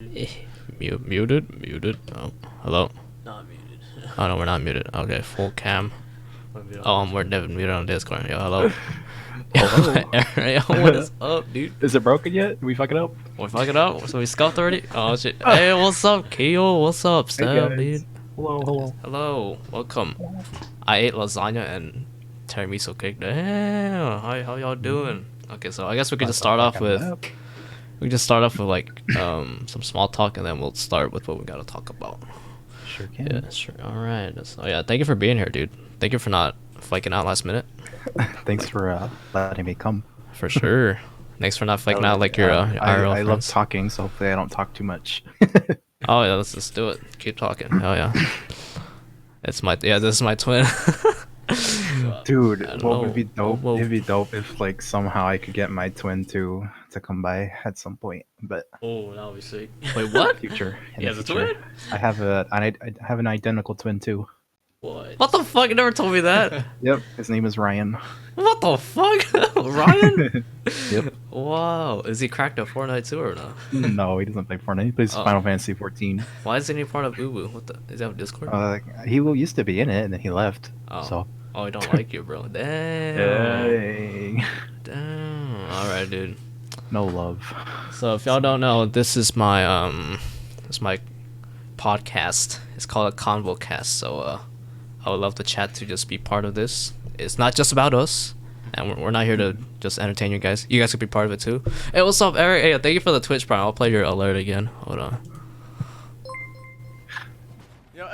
Muted. Oh, hello. Not muted. Oh no, we're not muted. Okay, full cam. We're never muted on Discord. Yo, hello. Yo, what is up, dude? Is it broken yet? Did we fuck it up? We fuck it up? So we scuffed already? Oh shit. Hey, what's up, Keo? What's up, Steph, dude? Hello. Hello, welcome. I ate lasagna and tiramisu cake. Damn, how y'all doing? Okay, so I guess we could just start off with like some small talk, and then we'll start with what we gotta talk about. Sure can. Yeah, sure. All right. Oh yeah, thank you for being here, dude. Thank you for not flaking out last minute. Thanks for letting me come. For sure. Thanks for not flaking out like your IRL I love friends. talking, so hopefully I don't talk too much. Oh yeah, let's just do it. Keep talking. Oh yeah. This is my twin. Dude, I don't what know. would be dope? Well- It'd be dope if like somehow I could get my twin to come by at some point, but Oh, that would be sick. Wait, what? future. in He the has a future. twin? I have an identical twin too. What the fuck? You never told me that. Yep, his name is Ryan. What the fuck? Ryan? Yep. Wow. Is he cracked at Fortnite too or no? No, he doesn't play Fortnite. He plays Oh. Final Fantasy 14. Why isn't he part of Ubu? What the? Is that Discord? He used to be in it, and then he left. Oh. So. Oh, he don't like you, bro. Damn. Hey. Damn. All right, dude. No love. So if y'all don't know, this is my podcast. It's called a ConvoCast. So I would love the chat to just be part of this. It's not just about us, and we're not here to just entertain you guys. You guys could be part of it too. Hey, what's up, Eric? Hey, thank you for the Twitch Prime. I'll play your alert again. Hold on. Yo,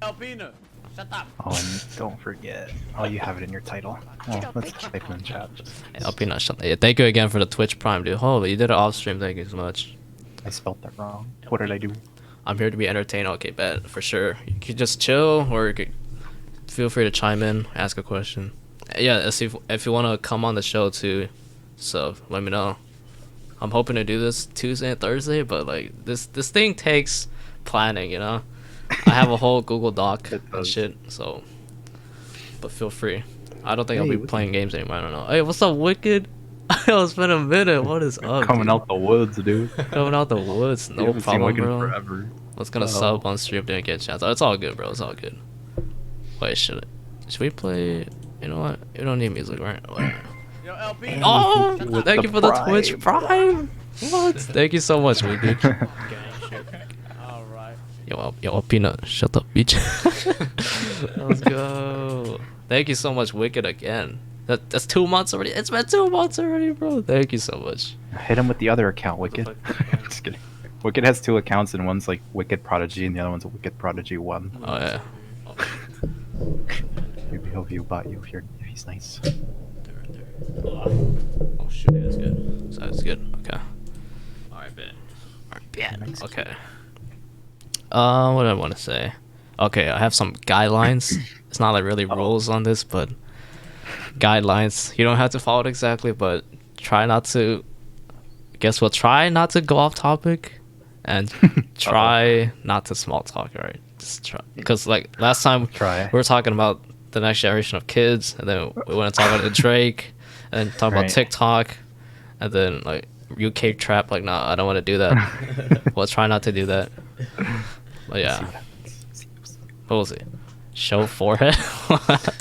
Alpina, shut up. Oh, and don't forget. Oh, you have it in your title. Well, let's type it in chat. Hey, I'll be not shut. Yeah, thank you again for the Twitch Prime, dude. Holy, you did it off stream. Thank you so much. I spelled that wrong. What did I do? I'm here to be entertained. Okay, bet for sure. You could just chill, or you could feel free to chime in, ask a question. Yeah, if you want to come on the show too, so let me know. I'm hoping to do this Tuesday and Thursday, but like this thing takes planning, you know. I have a whole Google Doc It and does. shit, so. But feel free. I don't think I'll Hey, be what's playing games anymore. I don't know. Hey, what's up, Wicked? It's been a minute. What is up? Coming dude? out the woods, dude. Coming out the woods. You No haven't seen problem, Wicked bro. forever. What's gonna Oh. sub on stream? Didn't get a chance. It's all good, bro. It's all good. Wait, should we play? You know what? You don't need music, right? Whatever. Yo, Alpina. Oh, With thank the you for the Prime. Twitch Prime. What? Thank you so much, Wicked. All right. Yo, Peanut, shut up, bitch. Let's go. Thank you so much, Wicked, again. That's 2 months already. It's been 2 months already, bro. Thank you so much. Hit him with the other account, Wicked. fuck? Just kidding. Wicked has two accounts, and one's like Wicked Prodigy, and the other one's Wicked Prodigy 1. Oh yeah. Maybe he'll view bot you if he's nice. Oh shoot, that's good. So that's good. Okay. Alright, bet. Alright, bet. Next. Okay. What do I want to say? Okay, I have some guidelines. It's not like really rules on this, but guidelines. You don't have to follow it exactly, but try not to. Guess what? Try not to go off topic, and try not to small talk. Right? Just try, because like last time Try. we were talking about the next generation of kids, and then we went to talk about the Drake, and talk about Right. TikTok, and then like UK trap. Like, nah, I don't want to do that. Well, try not to do that. But yeah, what was it? Show forehead. What?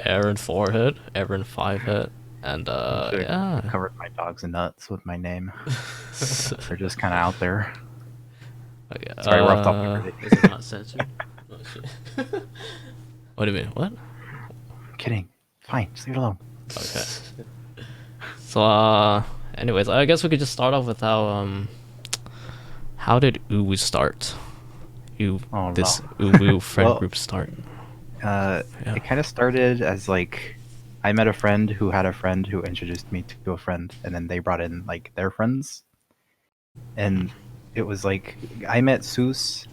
Aaron4head, Aaron5head, and Should've yeah. Covered my dogs and nuts with my name. They're just kind of out there. Okay, It's very rough topic already. Is it not censored? Oh, shit. What do you mean? What? Kidding. Fine, just leave it alone. Okay. So anyways, I guess we could just start off with how did Uwu start? Oh, This no. Uwu friend Well, group start. Yeah. It kind of started as like I met a friend who had a friend who introduced me to a friend, and then they brought in like their friends, and it was like I met Seuss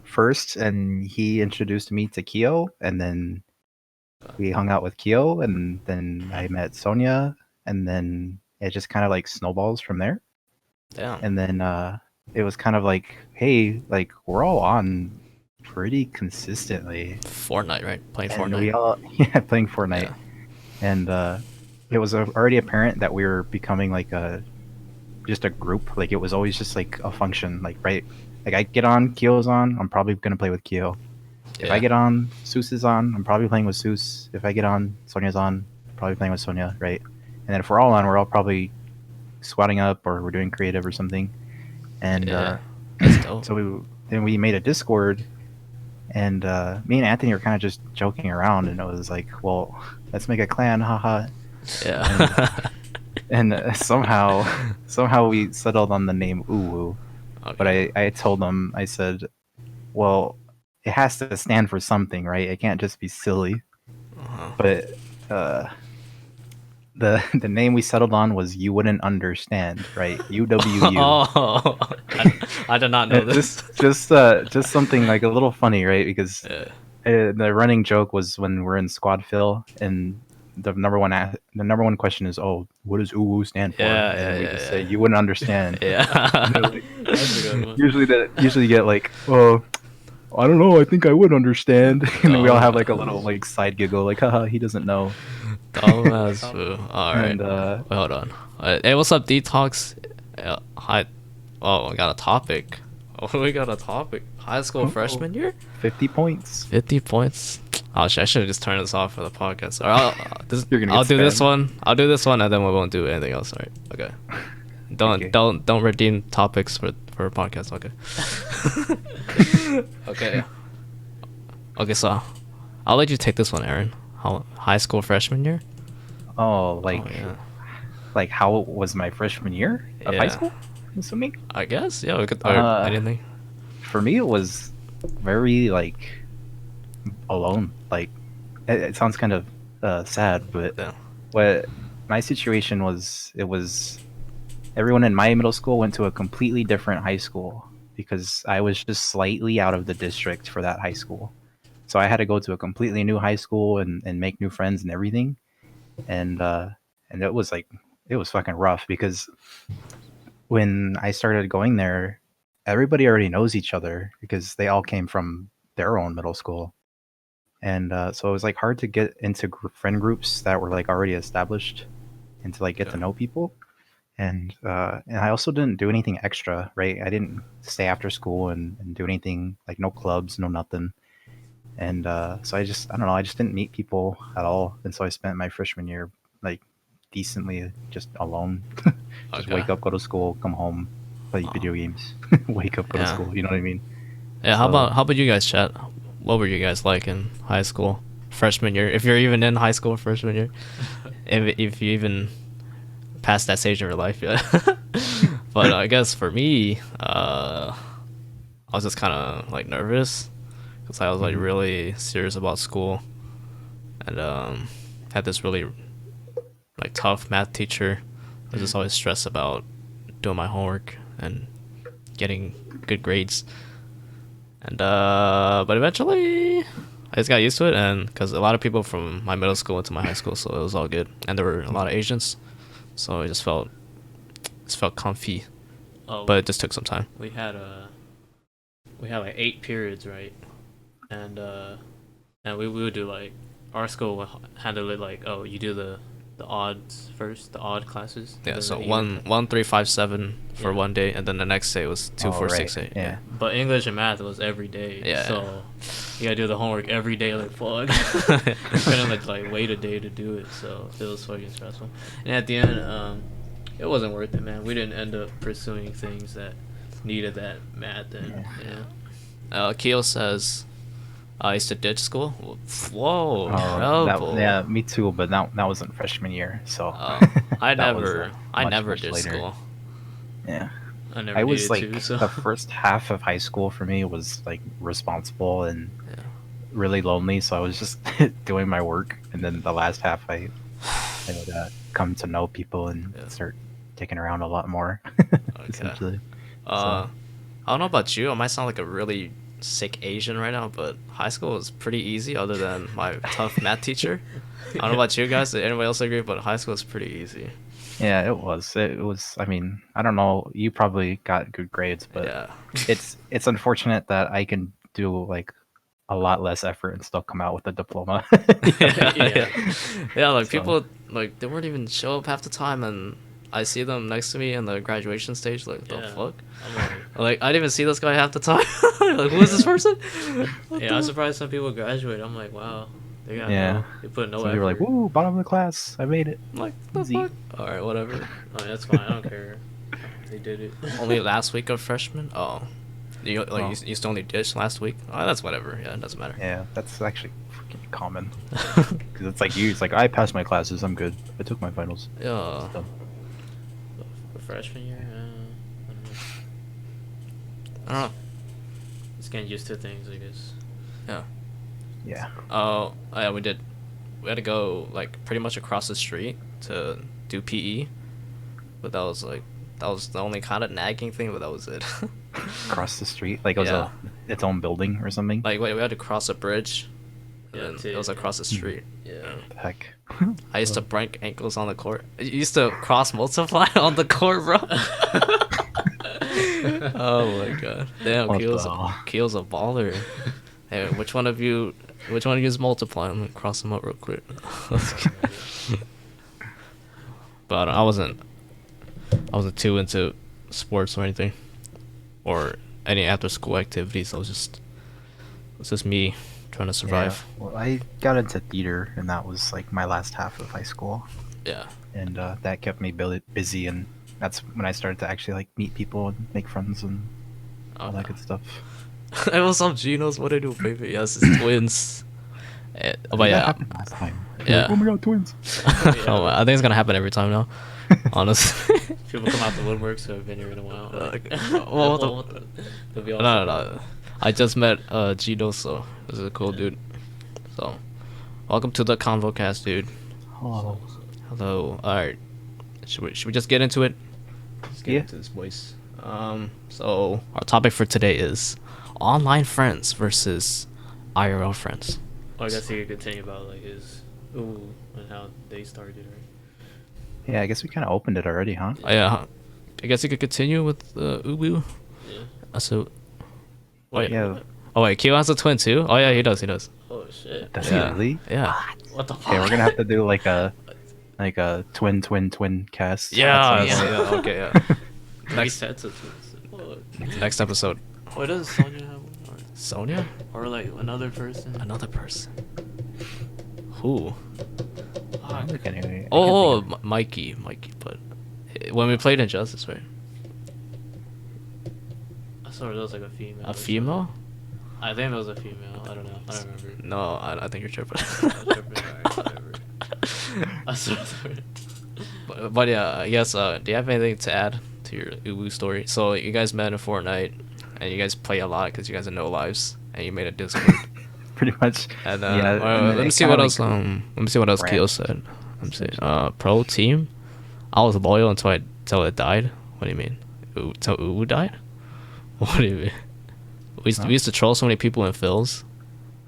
first, and he introduced me to Kyo, and then we hung out with Kyo, and then I met Sonia, and then it just kind of like snowballs from there, Damn. and then it was kind of like, hey, like we're all on pretty consistently. Fortnite, right? Playing And Fortnite. we all playing Fortnite, Yeah. and it was already apparent that we were becoming like a just a group. Like it was always just like a function. Like right, like I get on, Kyo's on, I'm probably gonna play with Kyo. If I Yeah. get on, Seuss is on, I'm probably playing with Seuss. If I get on, Sonia's on, probably playing with Sonia, right? And then if we're all on, we're all probably squatting up or we're doing creative or something. And Yeah. That's dope. so we made a Discord, and me and Anthony were kind of just joking around, and it was like, well, let's make a clan, haha. Yeah. And somehow we settled on the name Uwu. But Okay. I told him, I said, well, it has to stand for something, right? It can't just be silly. Uh-huh. But the name we settled on was You Wouldn't Understand, right? UWU. Oh, I did not know this. Just something like a little funny, right? Because Yeah. the running joke was when we're in squad fill and the number one question is, oh, what does UWU stand for? Yeah, And then we yeah, just yeah, say yeah. you wouldn't understand. Yeah. Like, That's a good one. usually get like, oh, I don't know, I think I would understand. And then we all have like a little Dumbass. like side giggle, like, haha, he doesn't know. Dumbass fool. All right. And Wait, hold on. Hey, what's up, Detox? Hi. Oh, I got a topic. Oh, we got a topic. High school freshman year? 50 points. 50 points. Oh, shit, I should have just turned this off for the podcast. Or You're gonna get I'll do this spammed. one. I'll do this one, and then we won't do anything else. All right. Okay. Okay. Don't redeem topics for a podcast. Okay. Okay. Okay. So, I'll let you take this one, Aaron. High school freshman year? Oh, Oh yeah. like how was my freshman year of high Yeah. school? I'm assuming. I guess. Yeah. We could. Or Uh, anything. For me, it was very like alone. Like it sounds kind of sad, but Yeah. what my situation was, it was everyone in my middle school went to a completely different high school because I was just slightly out of the district for that high school. So I had to go to a completely new high school and make new friends and everything. And it was like it was fucking rough because when I started going there, everybody already knows each other because they all came from their own middle school. And so it was like hard to get into friend groups that were like already established and to like get to Yeah. know people. And I also didn't do anything extra, right? I didn't stay after school and do anything like no clubs, no nothing. And so I don't know, I just didn't meet people at all. And so I spent my freshman year like decently just alone. Just Okay. wake up, go to school, come home, play Wow. video games, wake up, go to Yeah. school. You know what I mean? Yeah. So- How about you guys, chat? What were you guys like in high school freshman year? If you're even in high school freshman year, if you even past that stage of your life yet. But I guess for me, I was just kind of like nervous because I was like really serious about school, and had this really like tough math teacher. I was just always stressed about doing my homework and getting good grades. And but eventually I just got used to it, and because a lot of people from my middle school went to my high school, so it was all good, and there were a lot of Asians, so it just felt comfy, Oh, but it just took some time. we had like 8 periods, right? And we would do like our school would handle it like, oh, you do the odds first, the odd classes. Yeah, then so the even- 1 1 3 5 7 for Yeah. one day, and then the next day was 2 Oh, 4 right, 6 8. yeah. But English and math was every day. Yeah. So you gotta do the homework every day, like fuck. You couldn't like wait a day to do it, so it was fucking stressful. And at the end, it wasn't worth it, man. We didn't end up pursuing things that needed that math and Keo says, I used to ditch school. Whoa, Oh, rebel. yeah, me too. But that wasn't freshman year, so I that was, I much, never much did later. school. Yeah, I never I was needed like to. So the first half of high school for me was like responsible and Yeah. really lonely, so I was just doing my work, and then the last half I would come to know people and Yeah. start kicking around a lot more. Essentially. I don't know about you. I might sound like a really sick Asian right now, but high school was pretty easy other than my tough math teacher. I don't know about you guys. Did anybody else agree? But high school was pretty easy. Yeah, it was. It was. I mean, I don't know. You probably got good grades, but Yeah. it's unfortunate that I can do like a lot less effort and still come out with a diploma. Yeah. Like So- people like they weren't even show up half the time, and I see them next to me in the graduation stage. Like, the fuck? I'm Like, I didn't even see this guy half the time. Like, who is this person? I'm surprised some people graduate. I'm like, wow, they got they put no Some effort. people are like, "Woo, bottom of the class, I made it." I'm like, the Easy. fuck? All right, whatever. Oh, that's fine. I don't care. They did it. Only last week of freshman. Oh, you Oh. you used to only dish last week. Oh, that's whatever. Yeah, it doesn't matter. Yeah, that's actually freaking common. Because it's like you, it's like I passed my classes, I'm good. I took my finals. Yeah. So, For freshman year, I don't know. I don't know. Just getting used to things, I guess. Yeah. yeah. Oh, yeah, we did. We had to go like pretty much across the street to do PE, but that was the only kind of nagging thing. But that was it. Across the street, like it was Yeah. its own building or something. Like we had to cross a bridge. Yeah, And too, it was across the street. Yeah. What the heck. I used to break ankles on the court. You used to cross multiply on the court, bro. Oh my god. Damn, What Keel's the- Keel's a baller. Hey, which one of you is multiply? I'm gonna cross them up real quick. But I wasn't too into sports or anything, or any after school activities. It's just me trying to survive. Yeah. Well, I got into theater, and that was like my last half of high school, Yeah. and that kept me busy, and that's when I started to actually like meet people and make friends and all that good stuff. Hey, what's up, Genos? What do you do, baby? Yes, it's twins. But That yeah, happened last time. Yeah. Oh my god, twins! Oh, I think it's gonna happen every time now. Honestly. People come out the woodwork, so I've been here in a while. Well, They'll be all No. I just met Gino, so this is a cool dude. So, welcome to the ConvoCast, dude. Hello. Hello. All right. Should we just get into it? Let's get Yeah. into this voice. So our topic for today is online friends versus IRL friends. Oh, I guess he could continue about like his and how they started, right? Yeah, I guess we kind of opened it already, huh? Oh, yeah. I guess you could continue with Ubu. Yeah. So, wait. Yeah. Oh wait, Kyo has a twin too. Oh yeah, he does. Oh shit. Does Yeah. he really? Yeah. What the fuck? Okay, we're gonna have to do like a twin cast. Yeah. That sounds- Yeah. Okay. Yeah. Next sets of twins. What? Next episode. What does Sonya have? Sonia? Or like another person? Another person. Who? Fuck. Look, anyway, I Oh, can't think Mikey. But when we played Injustice, right? I saw it was like a female. A female? I think it was a female. I don't know. I don't remember. No, I think you're tripping. Alright, whatever. I saw it. But yeah, I guess. Do you have anything to add to your Ubu story? So you guys met in Fortnite, and you guys play a lot because you guys have no lives, and you made a Discord. pretty much. And Yeah, and then let me it see kinda, what else. like, Let me see what else ran. Keo said. Let me see. Pro team. I was loyal until it died. What do you mean? Until Ubu died? What do you mean? We used to troll so many people in Phil's.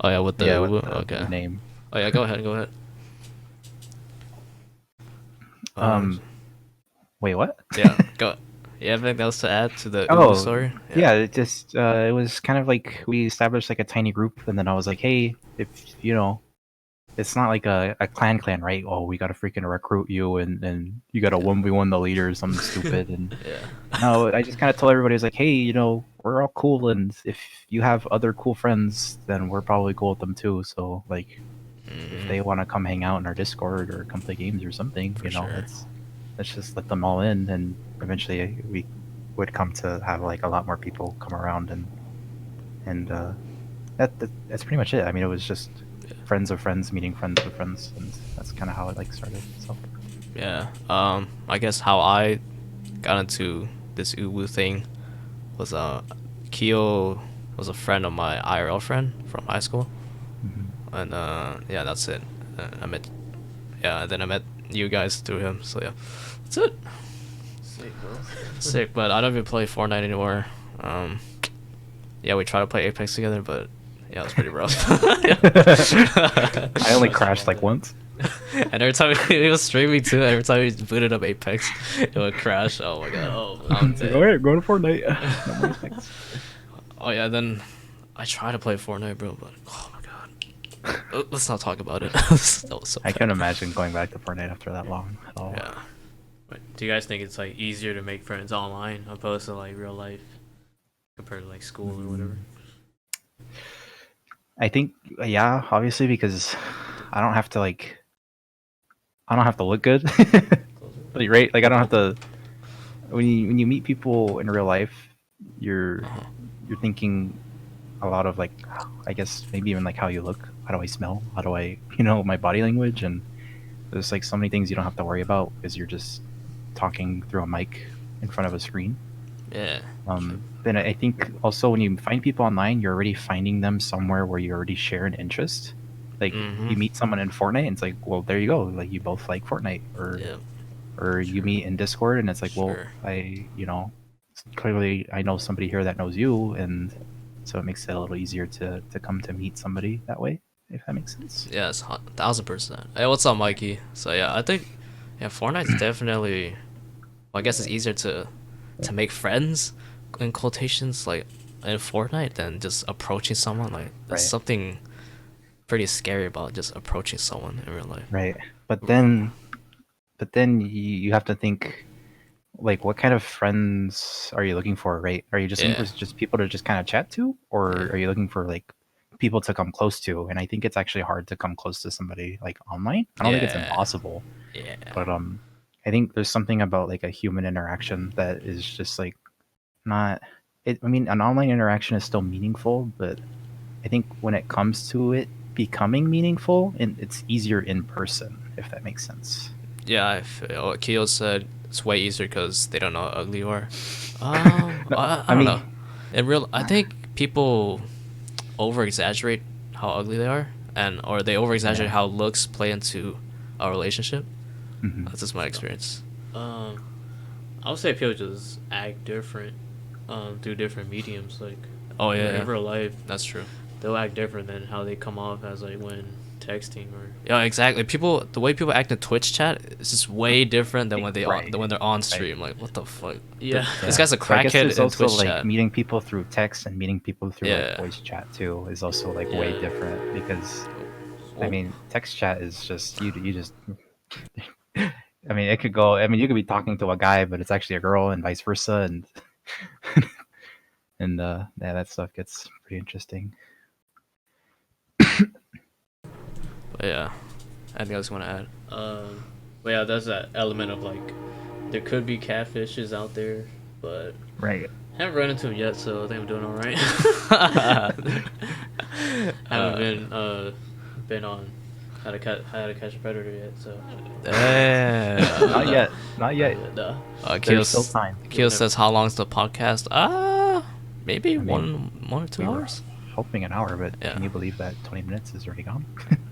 Oh yeah, with the Yeah, Ubu. with the Okay. name. Oh yeah, go ahead. Wait, what? Yeah, go. You have anything else to add to the Oh, Ubu story? Yeah, it just it was kind of like we established like a tiny group, and then I was like, hey, if you know, it's not like a clan, right? Oh, we gotta freaking recruit you, and you gotta 1v1 the leader or something stupid. And Yeah. no, I just kind of told everybody, I was like, hey, you know, we're all cool, and if you have other cool friends, then we're probably cool with them too. So like, if they want to come hang out in our Discord or come play games or something, you know, sure. let's just let them all in, and eventually we would come to have like a lot more people come around, and that's pretty much it. I mean, it was just friends of friends meeting friends of friends, and that's kind of how it like started. So Yeah. I guess how I got into this Ubu thing was Keo was a friend of my IRL friend from high school, and yeah, that's it. Then I met you guys through him. So yeah, that's it. Sick, bro. Sick, but I don't even play Fortnite anymore. Yeah, we tried to play Apex together, but yeah, it was pretty rough. I only crashed like once. And every time he was streaming too, every time he booted up Apex, it would crash. Oh my god. Oh, I'm It's like, dead. all right, go to Fortnite. No more Apex. Oh yeah, then I tried to play Fortnite, bro, but oh my god. Let's not talk about it. That was so I bad. couldn't imagine going back to Fortnite after that long at all. Yeah. Do you guys think it's like easier to make friends online opposed to like real life compared to like school or whatever? I think, yeah, obviously, because I don't have to like, I don't have to look good, like, right? Like I don't have to. When you meet people in real life, you're Uh-huh. you're thinking a lot of like, I guess maybe even like how you look, how do I smell, how do I, my body language, and there's like so many things you don't have to worry about because you're just talking through a mic in front of a screen. Yeah. Then I think also when you find people online, you're already finding them somewhere where you already share an interest. Like Mm-hmm. you meet someone in Fortnite, and it's like, well, there you go. Like you both like Fortnite, Yeah. or you Sure. meet in Discord, and it's like, well, Sure. clearly I know somebody here that knows you, and so it makes it a little easier to come to meet somebody that way, if that makes sense. Yes, 1000%. Hey, what's up, Mikey? So yeah, I think yeah, Fortnite's definitely. Well, I guess it's easier to make friends in quotations like in Fortnite than just approaching someone. Like there's Right, something pretty scary about just approaching someone in real life. right. But then you have to think, like, what kind of friends are you looking for, right? Are you just looking for Yeah. just people to just kind of chat to, or Yeah. are you looking for like people to come close to? And I think it's actually hard to come close to somebody like online. I don't think it's Yeah. impossible, Yeah. but I think there's something about like a human interaction that is just like not it. I mean, an online interaction is still meaningful, but I think when it comes to it becoming meaningful, and it's easier in person, if that makes sense. Yeah, I feel what Keo said. It's way easier because they don't know how ugly you are. No, I I don't know. mean, In real, I think people over exaggerate how ugly they are, and or they over exaggerate yeah. how looks play into a relationship. Hmm. That's just my experience. Um, I would say people just act different, through different mediums. Like Oh yeah, in yeah, real life, that's true. they'll act different than how they come off as like when texting or Yeah, exactly. People, the way people act in Twitch chat is just way different than Right. when they're on Right. stream. Like, what the fuck? yeah. This Yeah. guy's a So I guess crackhead there's in also Twitch like chat. meeting people through text and meeting people through like Yeah. voice chat too is also like way Yeah. different because I Oh, mean text chat is just you just I mean it could go I mean you could be talking to a guy but it's actually a girl and vice versa and and yeah that stuff gets pretty interesting. but yeah. Anything else you want to add? But yeah, there's that element of like there could be catfishes out there, but Right. haven't run into them yet, so I think I'm doing all right. Haven't been on how to catch a predator yet, so Not Damn. yet. Not yet. nah. There's still time. Keo says, "How long's the podcast?" Maybe I mean, one or two we were hours. hoping an hour, but Yeah. can you believe that 20 minutes is already gone?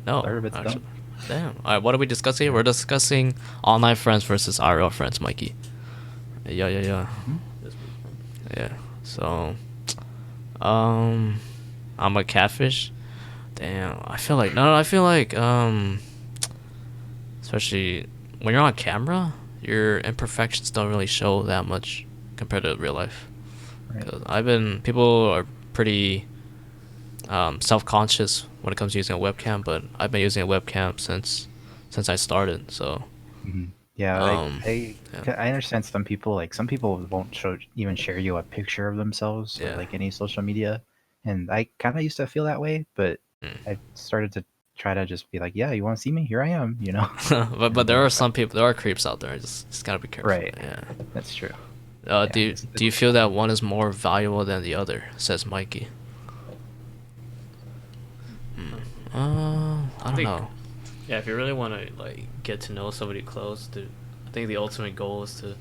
No, Third of it's actually. done. Damn. All right, what are we discussing here? We're discussing online friends versus IRL friends, Mikey. Yeah, yeah, yeah, Hmm. yeah. So, um, I'm a catfish. Damn. I feel like no. I feel like especially when you're on camera, your imperfections don't really show that much compared to real life. Right. 'Cause people are pretty self-conscious when it comes to using a webcam, but I've been using a webcam since I started. So, Mhm. Yeah, um, yeah, I understand some people won't even share you a picture of themselves or yeah. like any social media, and I kind of used to feel that way, but Mm. I started to try to just be like, yeah, you want to see me? Here I am, you know. But And there are some people, there are creeps out there. Just gotta be careful. right, Yeah. that's true. Do Yeah, do you feel that one is more valuable than the other? Says Mikey. I don't think know. yeah, if you really want to like get to know somebody close, I think the ultimate goal is to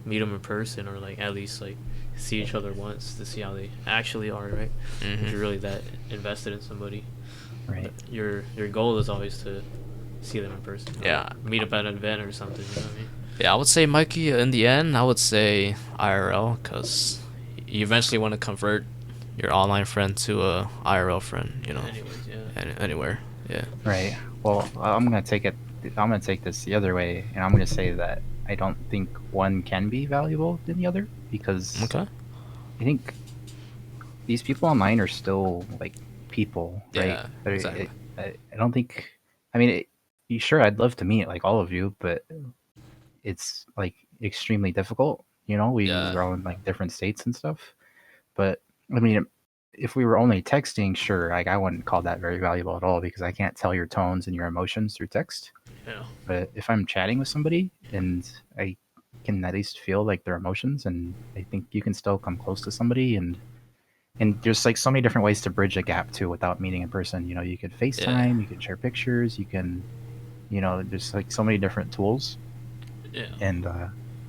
meet them in person or like at least like see each other once to see how they actually are, right? If you're really that invested in somebody, right. your goal is always to see them in person. Yeah. Meet up at an event or something. You know what I mean? Yeah, I would say Mikey. In the end, I would say IRL because you eventually want to convert your online friend to a IRL friend. You know, Anyways, yeah. anywhere. Yeah. Right. Well, I'm gonna take it. I'm gonna take this the other way, and I'm gonna say that I don't think one can be valuable than the other because Okay. I think these people online are still like people, right? Yeah. Exactly. I don't think. I mean, you sure I'd love to meet like all of you, but it's like extremely difficult. You know, we Yeah. are all in like different states and stuff. But I mean, if we were only texting, sure, like I wouldn't call that very valuable at all because I can't tell your tones and your emotions through text. Yeah. But if I'm chatting with somebody and I can at least feel like their emotions, and I think you can still come close to somebody, and there's like so many different ways to bridge a gap too without meeting in person. You know, you could Yeah. FaceTime, you can share pictures, you can, you know, there's like so many different tools, Yeah. and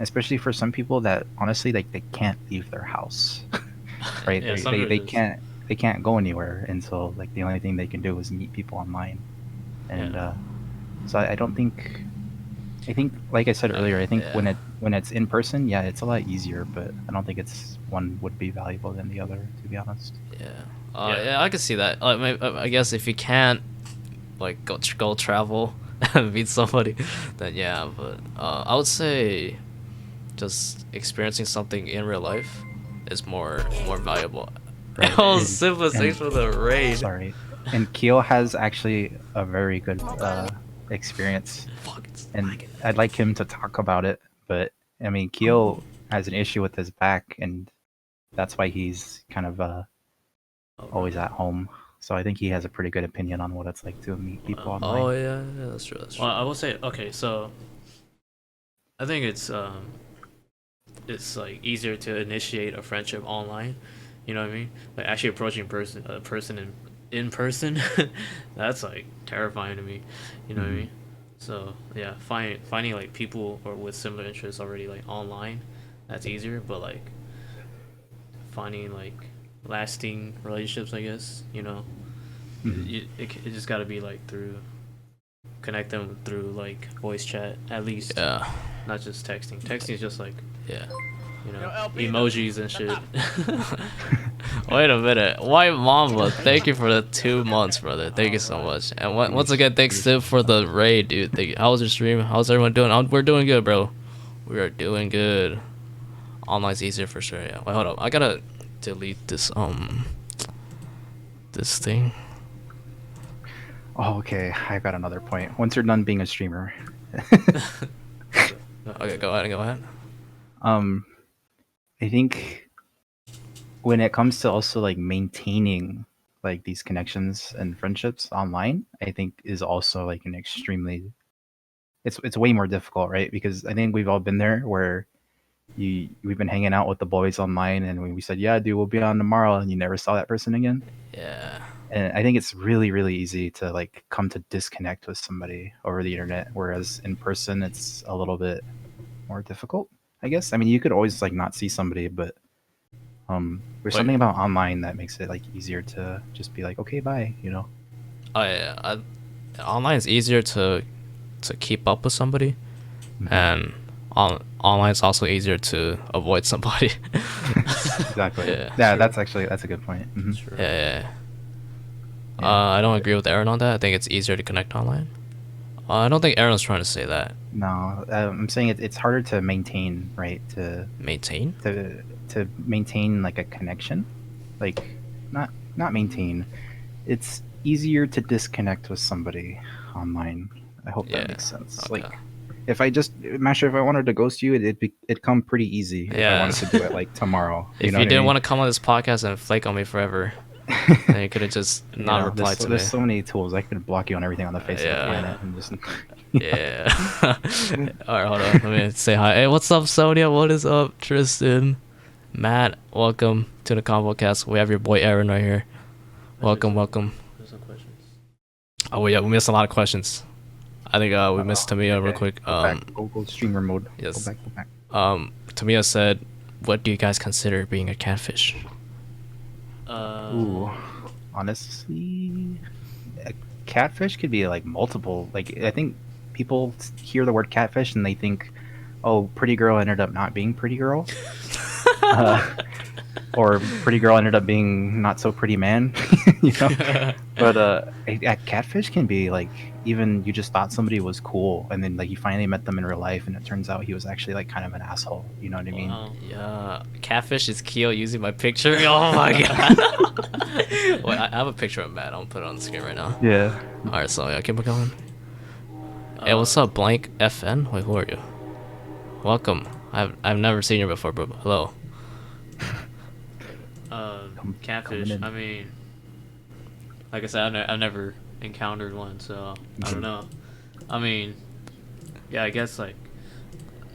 especially for some people that honestly like they can't leave their house, right? Yeah. They Sometimes it's can't go anywhere until like the only thing they can do is meet people online, yeah. and so I don't think. I think, like I said earlier, I think Yeah. when it's in person, yeah, it's a lot easier. But I don't think it's one would be valuable than the other, to be honest. Yeah. Yeah. Yeah, I can see that. I guess if you can't like go travel and meet somebody, then yeah. But I would say just experiencing something in real life is more valuable. Right. Oh, simple thanks And for the raid. sorry, and Keel has actually a very good experience, Fuck, it's and lagging. I'd like him to talk about it. But I mean, Keel has an issue with his back, and that's why he's kind of Oh, always really? at home. So I think he has a pretty good opinion on what it's like to meet people Wow. Oh online. yeah, yeah, that's true. That's Well, true. I will say okay. So I think it's like easier to initiate a friendship online. You know what I mean? Like actually approaching a person in person. That's like terrifying to me. You know what I Mhm. mean? So yeah, finding like people or with similar interests already like online, that's easier. But like finding like lasting relationships, I guess you know, Mhm. it just got to be like through connect them through like voice chat at least, Yeah, not just texting. Texting is just like yeah. you know emojis and shit. Wait a minute. White Mamba, thank you for the 2 months, brother. Thank you so much. And once again, thanks Sid for the raid, dude. Thank you. How was your stream? How's everyone doing? We're doing good, bro. We are doing good. Online's easier for sure. Yeah. Wait, hold up. I gotta delete this thing. Oh, okay. I got another point. Once you're done being a streamer, Okay, go ahead. Go ahead. um, I think when it comes to also like maintaining like these connections and friendships online, I think is also like an extremely it's way more difficult, right? Because I think we've all been there where we've been hanging out with the boys online and we said, yeah, dude, we'll be on tomorrow, and you never saw that person again. Yeah. And I think it's really, really easy to like come to disconnect with somebody over the internet, whereas in person it's a little bit more difficult, I guess. I mean, you could always like not see somebody, but there's Wait. something about online that makes it like easier to just be like, okay, bye, you know. Oh yeah. Online is easier to keep up with somebody, and online is also easier to avoid somebody. Exactly. Yeah. Yeah, True. that's a good point. True. Yeah, yeah. Yeah. I don't agree with Aaron on that. I think it's easier to connect online. I don't think Aaron's trying to say that. No, I'm saying it's harder to maintain, right? Maintain? To maintain like a connection, like not maintain. It's easier to disconnect with somebody online. I hope that Yeah. makes sense. Okay. Like, if I just Master, if I wanted to ghost you, it'd come pretty easy if I Yeah. wanted to do it like tomorrow. You If know you what I didn't mean? want to come on this podcast and flake on me forever, then you could have just You not know, replied to me. there's so many tools. I could block you on everything on the face of the Yeah. planet and just. Yeah. Alright, hold on. Let me say hi. Hey, what's up, Sonia? What is up, Tristan? Matt, welcome to the ConvoCast. We have your boy Aaron right here. Welcome, welcome. There's some questions. Oh yeah, we missed a lot of questions. I think we missed Tamia real quick. Go back. Go streamer mode. Yes. Go back. Tamia said, "What do you guys consider being a catfish?" Ooh, honestly, a catfish could be like multiple. Like I think people hear the word catfish and they think, oh, pretty girl ended up not being pretty girl, or pretty girl ended up being not so pretty man. You know. But a catfish can be like even you just thought somebody was cool and then like you finally met them in real life and it turns out he was actually like kind of an asshole. You know what I mean? Wow. Yeah, catfish is Keo using my picture. Oh my god. Wait, I have a picture of Matt. I'll put it on the screen right now. Yeah. All right, so yeah, keep it going. Hey, what's up, Blank FN? Wait, who are you? Welcome. I've never seen her before, but hello. Catfish. I mean, like I said, I've never encountered one, so I don't know. I mean, yeah, I guess like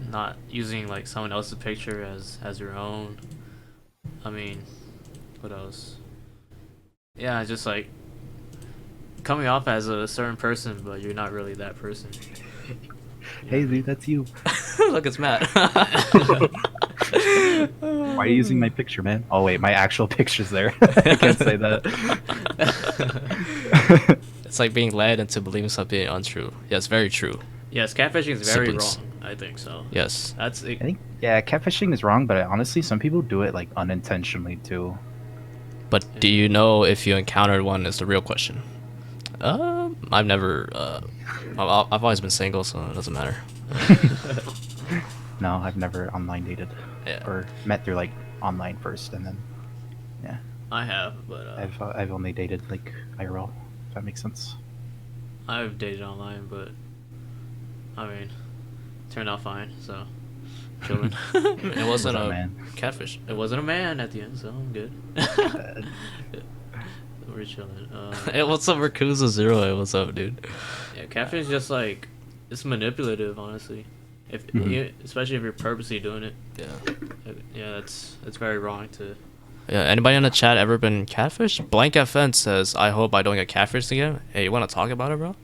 not using like someone else's picture as your own. I mean, what else? Yeah, just like coming off as a certain person, but you're not really that person. Hey, dude, that's you. Look, it's Matt. Why are you using my picture, man? Oh wait, my actual picture's there. I can't say that. It's like being led into believing something untrue. Yes, very true. Yes, catfishing is very Siblings. wrong. I think so. Yes. That's I think catfishing is wrong, but honestly, some people do it like unintentionally too. But do you know if you encountered one is the real question. I've never. I've always been single, so it doesn't matter. No, I've never online dated. Yeah. Or met through like online first, and then I have, but I've only dated like IRL. If that makes sense. I've dated online, but I mean, turned out fine. So chilling. It wasn't a man. catfish. It wasn't a man at the end, so I'm good. We're chilling. Hey, what's up, Rakuza Zero? Hey, what's up, dude? Yeah, catfish is just like it's manipulative, honestly. If especially if you're purposely doing it. Yeah, that's very wrong to. Yeah, anybody in the chat ever been catfished? Blank FN says, I hope I don't get catfished again. Hey, you want to talk about it, bro?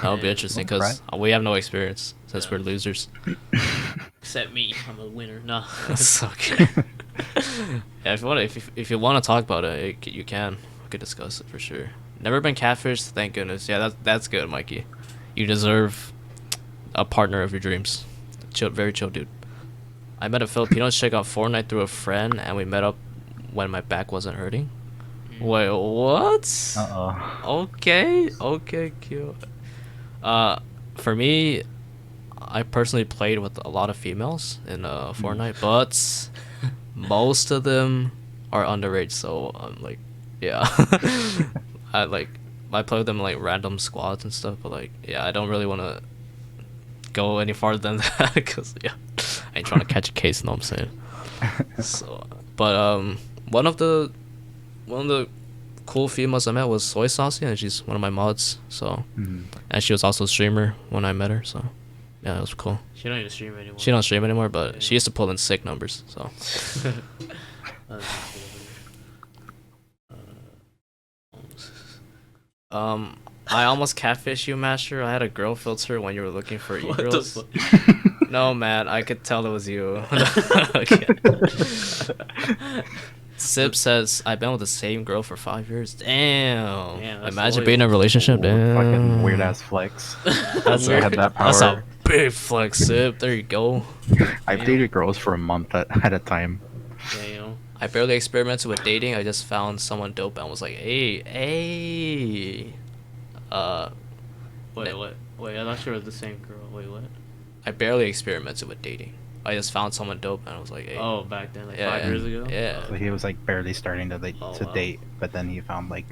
That would be interesting because we have no experience since we're losers. Except me, I'm a winner. No, That's okay. Yeah, if you want to talk about it, you can. We could discuss it for sure. Never been catfished, thank goodness. Yeah, that's good, Mikey. You deserve a partner of your dreams. Chill, very chill dude. I met a Filipino chick on Fortnite through a friend, and we met up when my back wasn't hurting. Wait, what? Okay, cute. For me, I personally played with a lot of females in Fortnite, but most of them are underage. So I'm like, yeah, I play with them in, like random squads and stuff. But like, yeah, I don't really want to go any farther than that because I ain't trying to catch a case. Know what I'm saying? So, but one of the cool females I met was Soy Saucy, and she's one of my mods. So, and she was also a streamer when I met her. So, yeah, it was cool. She don't even stream anymore. She don't stream anymore, but she used to pull in sick numbers. So, I almost catfished you, Master. I had a girl filter when you were looking for e-girls. No, man, I could tell it was you. Sip says, I've been with the same girl for 5 years. Damn. Imagine being in a relationship. Damn. Fucking weird ass flex. That's I had that power. That's a big flex, Sip. There you go. I've dated girls for a month at a time. Damn. I barely experimented with dating. I just found someone dope and was like, hey. Wait, what? Wait, I'm not sure it's the same girl. Wait, what? I barely experimented with dating. I just found someone dope and I was like, hey. Oh, back then, like 5 years ago? Yeah. So he was like barely starting to date, but then he found like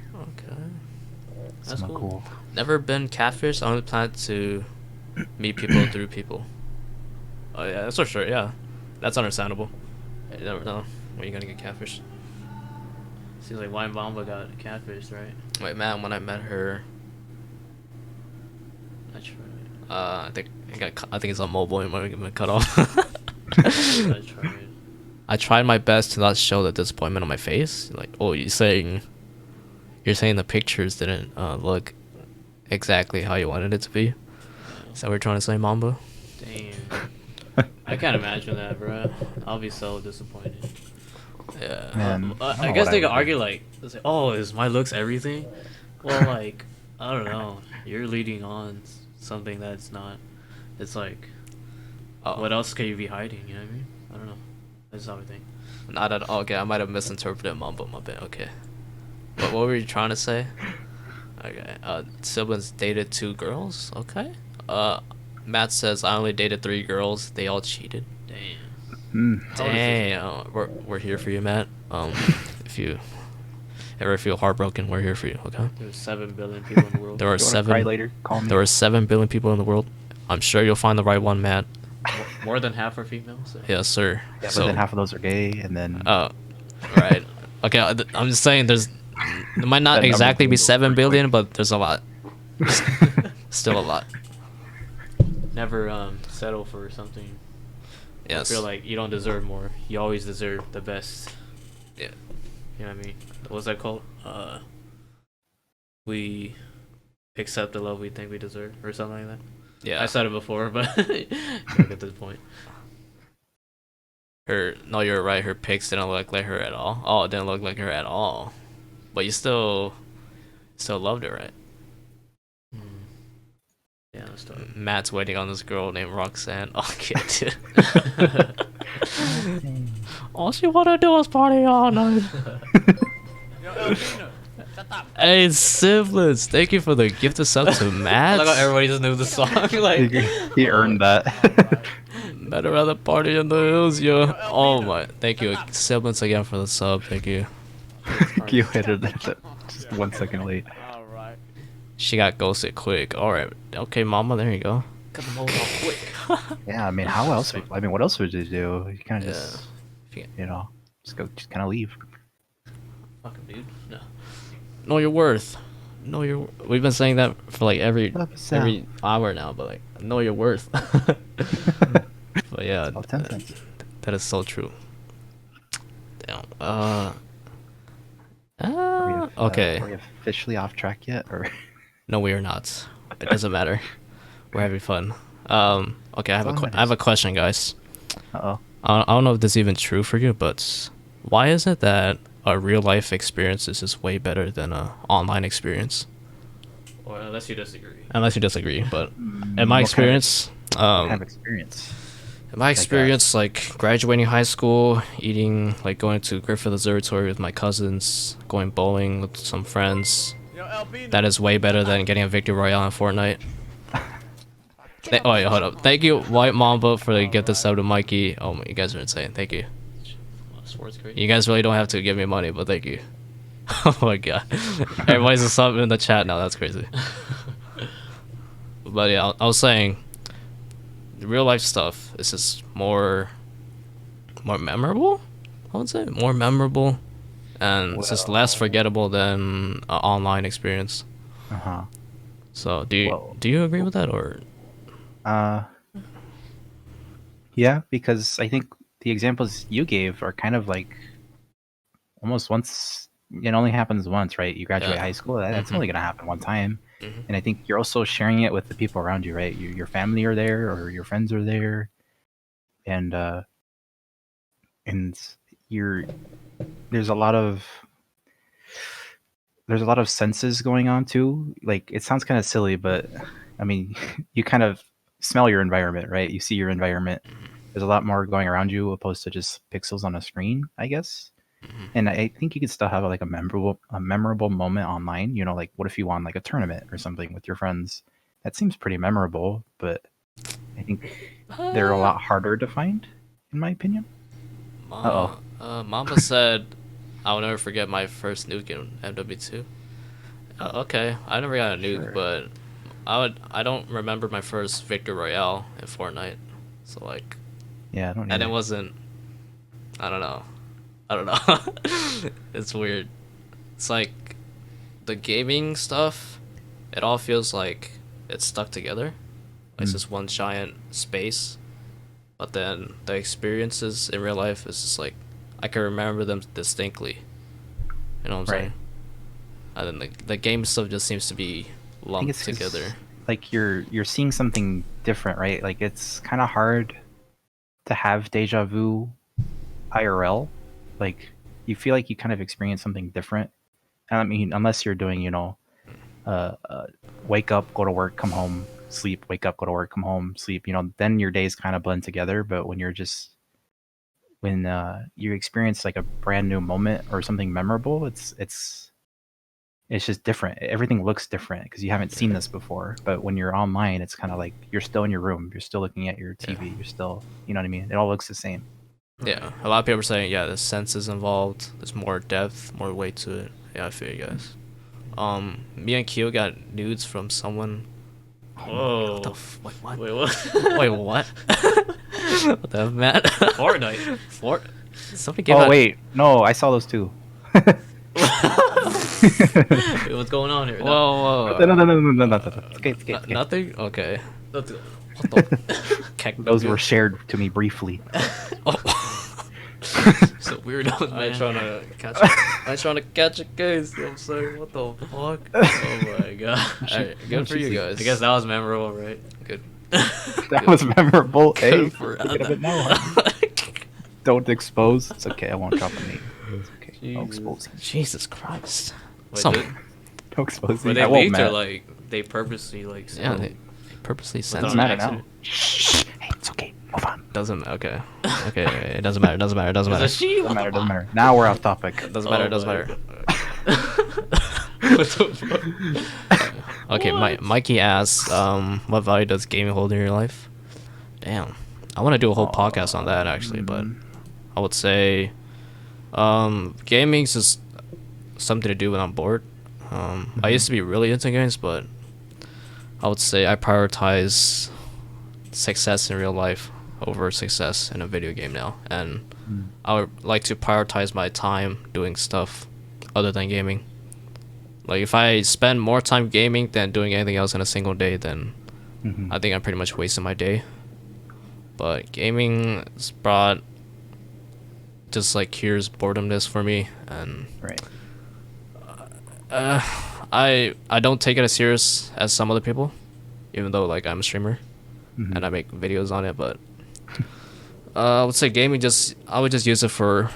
someone cool. Never been catfish. I only plan to meet people through people. Oh yeah, that's for sure. Yeah, that's understandable. You never know when you're gonna get catfished. Seems like Wine Bomba got catfished, right? Wait, man, when I met her, That's right. I think it's on mobile. It might get cut off. That's right. I tried my best to not show the disappointment on my face. Like, oh, you're saying the pictures didn't look exactly how you wanted it to be. Is that what you're trying to say, Mamba? Damn. I can't imagine that, bro. I'll be so disappointed. Yeah. Man, I guess they could argue like, oh, is my looks everything? Well, like, I don't know. You're leading on something that's not. It's like, what else can you be hiding? You know what I mean? I don't know. That's how I think. Not at all. Okay, I might have misinterpreted Mamba. My bad. Okay. But what were you trying to say? Okay. Siblings dated 2 girls. Okay. Matt says I only dated 3 girls. They all cheated. Damn. Damn. We're here for you, Matt. If you ever feel heartbroken, we're here for you. Okay. There's 7 billion people in the world. There are cry later? Call me. There are 7 billion people in the world. I'm sure you'll find the right one, Matt. More than half are female. So. Yes, sir. Yeah, but then half of those are gay, and then Right. Okay, I'm just saying there might not That number exactly be dwindles 7 pretty billion, but there's a lot. Still a lot. Never settle for something. Yes. I feel like you don't deserve more. You always deserve the best. Yeah. You know what I mean? What's that called? We accept the love we think we deserve, or something like that. Yeah. I said it before, but I get to the point. No, you're right. Her pics didn't look like her at all. Oh, it didn't look like her at all. But you still loved her, right? Yeah, that's tough. Matt's waiting on this girl named Roxanne. Okay, dude. All she wanna do is party all night. Hey, siblings, thank you for the gift of sub to Matt. I like how everybody just knew the song. Like he earned that. Better rather party in the hills, yo. Oh my, thank you, siblings, again for the sub. Thank you. You hit it just 1 second late. She got ghosted quick. All right, okay, mama, there you go. cut the mold off quick. Yeah, I mean, how else? I mean, what else would you do? You kind of Yeah. just, just kind of leave. Fucking dude. No. Know your worth. We've been saying that for like every hour now, but like know your worth. But yeah, About 10 cents. that is so true. Damn. Okay. Are we officially off track yet? Or No, we are not. It doesn't matter. We're having fun. Okay, I have a question, guys. uh-oh. I don't know if this is even true for you, but why is it that a real life experience is just way better than a online experience? Or unless you disagree. Unless you disagree, but in my experience, What kind of experience? in my experience, like graduating high school, going to Griffith Observatory with my cousins, going bowling with some friends, that is way better than getting a victory royale in Fortnite. Oh wait, hold up. Thank you, White Mamba, for the gift of sub to Mikey. Oh my, you guys are insane. Thank you. Sports great. You guys really don't have to give me money, but thank you. Oh my god. Everybody's a sub in the chat now. That's crazy. But yeah, I was saying, the real life stuff is just more memorable. I would say more memorable, and it's just less forgettable than an online experience. Uh-huh. So do you agree with that, or? Yeah, because I think the examples you gave are kind of like almost once. It only happens once, right? You graduate high school. That's only gonna happen one time. And I think you're also sharing it with the people around you, right? Your family are there, or your friends are there, and there's a lot of senses going on too. Like, it sounds kind of silly, but I mean, you kind of smell your environment, right? You see your environment. There's a lot more going around you opposed to just pixels on a screen, I guess. And I think you could still have like a memorable moment online. Like what if you won like a tournament or something with your friends? That seems pretty memorable, but I think they're a lot harder to find, in my opinion. Mamba said, "I will never forget my first nuke in Ep.2." Okay, I never got a nuke, but I don't remember my first victory royale in Fortnite. So like, yeah, I don't. And it wasn't. I don't know. It's weird. It's like the gaming stuff. It all feels like it's stuck together. It's just one giant space. But then the experiences in real life is just like I can remember them distinctly. You know what I'm saying? And then the game stuff just seems to be lumped together. Like you're seeing something different, right? Like it's kind of hard to have deja vu IRL. Like you feel like you kind of experience something different. And I mean, unless you're doing, wake up, go to work, come home, sleep, wake up, go to work, come home, sleep, then your days kind of blend together. But when you experience like a brand new moment or something memorable, it's just different. Everything looks different because you haven't seen this before. But when you're online, it's kind of like you're still in your room, you're still looking at your TV, you're still, you know what I mean? It all looks the same. Yeah, a lot of people are saying, the sense is involved. There's more depth, more weight to it. Yeah, I feel you guys. Me and Kyo got nudes from someone. Whoa. Wait, what? Wait, what? Wait, what? What the hell, Matt? Fortnite. Somebody gave Oh out... wait, no, I saw those too. Wait, what's going on here? Whoa, No, no, no, no, no, no, no, no. Skate. Nothing? Okay. Let's go. What the... Those were shared to me briefly. Oh. So weird, man. I'm trying to catch a case. You know what I'm saying? What the fuck? Oh my god. Alright, good for you guys. I guess that was memorable, right? Good. That was memorable. Hey, Good for look at it now. Don't expose. It's okay. I won't drop a name. It's okay. I'll expose you. Jesus Christ. Wait, Some... Don't expose Were you. they I won't, leaked or Matt. like they purposely like? Yeah, they purposely Without Doesn't censored. an matter now. accident? Shh. Hey, it's okay. Move on. Doesn't... Okay. Okay, it doesn't matter. Doesn't matter. Doesn't Is matter. that she? Doesn't matter. Doesn't matter. Now we're off topic. Doesn't matter. Oh Doesn't my matter. What the fuck? Okay, What? Mikey asks, what value does gaming hold in your life? Damn, I want to do a whole podcast on that actually, but I would say, gaming's just something to do when I'm bored. I used to be really into games, but I would say I prioritize success in real life over success in a video game now, and I would like to prioritize my time doing stuff other than gaming. Like if I spend more time gaming than doing anything else in a single day, then I think I'm pretty much wasting my day. But gaming has brought just like cures boredomness for me, and Right. I don't take it as serious as some other people, even though like I'm a streamer and I make videos on it. But I would say gaming I would just use it for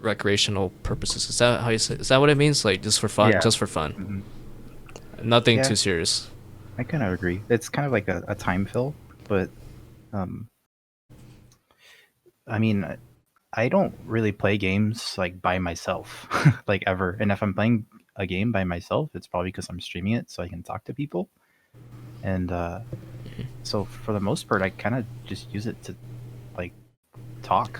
recreational purposes. Is that how you say? Is that what it means? Like just for fun, Yeah. just for fun. Nothing Yeah. too serious. I kind of agree. It's kind of like a time fill, but I mean, I don't really play games like by myself, like ever. And if I'm playing a game by myself, it's probably because I'm streaming it so I can talk to people. And so for the most part, I kind of just use it to like talk.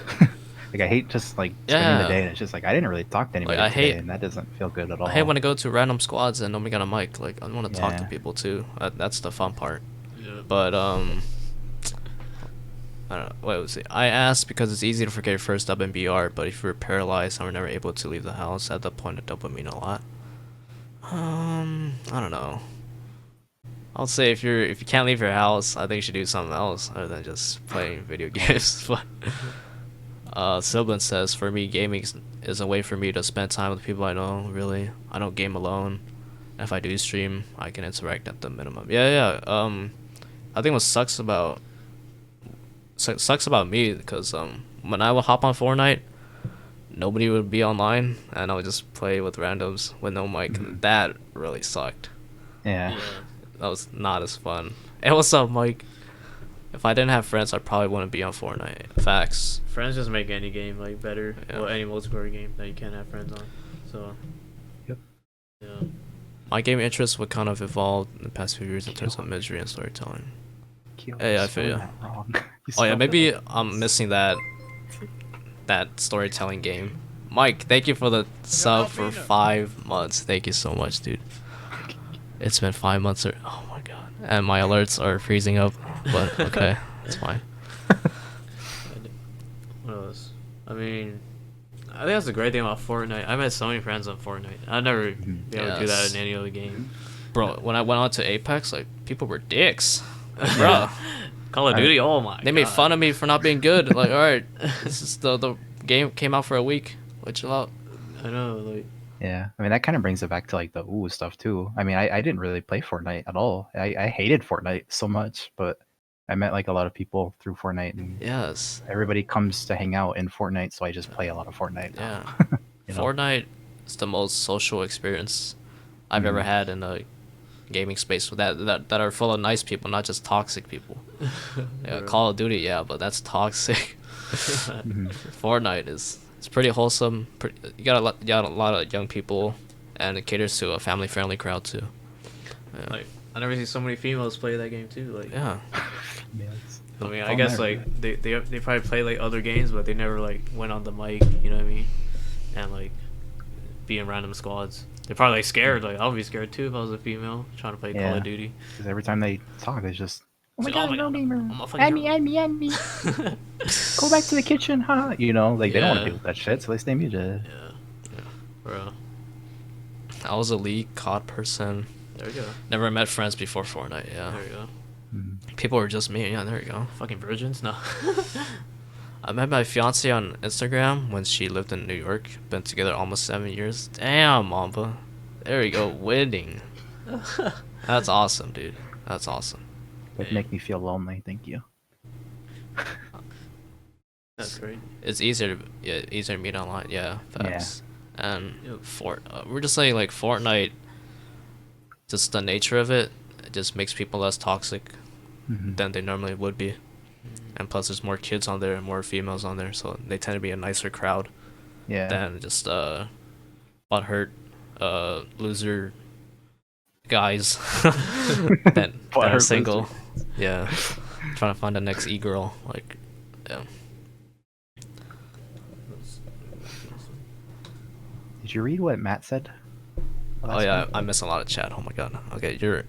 Like I hate just like spending the Yeah. day. And it's just like I didn't really talk to anybody I today, hate- and that doesn't feel good at all. I hate when I go to random squads and nobody got a mic. Like I want to talk to Yeah. people too. That's the fun part. Yeah. But I don't know. What was it? I asked because it's easy to forget your first dub in BR, but if you're paralyzed and were never able to leave the house, at that point a dub would mean a lot. I don't know. I'll say if you can't leave your house, I think you should do something else other than just playing video games. But Sibling says, for me, gaming is a way for me to spend time with people I know. Really, I don't game alone. If I do stream, I can interact at the minimum. Yeah. I think what sucks about me because when I would hop on Fortnite, nobody would be online, and I would just play with randoms with no mic. That really sucked. Yeah. That was not as fun. Hey, what's up, Mike? If I didn't have friends, I probably wouldn't be on Fortnite. Facts. Friends just make any game like better. Yeah. Well, any multiplayer game that you can't have friends on. So. Yep. Yeah. My gaming interests would kind of evolve in the past few years in terms of misery and storytelling. Hey, I feel you. ya. Wrong. You Oh yeah, spelled maybe it. I'm missing that storytelling game. Mike, thank you for the sub for 5 months. Thank you so much, dude. It's been 5 months. Oh my god. And my alerts are freezing up. But okay, it's fine. What else? I mean, I think that's the great thing about Fortnite. I met so many friends on Fortnite. I'd never be able to do that Yes. in any other game. Bro, when I went on to Apex, like people were dicks. Like, bro, Call of Duty, oh my they made God. fun of me for not being good. Like, all right, this is the game came out for a week. Like, chill out. I know, like, Yeah, I mean that kind of brings it back to like the ooh stuff too. I mean, I didn't really play Fortnite at all. I hated Fortnite so much, but I met like a lot of people through Fortnite, and Yes. everybody comes to hang out in Fortnite, so I just play a lot of Fortnite. Yeah. You know? Fortnite is the most social experience I've ever had in the gaming space that are full of nice people, not just toxic people. Yeah, Bro. Call of Duty, yeah, but that's toxic. Fortnite it's pretty wholesome. You got a lot of young people, and it caters to a family friendly crowd too. Yeah. like I never see so many females play that game too. Like, Yeah. Yes. I mean, I Fun guess there. like they probably play like other games, but they never like went on the mic. You know what I mean? And like be in random squads. They're probably like scared. Like I'll be scared too if I was a female trying to play Call Yeah. of Duty. Because every time they talk, it's just Oh my She's like, god, no gamer. I'm a fucking Add me, hero. add me, add me. Go back to the kitchen, huh? You know, like they don't want to Yeah. deal with that shit, so they stay muted. Yeah, bro. I was a League COD person. There we go. Never met friends before Fortnite. Yeah. There we go. People were just me. Yeah, there you go. Fucking virgins? No. I met my fiance on Instagram when she lived in New York. Been together almost 7 years. Damn, Mamba. There we go. Winning. That's awesome, dude. That's awesome. Would make me feel lonely. Thank you. That's great. It's easier to meet online. Yeah, facts. And we're just saying like Fortnite. Just the nature of it just makes people less toxic than they normally would be. And plus, there's more kids on there and more females on there, so they tend to be a nicer crowd than just butthurt, loser guys that are single. Loser. Yeah, trying to find the next e-girl. Like, yeah. Did you read what Matt said? Oh yeah, I miss a lot of chat. Oh my god. Okay, your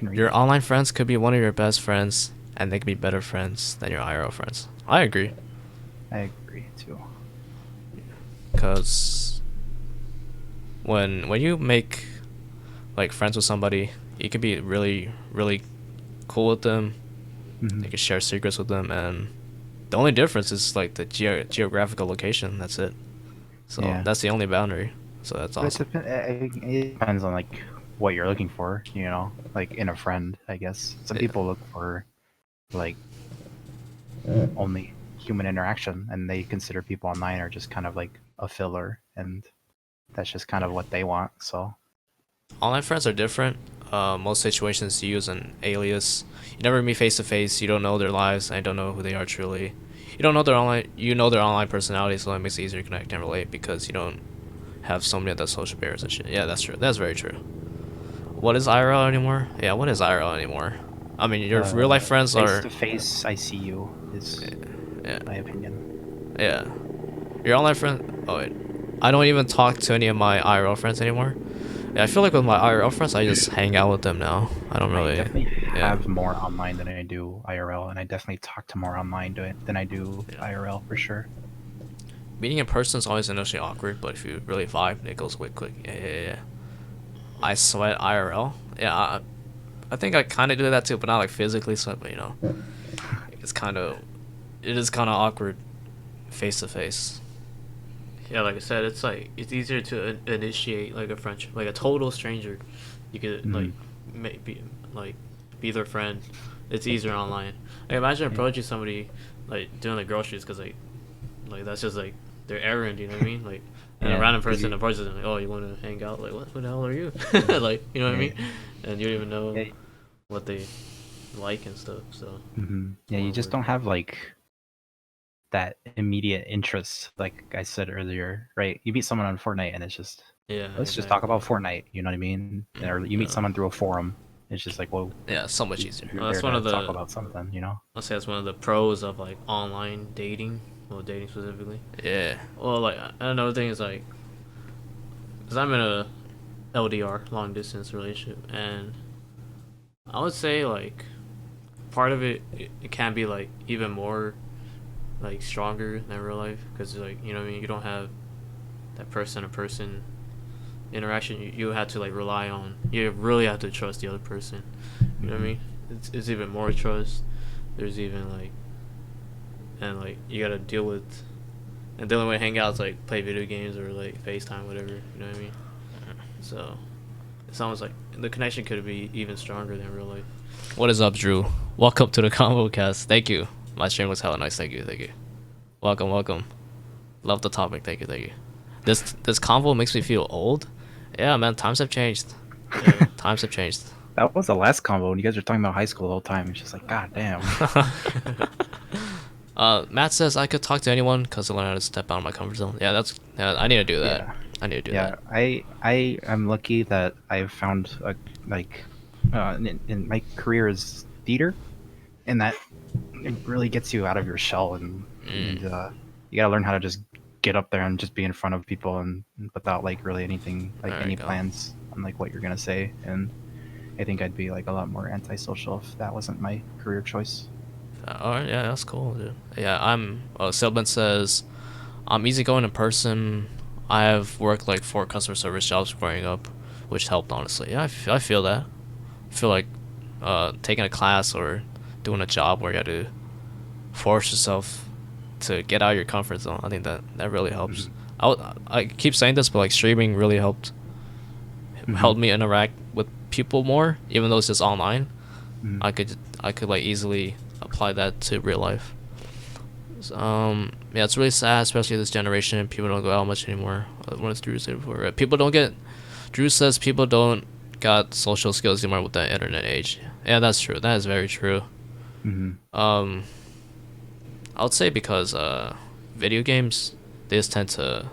your online friends could be one of your best friends, and they could be better friends than your IRL friends. I agree. I agree too. Cause when you make like friends with somebody, you can be really cool with them. You can share secrets with them, and the only difference is like the geographical location. That's it. So that's the only boundary. So that's awesome. It depends on like what you're looking for, you know, like in a friend, I guess. Some people look for like only human interaction, and they consider people online are just kind of like a filler, and that's just kind of what they want. So online friends are different. Most situations you use an alias. You never meet face to face. You don't know their lives. I don't know who they are truly. You don't know their online. You know their online personality, so it makes it easier to connect and relate because you don't have so many of the social barriers and shit. Yeah, that's true. That's very true. What is IRL anymore? Yeah, what is IRL anymore? I mean, your real life friends are face to face. I see you is my opinion. Yeah, your online friend. Oh wait, I don't even talk to any of my IRL friends anymore. Yeah, I feel like with my IRL friends, I just hang out with them now. I don't really. I definitely have more online than I do IRL, and I definitely talk to more online than I do IRL for sure. Meeting in person is always initially awkward, but if you really vibe, it goes quick. Yeah. I sweat IRL. Yeah, I think I kind of do that too, but not like physically sweat, but you know, it is kind of awkward face to face. Yeah, like I said, it's easier to initiate like a friendship, like a total stranger. You could like maybe like be their friend. It's easier online. Like imagine approaching somebody like doing the groceries because like that's just like their errand. You know what I mean? Like and a random person approaches them like, oh, you want to hang out? Like what? Who the hell are you? Like you know what I mean? And you don't even know what they like and stuff. So yeah, you just don't have like that immediate interest, like I said earlier, right? You meet someone on Fortnite and it's just let's just talk about Fortnite, you know what I mean? Or you meet someone through a forum, it's just like, whoa, yeah, so much easier. Well, that's one of the talk about something, you know. I'll say that's one of the pros of like online dating, well, dating specifically. Yeah. Well, like another thing is like, cause I'm in a LDR, long distance relationship, and I would say like part of it can be like even more like stronger than real life because like you know what I mean, you don't have that person to person interaction. You have to like rely on, you really have to trust the other person, you know what I mean? It's even more trust. There's even like, and like you gotta deal with, and the only way to hang out is like play video games or like FaceTime, whatever, you know what I mean? So it's almost like the connection could be even stronger than real life. What is up, Drew? Welcome to the ConvoCast. Thank you. My stream looks hella nice. Thank you. Welcome. Love the topic. Thank you. This convo makes me feel old. Yeah, man. Times have changed. Times have changed. That was the last convo, and you guys are talking about high school the whole time. It's just like, god damn. Matt says I could talk to anyone because I learned how to step out of my comfort zone. Yeah, I need to do that. I need to do that. I am lucky that I've found in my career is theater, and that it really gets you out of your shell, and you gotta learn how to just get up there and just be in front of people and without like really anything like any plans on like what you're gonna say, and I think I'd be like a lot more antisocial if that wasn't my career choice. All right, yeah, that's cool, dude. Yeah, I'm. Silban says, I'm easygoing in person. I have worked like 4 customer service jobs growing up, which helped honestly. Yeah, I feel that. I feel like taking a class or doing a job where you have to force yourself to get out of your comfort zone. I think that really helps. I keep saying this, but like streaming really helped me interact with people more, even though it's just online. I could like easily apply that to real life. Yeah, it's really sad, especially this generation. People don't go out much anymore. What has Drew said before? People don't get. Drew says people don't got social skills anymore with the internet age. Yeah, that's true. That is very true. I would say because video games, they just tend to,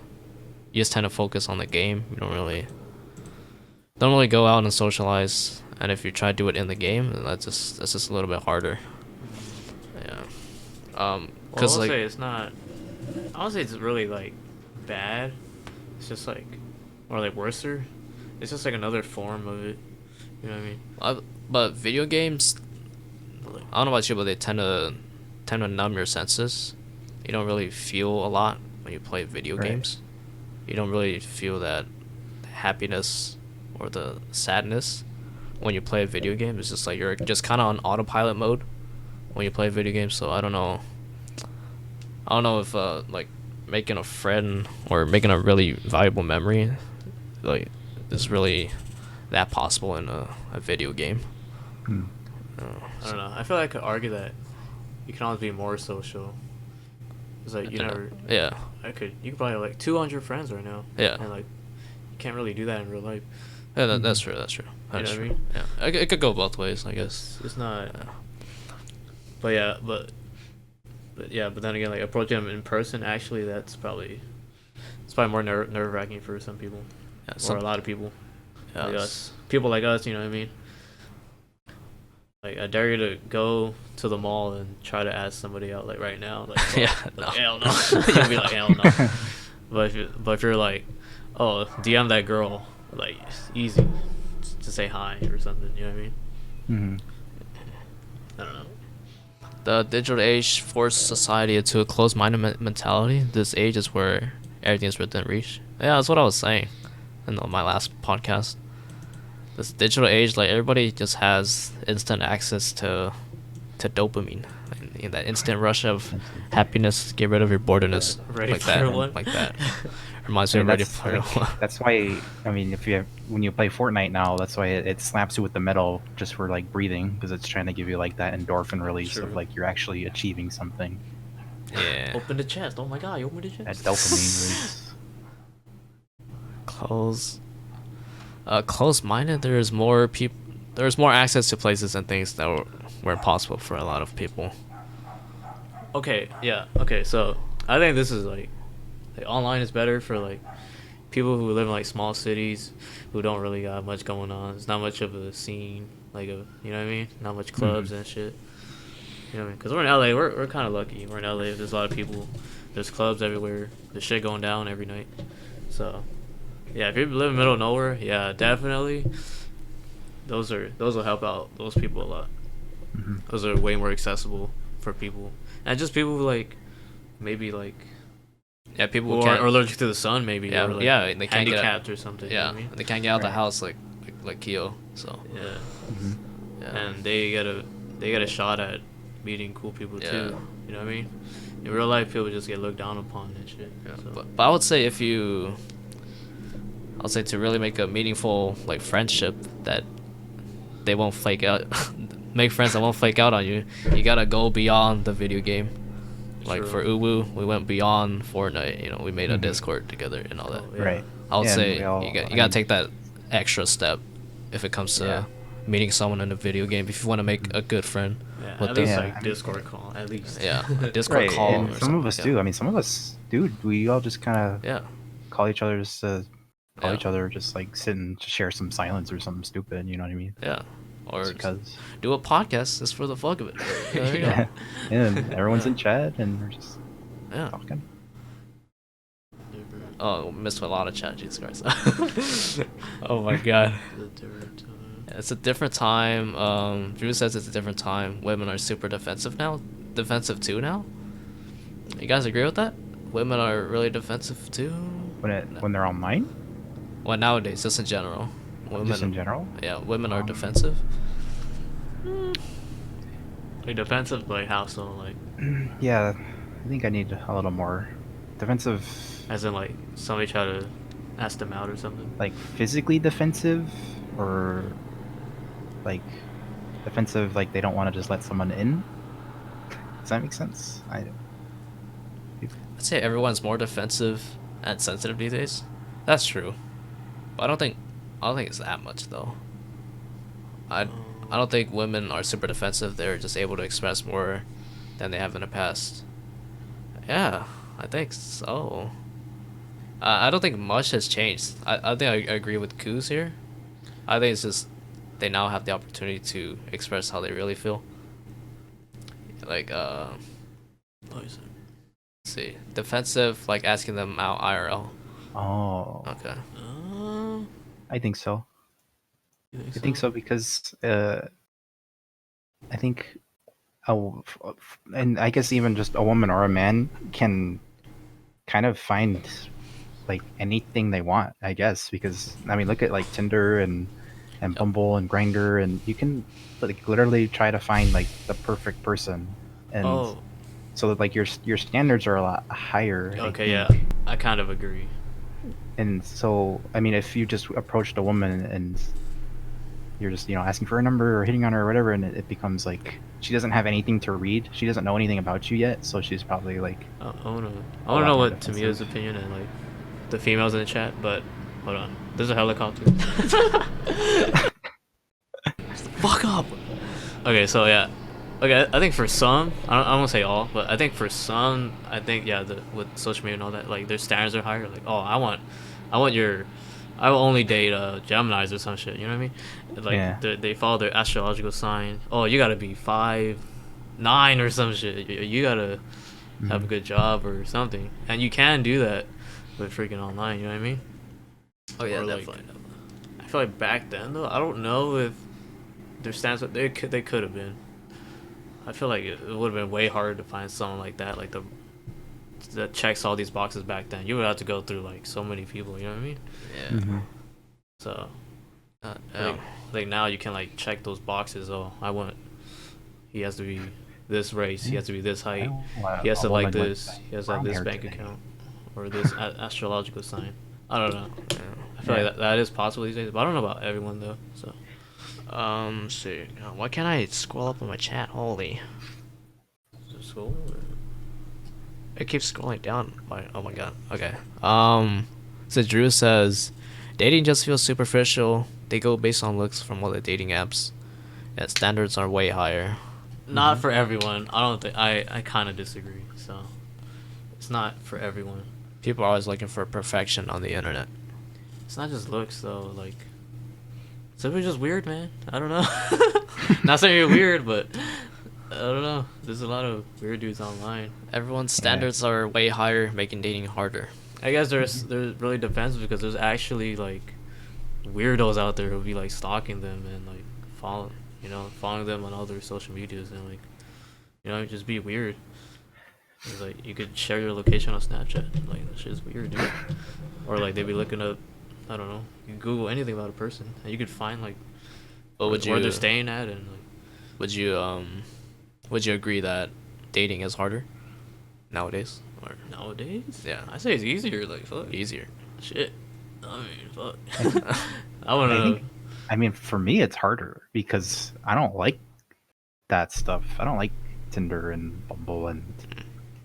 you just tend to focus on the game. You don't really go out and socialize. And if you try to do it in the game, then that's just a little bit harder. Yeah. Cause like, say it's not. I don't say it's really like bad. It's just like, or like worser. It's just like another form of it. You know what I mean? But video games, I don't know about you, but they tend to numb your senses. You don't really feel a lot when you play video games. You don't really feel that happiness or the sadness when you play a video game. It's just like you're just kind of on autopilot mode when you play video games. So I don't know if like making a friend or making a really valuable memory like is really that possible in a video game. I don't know. I feel like I could argue that you can always be more social. It's like you never. Yeah. You could probably have like 200 friends right now. Yeah. And like, you can't really do that in real life. Yeah, that's true. That's true. What I mean? Yeah, it could go both ways, I guess. It's not. But yeah, but then again, like approaching them in person, actually, it's probably more nerve-wracking for some people, or a lot of people, like us. People like us, you know what I mean? Like I dare you to go to the mall and try to ask somebody out like right now, like no. hell no. You'll be like hell no. But if you're like, oh, DM that girl, like easy to say hi or something, you know what I mean? I don't know. The digital age forced society into a closed-minded mentality. This age is where everything is within reach. Yeah, that's what I was saying in my last podcast. This digital age, like everybody just has instant access to dopamine, like, that instant rush of happiness. Get rid of your boredomness, Ready like Player that, One. like that. Reminds me of Ready Player One. That's why, I mean, when you play Fortnite now, that's why it slaps you with the medal just for like breathing, because it's trying to give you like that endorphin release of like you're actually achieving something. Yeah. Open the chest. Oh my god, you opened the chest. That dopamine release. Close-minded. There's more access to places and things that were impossible for a lot of people. Okay, yeah. Okay, so I think this is like online is better for like people who live in like small cities who don't really got much going on. It's not much of a scene, you know what I mean? Not much clubs and shit. You know what I mean? Because we're in LA, we're kind of lucky. We're in LA. There's a lot of people. There's clubs everywhere. There's shit going down every night. So, yeah, if you live in the middle of nowhere, yeah, definitely. Those will help out those people a lot. Those are way more accessible for people, and just people who like, maybe like. Yeah, people who are allergic to the sun, maybe. Yeah, or like they can't handicapped or something. Yeah, you know what I mean? they can't get out the house like Kyo. So. Yeah. And they get a shot at meeting cool people too. You know what I mean? In real life, people just get looked down upon and shit. Yeah, so. But I would say to really make a meaningful like friendship that they won't flake out, make friends that won't flake out on you. You gotta go beyond the video game. Like for Uwu, we went beyond Fortnite. You know, we made a Discord together and all that. Right. I would say you gotta take that extra step if it comes to meeting someone in a video game. If you want to make a good friend, at least like Discord call, at least. Yeah, Discord call. And some of us do. I mean, some of us, dude, we all just kind of call each other just to call each other, just like sit and just share some silence or something stupid. You know what I mean? Yeah. Or because do a podcast just for the fuck of it. And everyone's in chat and we're just talking. Oh, missed a lot of chat, Jesus Christ. Oh my god. It's a different time. Drew says it's a different time. Women are super defensive now. Defensive too now. You guys agree with that? Women are really defensive too. When they're online, Well, nowadays, just in general, just in women. general. Yeah, women are Um, defensive. Like defensive, like how so? Like Yeah, I think I need a little more defensive, as in like somebody try to ask them out or something. like physically defensive, or like defensive, like they don't want to just let someone in. Does that make sense? I'd say everyone's more defensive and sensitive these days. That's true, but I don't think it's that much though. I, I don't think women are super defensive. They're just able to express more than they have in the past. Yeah, I think so. I don't think much has changed. I think I agree with Kuz here. I think it's just they now have the opportunity to express how they really feel. Like, what is it? Let's see, defensive, like asking them out IRL. Oh, Okay. I think so. You think I think so because I think and I guess even just a woman or a man can kind of find like anything they want, I guess, because I mean, look at like Tinder and Yep. Bumble and Grinder, and you can like literally try to find like the perfect person, and Oh, so that like your standards are a lot higher. I okay, yeah, think. I kind of agree. And so I mean, if you just approached a woman and you're just asking for a number or hitting on her or whatever, and it becomes like she doesn't have anything to read, she doesn't know anything about you yet, so she's probably like I wanna, I a wanna lot know more what Tamia's defensive. opinion and like the females in the chat, but hold on, there's a helicopter. Fuck up. Okay, so yeah, okay, I think for some, I don't want to say all, but I think for some, I think yeah, with social media and all that, like their standards are higher. Like, oh, I want your, I will only date Geminis or some shit. You know what I mean? Yeah. Like they follow their astrological sign. Oh, you gotta be 5'9" or some shit. You gotta have a Mhm. good job or something, and you can do that with freaking online. You know what I mean? Oh yeah, Or like, definitely. I feel like back then though, I don't know if their stands they could have been. I feel like it would have been way harder to find someone like that, like that checks all these boxes back then. You would have to go through like so many people. You know what I mean? Yeah. Mhm. So Yeah. like now you can like check those boxes. Oh, I want. He has to be this race. He has to be this height. He has A to like woman with this. He has to have brown this hair bank today. account or this astrological sign. I don't know. Yeah. I feel Yeah. like that is possible these days, but I don't know about everyone though. So Let's see. Why can't I scroll up on my chat? Holy. school. It keeps scrolling down. Oh my god. Okay. So Drew says, dating just feels superficial. They go based on looks from all the dating apps, and standards are way higher. Not for everyone. I don't think. I kind of disagree. So it's not for everyone. People are always looking for perfection on the internet. It's not just looks though. Like some people just weird, man. I don't know. Not saying you're weird, but I don't know. There's a lot of weird dudes online. Everyone's standards are way higher, making dating harder. I guess they're really defensive because there's actually like weirdos out there who'll be like stalking them and like following them on other social medias and like just be weird. It's like you could share your location on Snapchat. Like that shit's weird, dude. Or like they'd be looking up, I don't know. You can Google anything about a person and you could find like But where they're staying at and like. would you would you agree that dating is harder nowadays? Or Nowadays? yeah, I say it's easier. Like fuck. easier. Shit. I mean, fuck. I want I to. think, I mean, for me, it's harder because I don't like that stuff. I don't like Tinder and Bumble and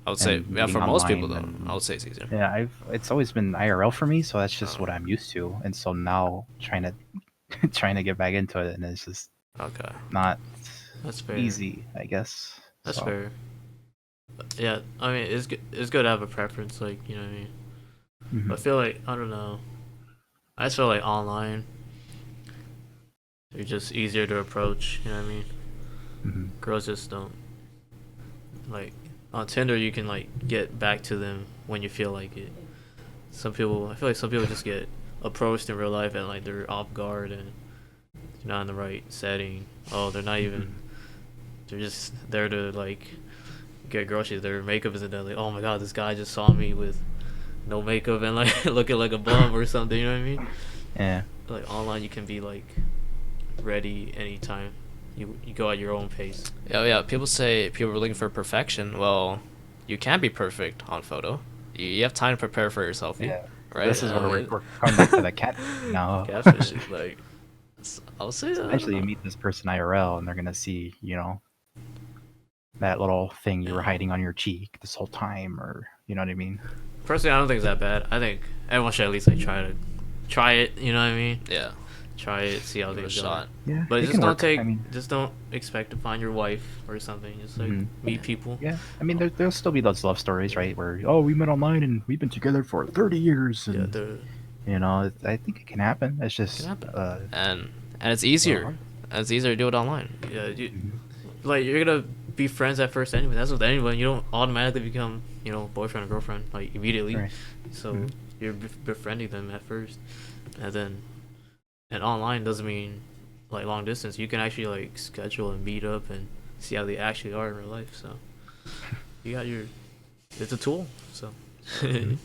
I would say and yeah, meeting for most people online. though, I And would say it's easier. yeah, it's always been IRL for me, so that's just Oh, what I'm used to. And so now trying to trying to get back into it, and it's just okay. not That's fair. easy, I guess. That's So, fair. Yeah, I mean, it's good. It's good to have a preference. Like you know what I mean. mhm. But I feel like I don't know. I just feel like online, they're just easier to approach. You know what I mean? Mhm. Girls just don't like on Tinder. You can like get back to them when you feel like it. I feel like some people just get approached in real life and like they're off guard and you're not in the right setting. Oh, they're not even. They're just there to like get groceries. Their makeup isn't done. Like, oh my god, this guy just saw me with no makeup and like looking like a bum or something. You know what I mean? Yeah. Like online, you can be like ready anytime. You go at your own pace. Yeah. People say people are looking for perfection. Well, you can't be perfect on photo. You have time to prepare for your selfie. Yeah. Right. This is where we're coming back to the cat. No. Catfish, like I'll say that. Eventually, you meet this person IRL, and they're gonna see, that little thing you were hiding on your cheek this whole time, or you know what I mean. personally, I don't think it's that bad. I think everyone should at least like try it. You know what I mean? Yeah. Try it, see how Give it a things go. shot. Yeah. But it just can don't work. take, I mean, just don't expect to find your wife or something. Just like meet people. yeah. I mean, there'll still be those love stories, right? Where we met online and we've been together for 30 years, Yeah, and I think it can happen. It's just And it's easier. hard. It's easier to do it online. yeah. Like you're gonna be friends at first anyway. That's with anyone. You don't automatically become, boyfriend or girlfriend like immediately. Right. So you're befriending them at first, and online doesn't mean like long distance. You can actually like schedule and meet up and see how they actually are in real life. So you got it's a tool. So Okay.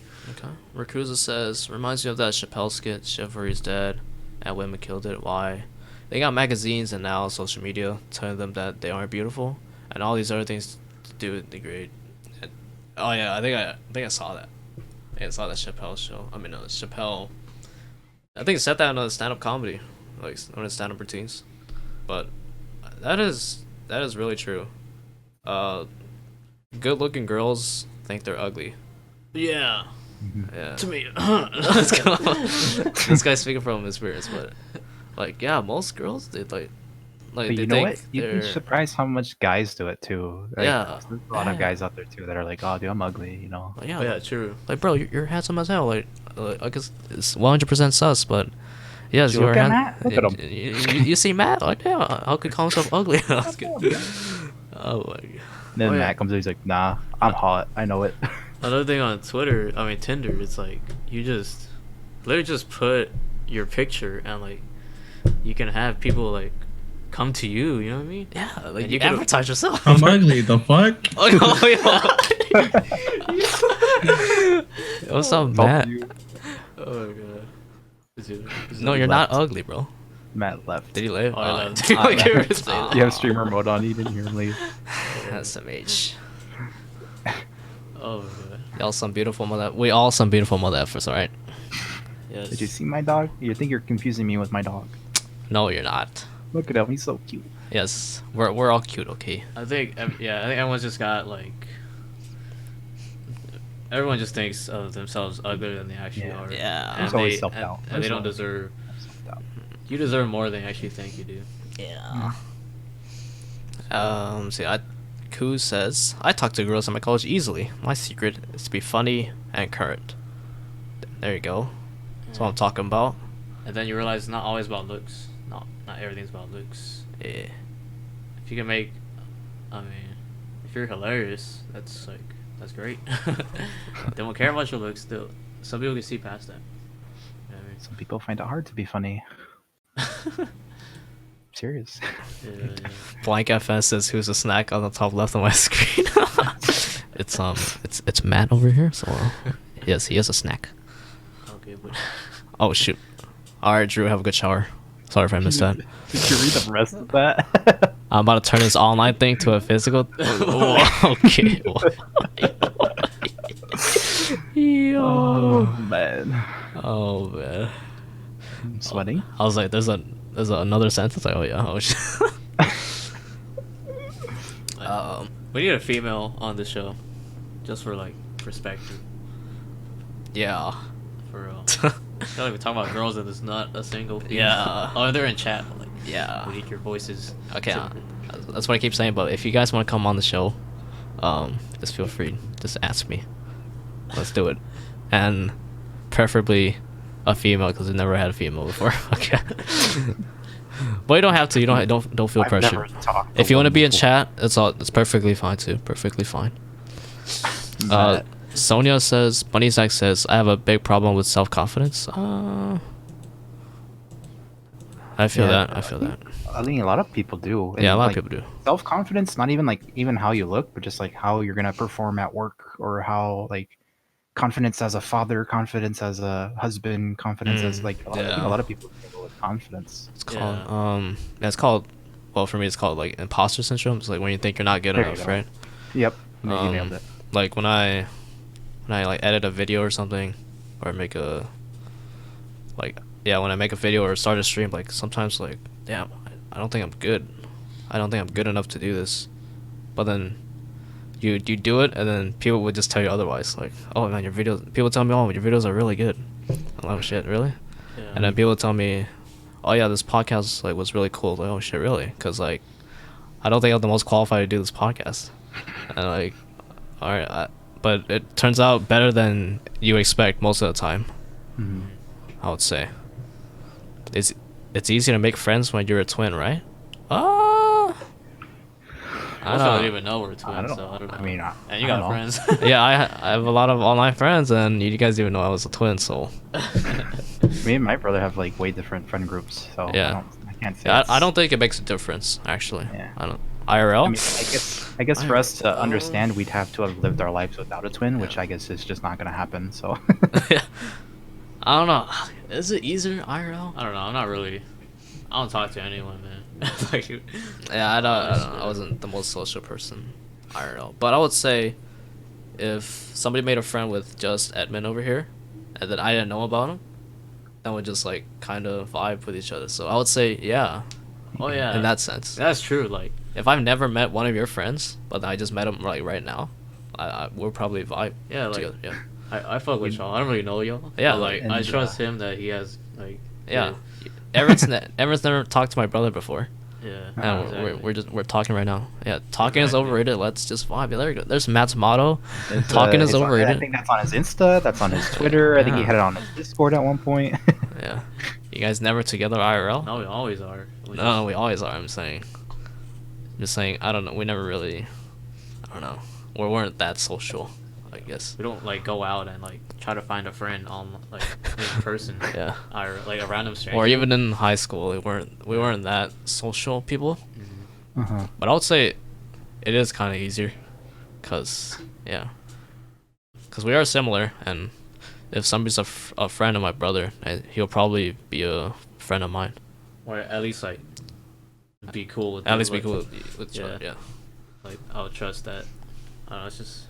Rakuza says, reminds me of that Chappelle skit, Chivalry's dead, and women killed it. Why? They got magazines and now social media telling them that they aren't beautiful, and all these other things to do with degrade. Oh yeah, I think I saw that. I saw that Chappelle show. I mean, no, Chappelle. I think it said that in a stand-up comedy, like one of the stand-up routines. But that is really true. Good-looking girls think they're ugly. yeah, Yeah. to me. This guy's speaking from experience, but like, yeah, most girls they like But they you know think what? You'd be they're surprised how much guys do it too. Like, Yeah. there's a lot of guys out there too that are like, "Oh, dude, I'm ugly," like, yeah, Oh, yeah, true. like bro, you're handsome as hell. Like I guess it's 100% sus, but yes, You you are. look at Matt? Look at him. You see Matt? Like, yeah, how could he call himself ugly? That's good. Oh my god. Then Oh, yeah. Matt comes in, he's like, "Nah, I'm hot. I know it." Another thing on Tinder, it's like you just literally just put your picture and like you can have people like come to you. You know what I mean? Yeah, like And you you could've- advertise yourself. I'm ugly. The fuck? Oh, yeah. What's up, Matt? Oh my god. No, you're not ugly, bro. Matt left. Did he leave? Oh, I left. Oh, Like, you were Matt. saying that. You have streamer mode on. You didn't hear him leave. That's SMH. Oh my god. Y'all some beautiful mother. We all some beautiful mother effers, alright? Yes. Did you see my dog? You think you're confusing me with my dog? No, you're not. Look at him. He's so cute. Yes, we're all cute, okay? I think everyone's just got like. Everyone just thinks of themselves uglier than they actually Yeah. are. Yeah. And There's always they, self-doubt. and There's they don't always deserve. self-doubt. You deserve more than you actually think you do. Yeah. See, Koo says, I talk to girls in my college easily. My secret is to be funny and current. There you go. That's what I'm talking about. And then you realize it's not always about looks. Not everything's about looks. Yeah. If you can make, I mean, if you're hilarious, that's great. They won't care about your looks. Some people can see past that. You know what Some people find it hard to be funny. I mean? Serious. Yeah. Blank FS says, who's a snack on the top left of my screen? It's Matt over here. So yes, he is a snack. Okay, but Oh shoot. All right, Drew, have a good shower. Sorry if I missed that. Did you read the rest of that? I'm about to turn this online thing to a physical. Okay. Oh man, Oh man. I'm sweating. I was like, there's another sentence. Like, oh yeah. Oh shit. we need a female on the show, just for like perspective. Yeah. For real. I feel like we talk about girls and there's not a single female. Yeah. Oh, they're in chat. But like, Yeah. we need your voices. Okay. That's what I keep saying. But if you guys want to come on the show, just feel free. Just ask me. Let's do it, and preferably a female because I've never had a female before. Okay. But you don't have to. You don't feel I've pressured. never talked to If you want to one be in before. chat, it's perfectly fine too. Perfectly fine. Matt. Sonia says, Bunny Zach says, I have a big problem with self-confidence. I feel Yeah, that. I feel that. I mean, a lot of people do. Yeah, a And lot like of people do. self-confidence, not even like even how you look, but just like how you're gonna perform at work, or how like confidence as a father, confidence as a husband, confidence as like I think a Yeah. lot of people struggle with confidence. It's called Yeah. it's called, well, for me it's called like imposter syndrome. It's like when you think you're not good There you enough, go. right? Yep, you nailed it. Like when I like edit a video or something, or make a like yeah, when I make a video or start a stream, like sometimes like damn, I don't think I'm good. I don't think I'm good enough to do this. But then you do it, and then people would just tell you otherwise. Like, oh man, your videos. People tell me, oh, your videos are really good. I'm like, oh shit, really? Yeah. And then people tell me, oh yeah, this podcast like was really cool. Like, oh shit, really? Because like, I don't think I'm the most qualified to do this podcast. And like, all right, but it turns out better than you expect most of the time. Mhm. I would say. It's easy to make friends when you're a twin, right? I don't even know we're twins, I don't so I don't know. I mean, and you I got don't know. friends. Yeah, I have a lot of online friends, and you guys didn't know I was a twin, so Me and my brother have like way different friend groups, so Yeah. I can't say. I don't think it makes a difference actually. Yeah. I don't IRL. I mean, I guess for us to understand, we'd have to have lived our lives without a twin, which I guess is just not gonna happen. So. I don't know. Is it easier IRL? I don't know. I'm not really. I don't talk to anyone, man. Like, Yeah, I don't. I wasn't the most social person IRL, but I would say if somebody made a friend with just Edmund over here, and then I didn't know about him, then we just like kind of vibe with each other. So I would say yeah, oh yeah. in that sense. That's true. Like, If I've never met one of your friends, but I just met him like right now, we'll probably vibe yeah, like together. Yeah. I fuck with y'all. I don't really know y'all. Yeah, but, like and, I trust him that he has like. Yeah. Everyone's never talked to my brother before. Yeah. And exactly. we're talking right now. Yeah, talking is Exactly. overrated. Let's just vibe. Yeah, there you go. There's Matt's motto. It's, Talking is I overrated. think that's on his Insta. That's on his Twitter. I think he Yeah. had it on his Discord at one point. Yeah. You guys never together IRL? No, we always are. No, we always are. I'm saying. Just saying. I don't know. We never really. I don't know. We weren't that social, I guess. We don't like go out and like try to find a friend on like in person. Yeah. Or like a random stranger. Or even in high school, we weren't that social people. Uh-huh. But I would say it is kind of easier, cause yeah, cause we are similar, and if somebody's a friend of my brother, he'll probably be a friend of mine. Or at least like be cool with. At least be like, cool with each Yeah. other. Yeah. Like I'll trust that. I don't know. It's just.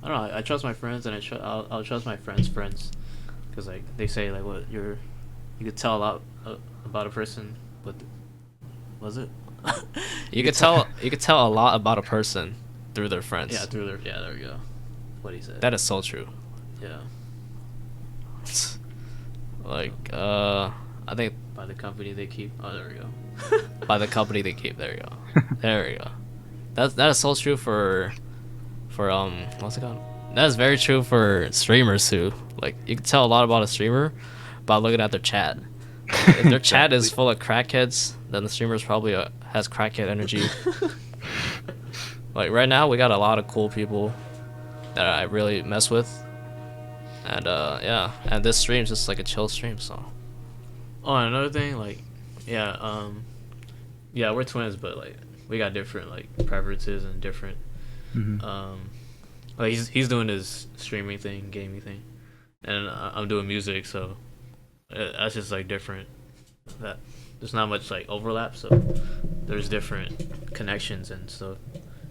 I don't know. I trust my friends, and I'll trust my friends' friends, because like they say like what you could tell a lot about a person, but was it? You could tell a lot about a person through their friends. Yeah, through their there we go. What he said. That is so true. Yeah. Like I think By the company they keep. Oh, there we go. by the company they keep. There you go. There we go. That is so true for what's it called? That is very true for streamers too. Like you can tell a lot about a streamer by looking at their chat. If their chat is full of crackheads, then the streamer's probably has crackhead energy. Like right now, we got a lot of cool people that I really mess with, and yeah, and this stream's just like a chill stream. So Oh, and another thing, like, yeah, yeah, we're twins, but like we got different like preferences and different. Mhm. Like he's doing his streaming thing, gaming thing, and I'm doing music, so that's just like different. That there's not much like overlap, so there's different connections and stuff,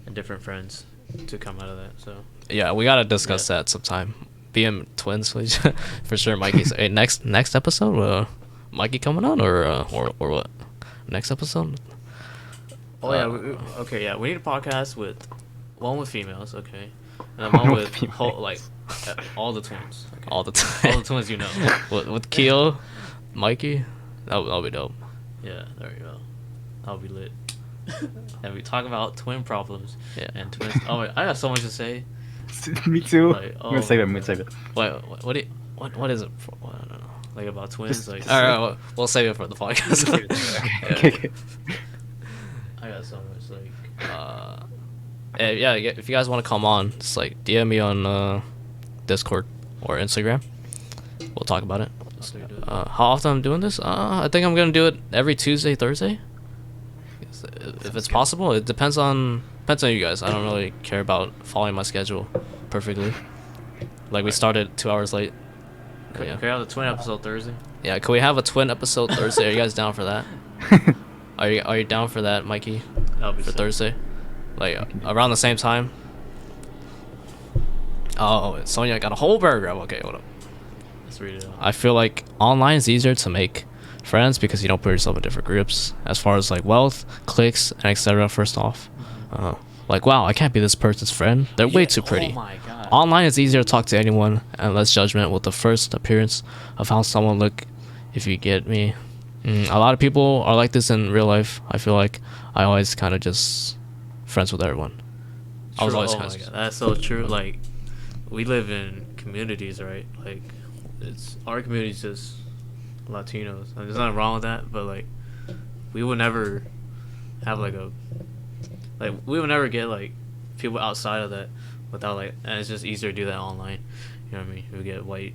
and different friends to come out of that. So yeah, we gotta discuss that sometime. Being twins, please. For sure. Mikey's hey, next episode. Mikey coming on or what? Next episode. oh yeah, okay, yeah, we need a podcast with one with females, okay, and then one with like all the twins, okay? All the time. all the twins you know. with Keo, Mikey, that'll be dope. Yeah, there you go. That'll be lit. And we talk about twin problems. Yeah. And twins. Oh wait, I got so much to say. Me too. Like, I'm gonna save it. I'm gonna save it. What is it for? I don't know. Like about twins. Like All right, we'll save it for the podcast. Okay. I got so much like. Yeah, if you guys want to come on, just like DM me on Discord or Instagram. We'll talk about it. How often I'm doing this? I think I'm gonna do it every Tuesday, Thursday. If it's possible. It depends on you guys. I don't really care about following my schedule perfectly. Like we started 2 hours late. Could we have the twin episode Thursday? Yeah, can we have a twin episode Thursday? Are you guys down for that? Are you down for that, Mikey? That'll be For sick. Thursday, like around the same time. Oh, Sonya got a whole paragraph. Okay, hold up. Let's read it out. I feel like online is easier to make friends because you don't put yourself in different groups as far as like wealth, cliques, and etc. First off, like wow, I can't be this person's friend. They're way too pretty. Oh my god. Online is easier to talk to anyone and less judgment with the first appearance of how someone look, if you get me. A lot of people are like this in real life. I feel like I always kind of just friends with everyone. I was always oh my kind god, of that's so true. Like, we live in communities, right? Like, it's our community's just Latinos. And there's nothing wrong with that, but like, we would never have we would never get like people outside of that without like, and it's just easier to do that online. You know what I mean? We get white,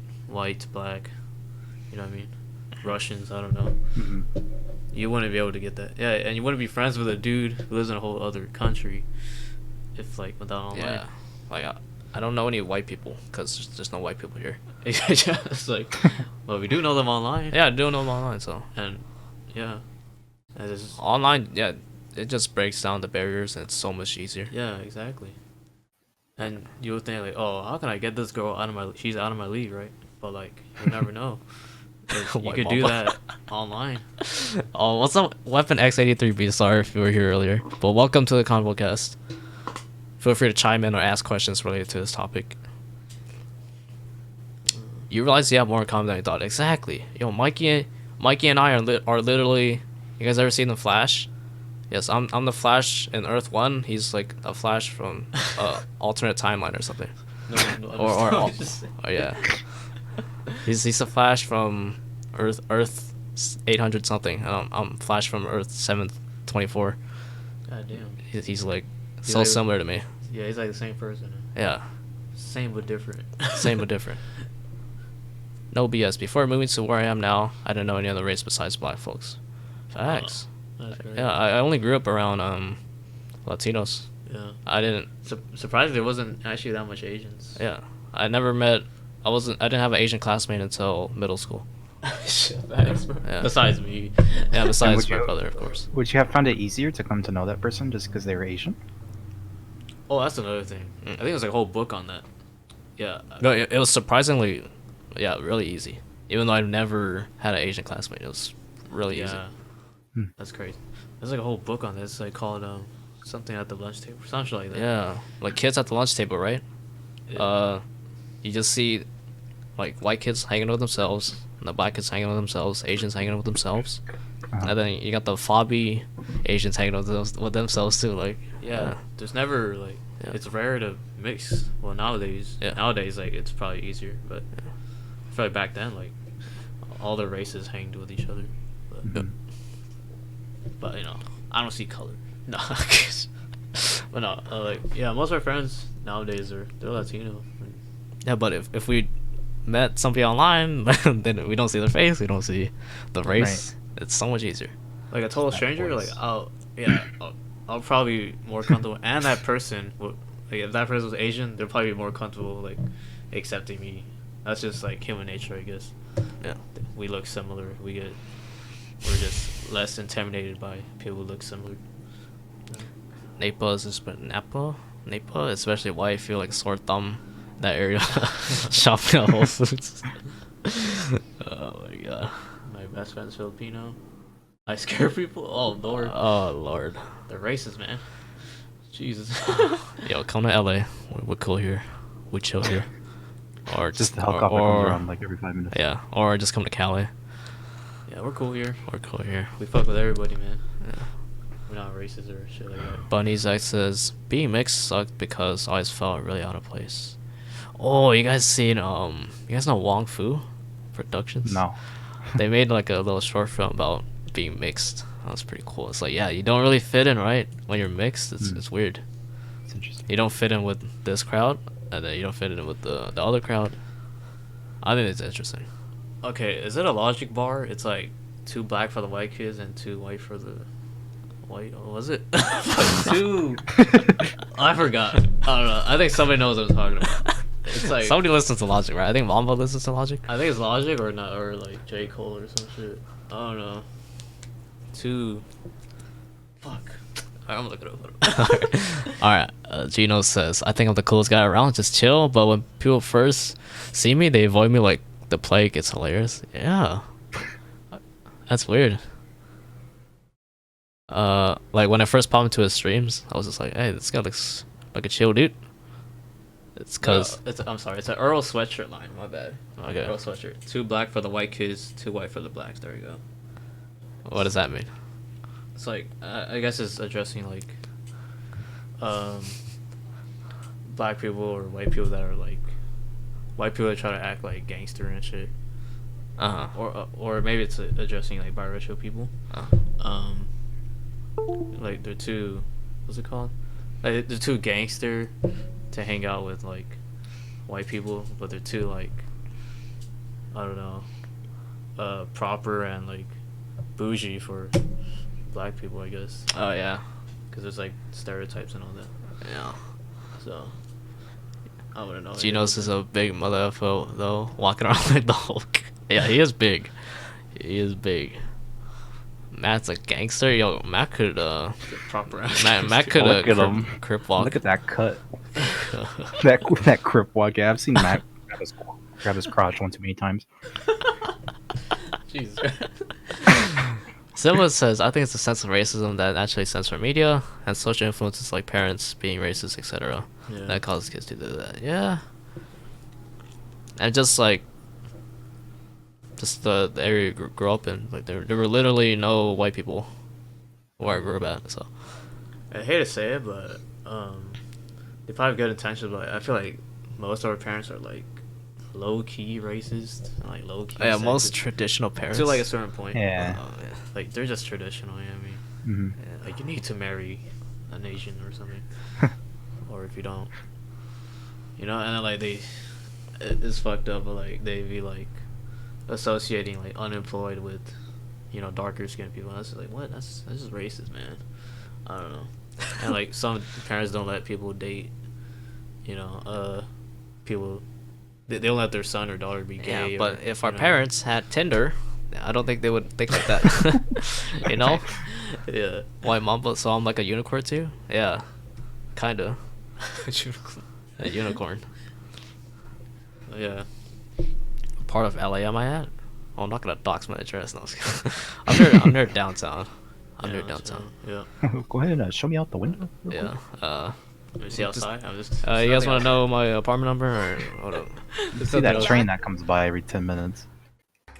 black. You know what I mean? Russians, I don't know. Mhm. You wouldn't be able to get that. Yeah, and you wouldn't be friends with a dude who lives in a whole other country if like without online. yeah. Like I don't know any white people because there's no white people here. Yeah, it's like, well, we do know them online. Yeah, I do know them online, so And yeah, and it's just, online, yeah, it just breaks down the barriers and it's so much easier. yeah, exactly. And you would think like, oh, how can I get this girl out of she's out of my league, right? But like, you never know. 'Cause you White could do mama. that online. Oh, what's up, Weapon X83B? Sorry if you were here earlier, but welcome to the ConvoCast. Feel free to chime in or ask questions related to this topic. You realize you have more in common than I thought. Exactly. Yo, Mikey and I are literally. You guys ever seen the Flash? Yes, I'm the Flash in Earth 1. He's like a Flash from alternate timeline or something. No, Oh yeah. He's a Flash from Earth 800 something. I'm Flash from Earth 724. God damn. He's like He's so like- similar to me. Yeah, he's like the same person. Yeah, Same but different. same but different. No BS. Before moving to where I am now, I didn't know any other race besides black folks. Facts. That's great. Yeah, I only grew up around Latinos. Yeah. I didn't. Surprisingly, there wasn't actually that much Asians. Yeah, I never met. I didn't have an Asian classmate until middle school. Shit, thanks, bro. Yeah. Besides me. Yeah, besides would my you- brother, of course. Would you have found it easier to come to know that person just because they were Asian? Oh, that's another thing. I think there's like a whole book on that. Yeah. No, it was surprisingly, yeah, really easy. Even though I've never had an Asian classmate, it was really easy. Yeah. Hmm. That's crazy. There's like a whole book on this. It's like called something at the lunch table, something like that. Yeah, like kids at the lunch table, right? Yeah. You just see like white kids hanging with themselves, and the black kids hanging with themselves, Asians hanging with themselves, Uh-huh. and then you got the fobby Asians hanging with themselves too. Like, Yeah. There's never like Yeah. it's rare to mix. Well, nowadays. Yeah. Nowadays, like it's probably easier, but I feel like back then, like all the races hanged with each other. But, Mhm. but you know, I don't see color. No. But no, like yeah, most of our friends nowadays they're Latino. yeah, but if we met somebody online, then we don't see their face, we don't see the race. It's so much easier. Like a total That stranger, like voice. I'll probably be more comfortable, and that person would, like if that person was Asian, they'll probably be more comfortable like accepting me. That's just like human nature, I guess. Yeah. We look similar. We're just less intimidated by people who look similar. Napa is just Napa, especially why I feel like sore thumb that area shopping at Whole Foods. Oh my god. My best friend's Filipino. I scare people. Oh lord, Oh lord. they're racist, man. Jesus. Yo, come to LA. We're cool here. We chill here. Or Just just the helicopter comes around like every 5 minutes. yeah, or just come to Cali. Yeah, we're cool here. We're cool here. We fuck with everybody, man. Yeah. We're not racist or shit like that. Bunny's X says being mixed sucked because I always felt really out of place. Oh, you guys seen you guys know Wong Fu Productions? No. They made like a little short film about being mixed. That was pretty cool. It's like, yeah, you don't really fit in, right? When you're mixed, it's weird. It's interesting. You don't fit in with this crowd, and then you don't fit in with the other crowd. I think it's interesting. Okay, is it a logic bar? It's like 2 black for the white kids and 2 white for the white. What was it? 2. I forgot. I don't know. I think somebody knows what I'm talking about. It's like Somebody listens to Logic, right? I think Mambo listens to Logic. I think it's Logic or not, or like J. Cole or some shit. I don't know. 2. Fuck. Alright, I'm gonna look it up. Alright, Gino says, I think I'm the coolest guy around, just chill, but when people first see me, they avoid me like the plague. It's hilarious. Yeah. That's weird. Like when I first popped into his streams, I was just like, hey, this guy looks like a chill dude. It's cause I'm sorry, it's an Earl sweatshirt line, my bad. Okay. Earl sweatshirt. 2 black for the white kids, 2 white for the blacks. There you go. what does that mean? It's like I guess it's addressing like black people or white people that are like white people that try to act like gangster and shit. Or maybe it's addressing like biracial people. Like they're too, what's it called? Like they're too gangster to hang out with like white people, but they're too like, I don't know, proper and like bougie for black people, I guess. Oh yeah. Because there's like stereotypes and all that. Yeah. So I wouldn't know. Genos is a big motherfucker though, walking around like the Hulk. Yeah, he is big. He is big. Matt's a gangster. Yo, Matt could proper. Matt could Look at him. crip walk. Look at that cut. that crip walk. Yeah, I've seen Matt grab his crotch one too many times. Jesus. Silva says, I think it's a sense of racism that actually stems from media and social influences like parents being racist, etc. Yeah. That causes kids to do that. Yeah. And just like, just the area you grew up in, like there were literally no white people where I grew up at. So I hate to say it, but they probably have good intentions, but I feel like most of our parents are like low key racist, and, like low key. yeah, sexist. most traditional parents. To like a certain point. Yeah. Like they're just traditional. You know what I mean? Mm-hmm. Yeah, like you need to marry an Asian or something, or if you don't, you know, and then like it's fucked up, but like they be like associating like unemployed with, you know, darker skinned people. And that's like, what? That's just racist, man. I don't know. And like some parents don't let people date, you know, people. They don't let their son or daughter be gay. Yeah, but or, if our know. parents had Tinder, I don't think they would think like that. You know? Yeah. Why Mamba? So I'm like a unicorn too? Yeah, kinda. A unicorn. Yeah. Part of LA am I at? Oh, I'm not gonna dox my address. No, I'm near downtown. I'm near downtown. Yeah. Go ahead and show me out the window. Yeah. Let me see outside. I'm just. You guys want to know my apartment number or hold up? See that train that comes by every 10 minutes.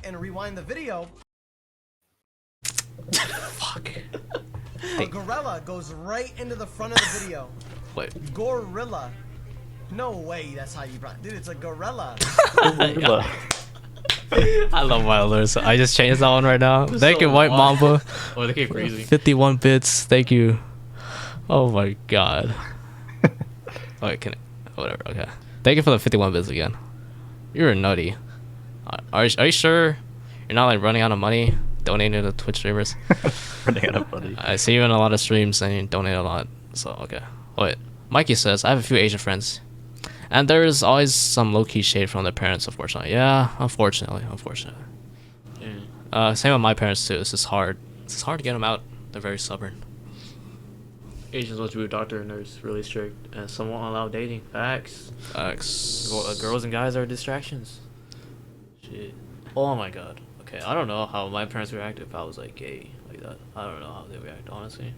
And rewind the video. Fuck. A gorilla goes right into the front of the video. Wait. Gorilla. No way. That's how you pronounce. Dude, it's a gorilla. I love Wilders. I just changed that one right now. Thank you, White Mamba. Oh, they keep crazy. 51 bits. Thank you. Oh my god. Wait, can I? Whatever. Okay. Thank you for the 51 bits again. You're nutty. Are you sure you're not like running out of money donating to Twitch streamers? Running out of money. I see you in a lot of streams and you donate a lot. So okay. Wait. Mikey says I have a few Asian friends, and there's always some low-key shade from their parents. Unfortunately. Yeah. Unfortunately. Yeah. Same with my parents too. It's just hard. It's just hard to get them out. They're very stubborn. Asians want to be a doctor and nurse, really strict, and some won't allow dating. Facts. Girls and guys are distractions. Shit. Oh my god. Okay, I don't know how my parents react if I was like gay like that. I don't know how they react, honestly.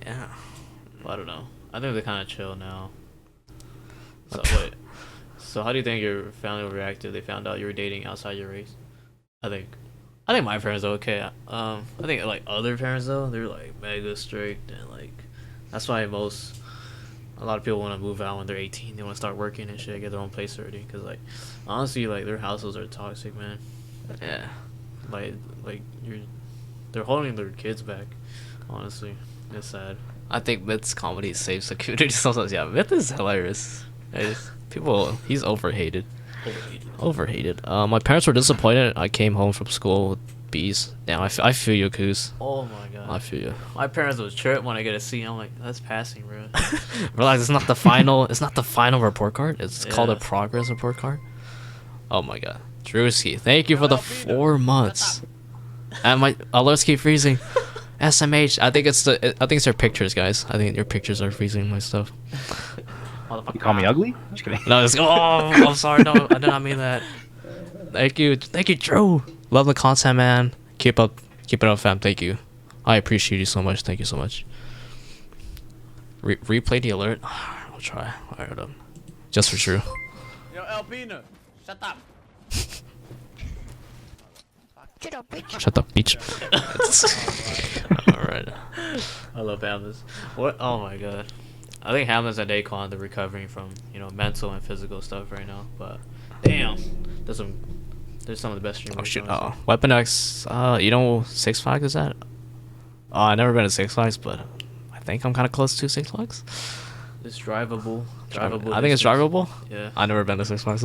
Yeah. I don't know. I think they're kind of chill now. So wait. So how do you think your family would react if they found out you were dating outside your race? I think my parents are okay. I think like other parents though, they're like mega strict and like that's why a lot of people want to move out when they're 18. They want to start working and shit, get their own place already. Cause like honestly, like their households are toxic, man. Yeah. Like they're holding their kids back. Honestly, it's sad. I think Myth's comedy saves the community sometimes. Yeah, Myth is hilarious. He's overhated. Overhated. My parents were disappointed. I came home from school with B's. Damn, I feel you, Coos. Oh my god. I feel you. My parents was chirp when I get a C. I'm like, that's passing, bro. Relax. It's not the final. It's not the final report card. It's called a Yeah. progress report card. Oh my god. Drewski, thank you for the 4 months. And my alerts keep freezing. SMH. I think it's their pictures, guys. I think your pictures are freezing my stuff. You call me ugly? Just kidding. No, it's, oh, I'm sorry. No, I did not mean that. Thank you, Drew. Love the content, man. Keep it up, fam. Thank you. I appreciate you so much. Thank you so much. Replay the alert. I'll try. Alright, just for Drew. Yo, Albina, shut up. Shut up, bitch. Alright. I love Hamlin's. What? Oh my god. I think Hamlin's and Daquan, they're recovering from, mental and physical stuff right now. But damn, there's some of the best streamers. Oh shit. honestly. Weapon X. You know Six Flags is that? Oh, I've never been to Six Flags, but I think I'm kind of close to Six Flags. It's drivable. I think it's distance. drivable. Yeah. I've never been to Six Flags.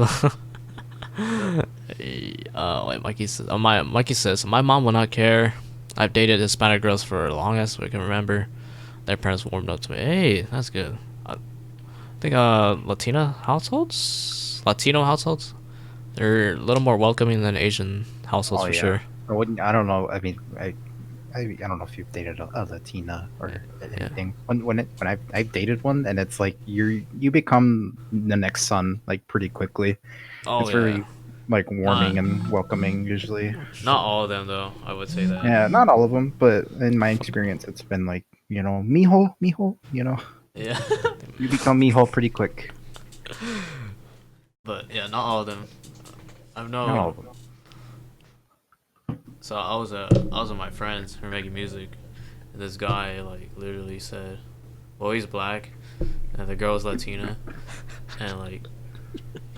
Wait, Mikey says my mom will not care. I've dated Hispanic girls for as long as we can remember. Their parents warmed up to me. Hey, that's good. I think Latino households, they're a little more welcoming than Asian households for sure. I don't know. I mean, I don't know if you've dated a Latina or anything. When I've dated one, and it's like you become the next son like pretty quickly. Oh It's yeah. very like warming and welcoming usually. Not all of them though. I would say that. Yeah, not all of them, but in my experience, it's been like mijo, Yeah. you become mijo pretty quick. But yeah, not all of them. I've known. Not all of them. So I was with my friends. We were making music, and this guy like literally said, "Well, he's black, and the girl's Latina, and like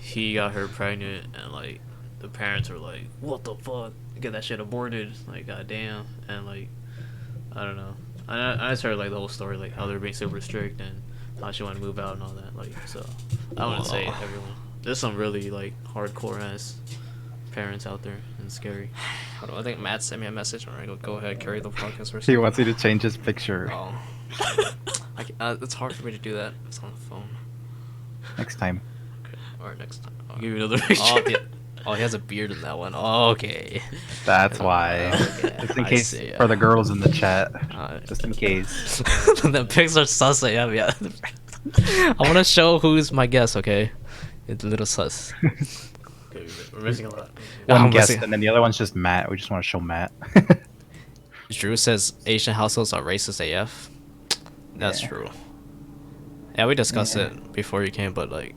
he got her pregnant, and like the parents were like, what the fuck? Get that shit aborted, like goddamn." And like I don't know. I just heard like the whole story, like how they're being super strict and how she wanted to move out and all that. Like so, I wouldn't say everyone. There's some really like hardcore ass parents out there and scary. Hold on, I think Matt sent me a message. Alright, go ahead, carry the podcast first. He wants you to change his picture Oh. It's hard for me to do that. It's on the phone. next time. Okay. Or next time. I'll give you another picture. Oh, he has a beard in that one. Oh, okay. That's why. Okay, Just in I case see, for the girls in the chat. Uh, Just in case. the pics are sus. Yeah. I want to show who's my guest. Okay, it's a little sus. Okay, we're missing a lot. One I'm guest, missing- and then the other one's just Matt. We just want to show Matt. Drew says Asian households are racist AF. That's Yeah. true. Yeah, we discussed it before you came, but like,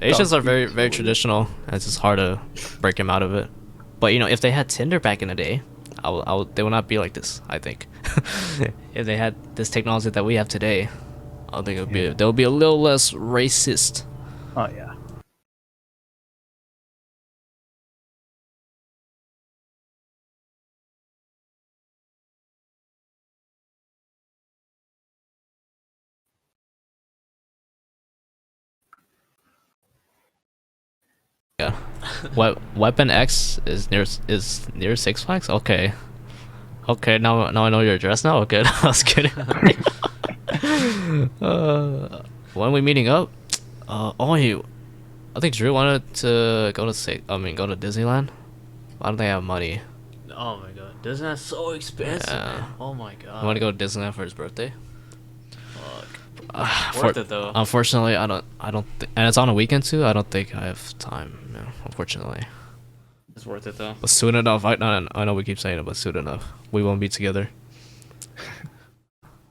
Asians are very, very traditional. And it's just hard to break them out of it. But if they had Tinder back in the day, they would not be like this. I think if they had this technology that we have today, I think they'll be a little less racist. Oh yeah. Yeah. Weapon X is near Six Flags. Okay. Okay. Now I know your address. Now. Okay. I was kidding. When we meeting up? I think Drew wanted to go to Disneyland. Why don't they have money? Oh my god, Disneyland's so expensive, Yeah. man. Oh my god. I want to go to Disneyland for his birthday. Fuck. Worth it though. Unfortunately, I don't. And it's on a weekend too. I don't think I have time. No, unfortunately. It's worth it though. But soon enough, I know we keep saying it, but soon enough, we won't be together.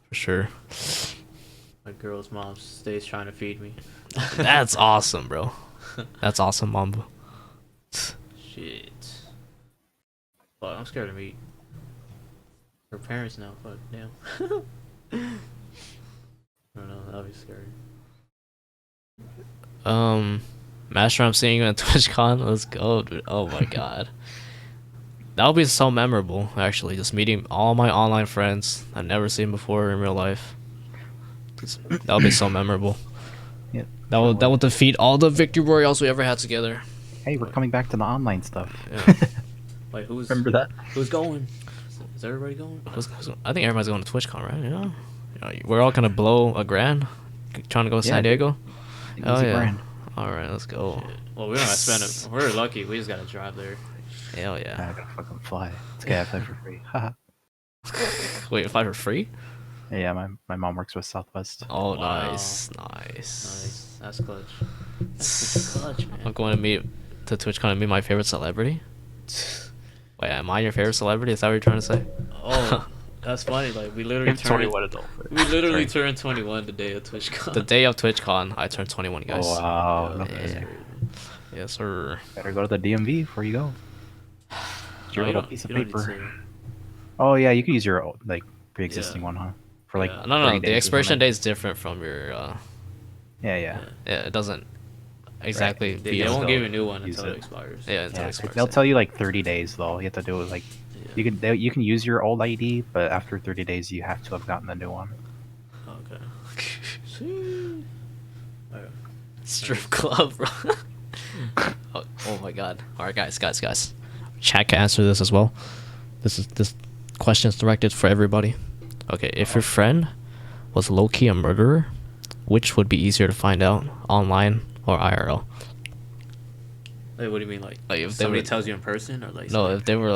For sure. My girl's mom stays trying to feed me. That's awesome, bro. That's awesome, Mamba. Shit. Fuck, I'm scared to meet her parents now. Fuck, damn. I don't know, that'll be scary. Master, I'm seeing you at TwitchCon. Let's go, dude. Oh my god. That'll be so memorable, actually. Just meeting all my online friends I've never seen before in real life. That'll be so memorable. Yeah. That will defeat all the victory royales we ever had together. Hey, we're coming back to the online stuff. Yeah. Wait, who's Remember that? who's going? Is everybody going? I think everybody's going to TwitchCon, right? We're all gonna blow $1,000 trying to go to San Diego. Oh Easy yeah. grand. All right, let's go. Well, we don't have to spend it. We're lucky. We just gotta drive there. Hell I yeah. gotta fucking fly. It's okay, I fly for free. Haha. Wait, fly for free? Yeah, my mom works with Southwest. Oh, Wow. nice. Nice. That's clutch. That's clutch, man. I'm going to TwitchCon and meet my favorite celebrity. Wait, am I your favorite celebrity? Is that what you're trying to say? Oh, that's funny. Like we literally turned. We literally turned 21 the day of TwitchCon. The day of TwitchCon, I turned 21, guys. Oh wow. Yeah, No, that's yeah. crazy. Yes, sir. better go to the DMV before you go. It's your No, you little don't- piece of you don't need paper. to. Oh yeah, you can use your old, like pre-existing Yeah. one, huh? For like Yeah. No. 30 The days or expiration something. date is different from your. Yeah, yeah. Yeah, it doesn't exactly. They be won't until- give you a new one use until it it. expires. Yeah, until Yeah, it expires. they'll tell you like 30 days though. You have to do it like Yeah. you can use your old ID, but after 30 days you have to have gotten the new one. Okay. Sweet. Alright. Strip club, bro. oh my god. All right, guys. Chat can answer this as well. This question is directed for everybody. Okay, if your friend was low-key a murderer, which would be easier to find out, online or IRL? Wait, what do you mean? Like Like, if if they somebody were- tells you in person or like? No, if they were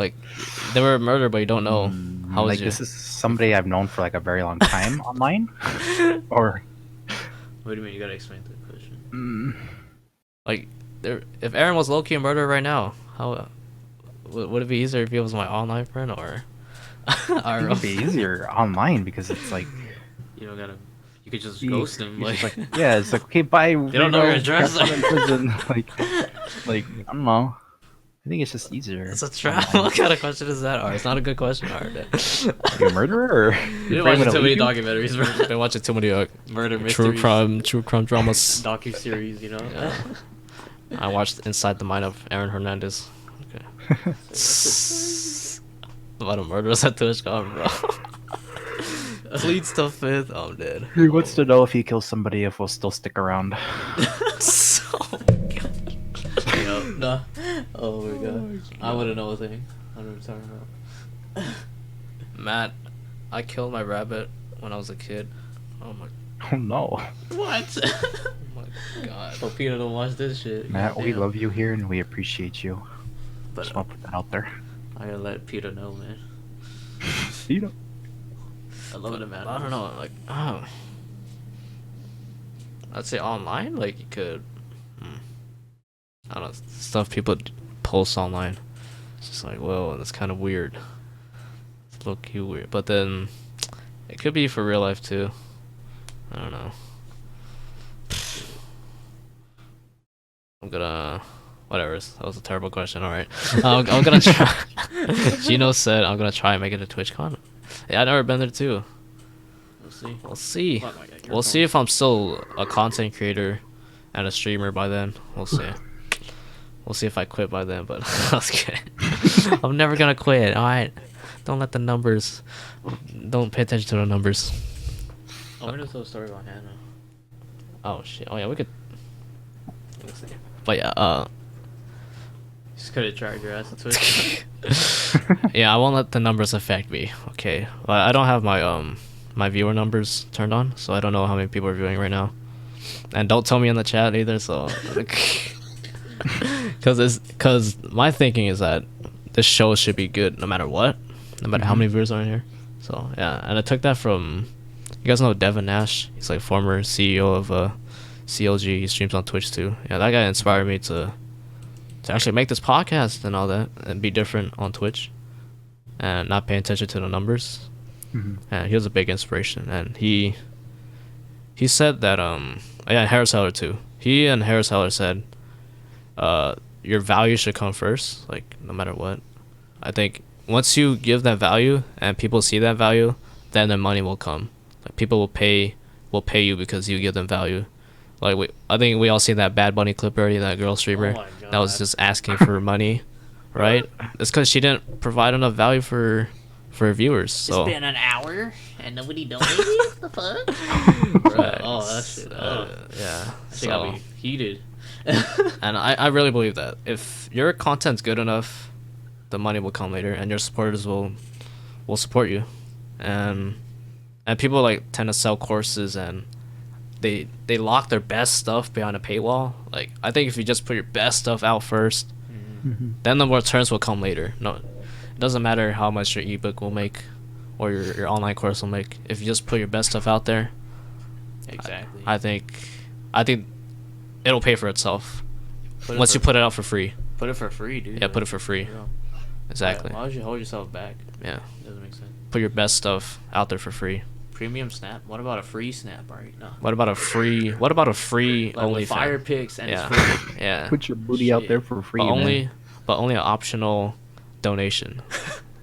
a murderer but you don't know, how was like your... this is somebody I've known for like a very long time online, or What do you mean? You gotta explain the question. Like, if Aaron was low-key a murderer right now, how would it be easier if he was my online friend or I think IRL? it'd be easier online because it's like You don't gotta. You could just you- ghost them. you Like, just, yeah, it's like okay, bye. They don't know your address. In prison. like I don't know. I think it's just easier. It's a trap. What kind of question is that? Or it's not a good question. Or Are you a murderer? Or you didn't watch too many documentaries, bro. been watching too many Murder true mysteries, crime dramas. docu series. You know. Yeah. I watched Inside the Mind of Aaron Hernandez. Okay. A lot of murderers at TwitchCon, bro. Plead the fifth. Oh, I'm dead. He wants to know if he kills somebody, if we'll still stick around. So Yup. No. Oh my god. I wouldn't know a thing. I don't know what you're talking about. Matt, I killed my rabbit when I was a kid. Oh my, Oh no, What? oh my god. Hope Peter don't watch this shit. Matt, we Goddamn. love you here and we appreciate you. But Just want to put that out there. I gotta let Peter know, man. You know. I love it, man. I don't know, like, oh. I'd say online, like, you could, I don't know, stuff people post online. It's just like, whoa, that's kind of weird. It's low-key weird. But then, it could be for real life, too. I don't know. I'm gonna... Whatever, that was a terrible question, alright. I'm gonna try... Gino said I'm gonna try and make it to TwitchCon. Yeah, I've never been there, too. We'll see. We'll see. Fuck, my God, your We'll see phone. if I'm still a content creator and a streamer by then. We'll see. We'll see if I quit by then, but I was kidding. I'm never gonna quit, alright? Don't let the numbers... Don't pay attention to the numbers. I wonder if there's a story about Hannah. Oh, shit. Oh, yeah, we could... Let's see. But yeah, Just could have tried your ass to Twitch. yeah, I won't let the numbers affect me, okay? I don't have my, my viewer numbers turned on, so I don't know how many people are viewing right now. And don't tell me in the chat either, so... Because my thinking is that this show should be good no matter what, no matter how many viewers are in here. So, yeah, and I took that from... You guys know Devin Nash? He's like former CEO of CLG. He streams on Twitch too. Yeah, that guy inspired me to actually make this podcast and all that and be different on Twitch and not pay attention to the numbers. And he was a big inspiration. And he said that yeah, Harris Heller too. He and Harris Heller said your value should come first, like no matter what. I think once you give that value and people see that value, then the money will come. Like people will pay you because you give them value. Like I think we all seen that Bad Bunny clip already, that girl streamer my that was God. just asking for money, right? It's because she didn't provide enough value for for viewers. So It's been an hour and nobody donated. The fuck? right. Oh, that shit. Oh, yeah. I think I'll be heated. And I really believe that if your content's good enough, the money will come later, and your supporters will support you, and people like tend to sell courses, and they lock their best stuff behind a paywall. Like I think if you just put your best stuff out first, then the returns will come later. No, it doesn't matter how much your ebook will make or your online course will make. If you just put your best stuff out there, Exactly. I think it'll pay for itself Put it once for- you put it out for free. Put it for free, dude. Yeah, put it for free. Yeah. Exactly. Why would you hold yourself back? Yeah. Doesn't make sense. Put your best stuff out there for free. Premium snap. What about a free snap? Right? No. What about a free Like only with fire picks and Yeah. it's free. Yeah. Put your booty out there for free. But man. only an optional donation.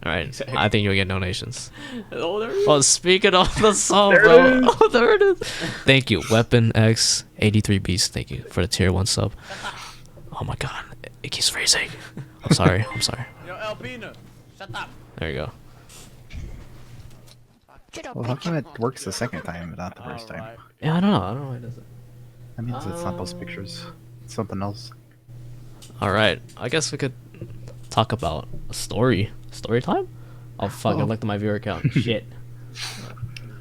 All right. Exactly. I think you'll get donations. Oh, there it is. Well, speaking of the song, There bro. it is. Oh, there it is. Thank you, Weapon X 83 Beast. Thank you for the tier 1 sub. Oh my god, it keeps freezing. I'm sorry. I'm sorry. Yo, Alpina, shut up. There you go. Well, how come it works the second time, but not the first time? Alright. Yeah, I don't know why it does it. That means it's not those pictures. It's something else. All right. I guess we could talk about a story. Story time? Oh fuck! I looked at my viewer count. Shit.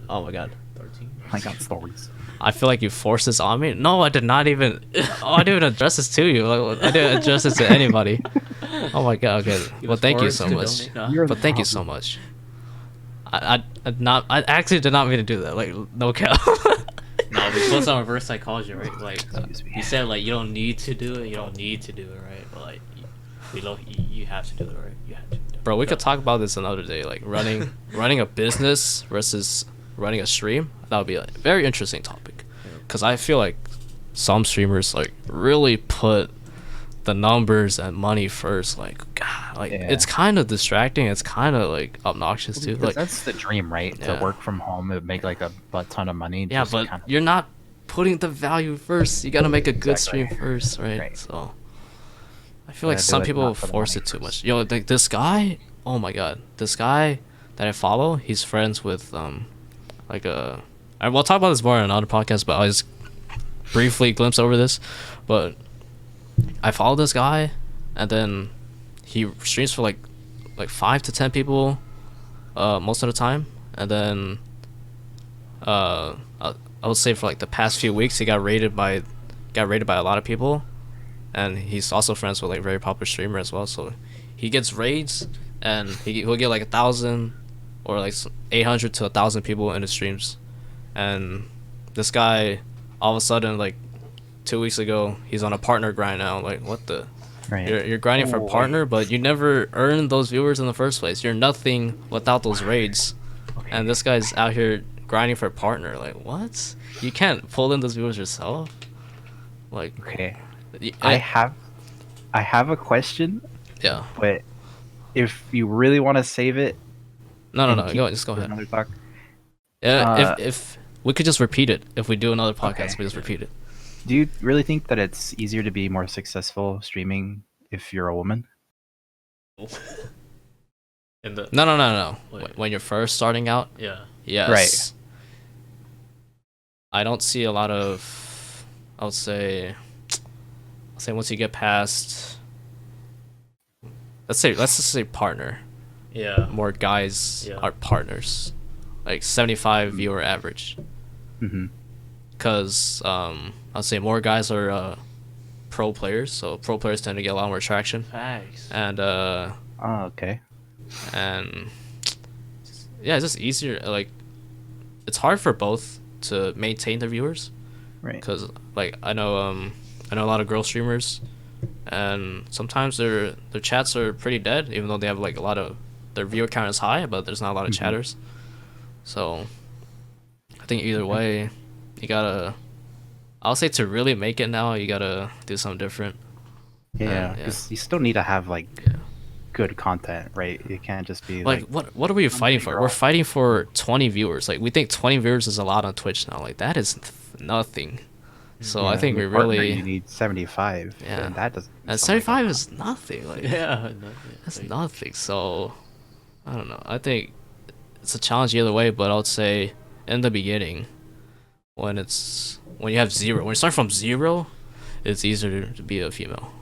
Oh my god. 13. I got stories. I feel like you forced this on me. No, I did not even. Oh, I didn't even address this to you. Like, I didn't address this to anybody. Oh my god. Okay. Well, thank you so much. You're But thank you so much. I actually did not mean to do that. Like, no cap. No, we close on reverse psychology, right? Like Excuse me. you said, like you don't need to do it. You don't need to do it, right? But like you have to do it, right? You have to. Bro, we could talk about this another day. Like running a business versus running a stream. That would be a very interesting topic. Because I feel like some streamers like really put the numbers and money first. Like, God, like Yeah. it's kind of distracting. It's kind of like obnoxious too. Because Like, that's the dream, right? Yeah. To work from home and make like a butt ton of money. yeah, just but kinda- you're not putting the value first. You gotta make a good Exactly. stream first, right? Right. So I feel like Gotta do some it people not for the force money it too first. much. Yo, like this guy, oh my god, this guy that I follow, he's friends with like a. And we'll talk about this more in another podcast, but I just briefly glimpse over this. But I follow this guy, and then he streams for like 5 to 10 people, most of the time, and then I would say for like the past few weeks he got rated by a lot of people, and he's also friends with like very popular streamer as well. So he gets raids, and he'll get like 1,000 or like 800 to 1,000 people in his streams, and this guy all of a sudden like 2 weeks ago he's on a partner grind now. Like what the. Right. You're grinding for a partner, but you never earned those viewers in the first place. You're nothing without those raids. And this guy's out here grinding for a partner. Like, what? You can't pull in those viewers yourself? Like, Okay. y- I eh, have a question, yeah. but if you really want to save it, No, and no. keep Just go for ahead. another talk. Yeah, if we could just repeat it. If we do another podcast, Okay. we just repeat it. Do you really think that it's easier to be more successful streaming if you're a woman? In the No. Wait. When you're first starting out, yeah. yes. Right. I don't see a lot of. I would say once you get past. Let's just say partner. Yeah. More guys Yeah. are partners, like 75 viewer average. Mm-hmm. Because I'll say more guys are pro players, so pro players tend to get a lot more traction, Facts. and Oh, okay. and yeah, it's just easier. Like it's hard for both to maintain their viewers, Right. because like I know a lot of girl streamers, and sometimes their chats are pretty dead, even though they have like a lot of their viewer count is high, but there's not a lot of Mhm. chatters. So I think either way, you gotta. I'll say to really make it now, you gotta do something different. Yeah, yeah. because you still need to have like Yeah. good content, right? You can't just be Like what are we fighting for? girl. We're fighting for 20 viewers. Like we think 20 viewers is a lot on Twitch now. Like that is nothing. So I Yeah, think we with partner, really you need 75. Yeah. and that doesn't. and sound like 75 is nothing. Like Yeah. that's nothing. So I don't know. I think it's a challenge either way. But I would say in the beginning, when you have zero, when you start from zero, it's easier to be a female.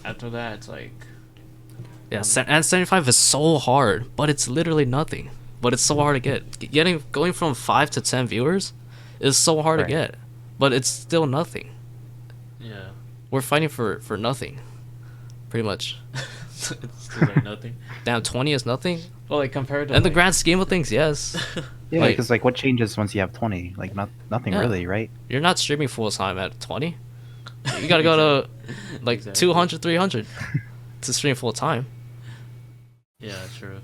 After that, it's like Yeah, and 75 is so hard, but it's literally nothing. But it's so hard to get. Going from 5 to 10 viewers is so hard to get, but it's still nothing. yeah, We're fighting for nothing, pretty much. it's still like nothing. Damn, 20 is nothing. Well, like compared to In the grand scheme of things, yes. Yeah, Like- because like what changes once you have 20? Like nothing Yeah. really, right? You're not streaming full time at 20. You gotta go to like Exactly. 200, 300 to stream full time. Yeah, true.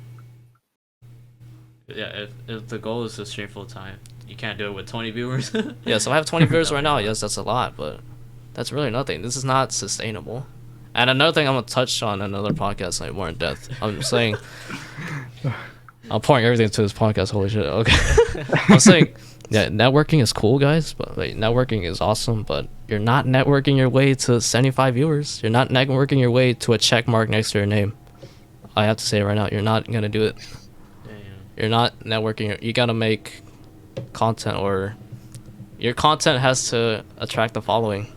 Yeah, if the goal is to stream full time, you can't do it with 20 viewers. Yeah, so I have 20 viewers right now. Yes, that's a lot, but that's really nothing. This is not sustainable. And another thing I'm gonna touch on in another podcast, like more in depth. I'm saying, I'm pouring everything into this podcast. Holy shit! Okay, I'm saying, yeah, networking is cool, guys. But like, networking is awesome. But you're not networking your way to 75 viewers. You're not networking your way to a check mark next to your name. I have to say it right now, you're not gonna do it. Damn. You're not networking. You gotta make content, or your content has to attract the following.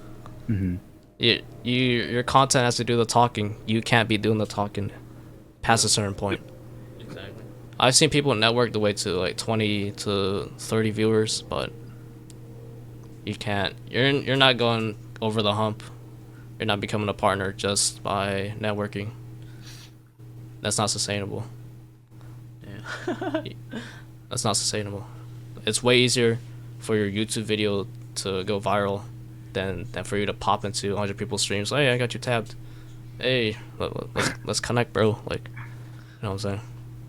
Hmm. Your content has to do the talking. You can't be doing the talking past a certain point. Exactly. I've seen people network the way to like 20 to 30 viewers, but you can't. You're not going over the hump. You're not becoming a partner just by networking. That's not sustainable. Yeah. That's not sustainable. It's way easier for your YouTube video to go viral than for you to pop into 100 people's streams. Hey, I got you tabbed. Hey, let's connect, bro. Like, you know what I'm saying?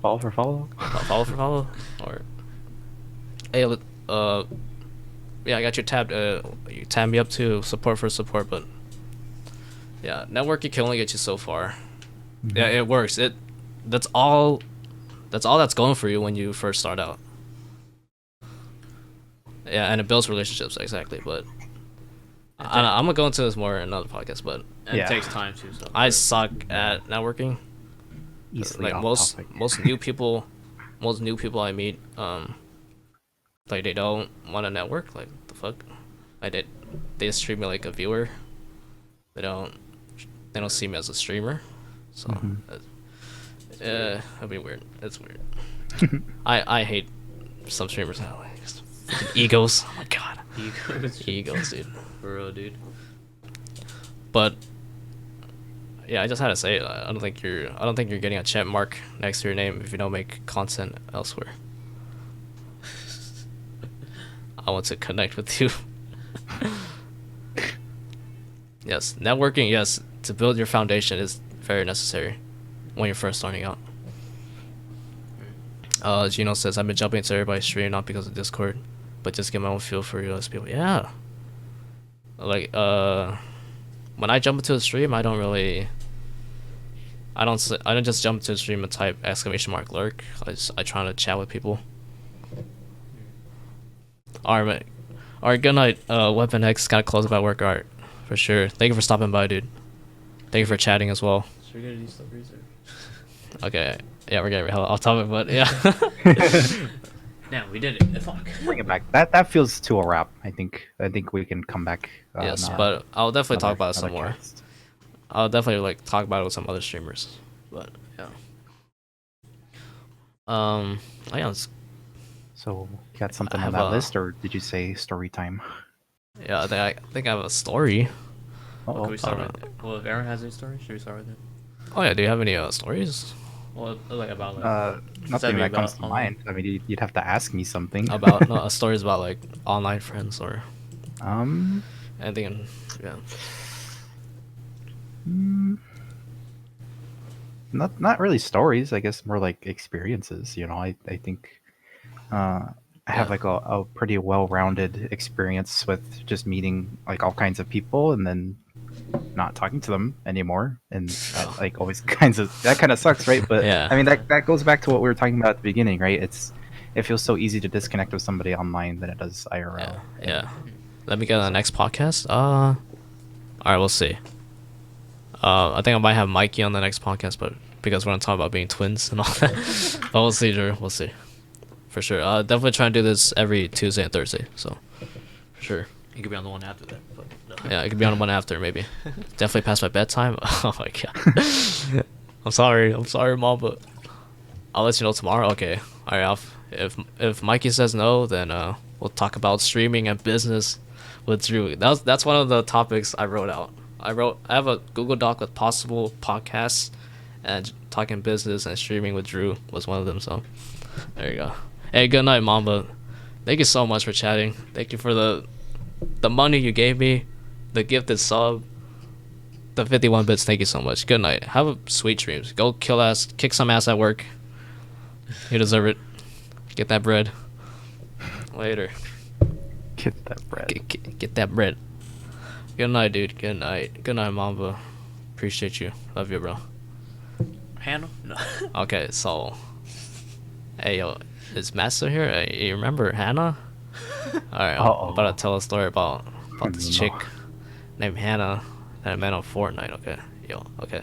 Follow for follow. Follow for follow, or hey, yeah, I got you tabbed. You tab me up too. Support for support, but yeah, networking can only get you so far. Mm-hmm. Yeah, it works. That's all that's going for you when you first start out. Yeah, and it builds relationships, exactly. But I'm gonna go into this more in another podcast. But And Yeah. it takes time too. So I suck at networking. Easily Like off most topic. new people I meet, like they don't want to network. Like the fuck, they just treat me like a viewer. They don't see me as a streamer. So it'll be weird. It's weird. I hate some streamers now. Like, just fucking egos. Oh my god, egos, dude. For real, dude. But yeah, I just had to say it. I don't think you're getting a check mark next to your name if you don't make content elsewhere. I want to connect with you. Yes, networking, yes, to build your foundation is very necessary when you're first starting out. Gino says, I've been jumping into everybody's stream not because of Discord, but just get my own feel for real people. Yeah. Like, when I jump into a stream, I don't just jump into a stream and type !lurk. I try to chat with people. Alright, mate. Alright, good night. Weapon X, gotta close about work. Alright, for sure. Thank you for stopping by, dude. Thank you for chatting as well. Should we get these stuff research? Okay, yeah, we're getting off topic, but yeah. Damn, we did it. Fuck. Bring it back. That feels to a wrap. I think we can come back. Yes, now. but I'll definitely talk about it some Another more. cast. I'll definitely like talk about it with some other streamers. But yeah. Oh yeah, So, you got something I on have that a- list, or did you say story time? yeah. I think I have a story. Can Oh, we start alright. with it? Well, if Aaron has any story, should we start with it? Oh yeah, do you have any stories Well, like about like. nothing me that comes about to online. mind. I mean, you'd have to ask me something. about no, stories about like online friends or anything? Yeah. Mm, not really stories. I guess more like experiences. You know, I think I have Yeah. like a pretty well-rounded experience with just meeting like all kinds of people and then not talking to them anymore, and that, like always kinds of that kind of sucks, right? But Yeah. I mean that goes back to what we were talking about at the beginning, right? It feels so easy to disconnect with somebody online than it does IRL. Yeah. Yeah. Let me get on the next podcast. All right, we'll see. I think I might have Mikey on the next podcast, but because we're gonna talk about being twins and all that. But we'll see, Drew. We'll see. for sure. Definitely try and do this every Tuesday and Thursday. So, for sure. You could be on the one after that. But no. Yeah, I could be on one after maybe. Definitely past my bedtime. Oh my god. I'm sorry, mom, but I'll let you know tomorrow. Okay. All right. If Mikey says no, then we'll talk about streaming and business with Drew. That's one of the topics I wrote out. I have a Google Doc with possible podcasts, and talking business and streaming with Drew was one of them. So there you go. Hey, good night, Mamba. Thank you so much for chatting. Thank you for the money you gave me, the gifted sub, the 51 bits. Thank you so much. Good night. Have a sweet dreams. Go kick some ass at work. You deserve it. Get that bread. Later. Get that bread. Get that bread. Good night, dude. Good night. Good night, Mamba. Appreciate you. Love you, bro. Hannah? No. Okay, so. Hey, yo. Is Matt still here? Hey, you remember Hannah? Alright, I'm about to tell a story about this chick named Hannah that I met on Fortnite. Okay. Yo, okay.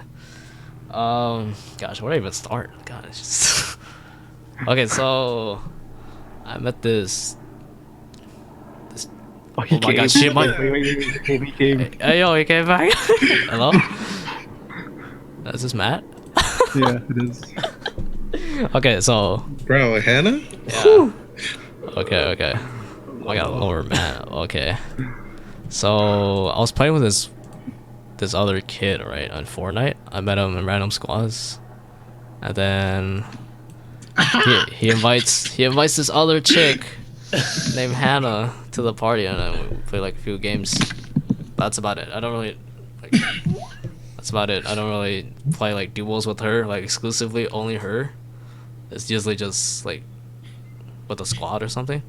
Gosh, where do I even start? God, it's just... Okay, so... I met this... Oh my god, shit, my... He came. Hey, yo, he came back. Hello? Is this Matt? Yeah, it is. Okay, so... Bro, Hannah? Yeah. Okay. I got a lower Matt. Okay. So, I was playing with this other kid, right, on Fortnite. I met him in random squads. And then... he invites this other chick named Hannah to the party, and then we play like a few games. That's about it. I don't really like. That's about it. I don't really play like duels with her, like exclusively only her. It's usually just like with a squad or something.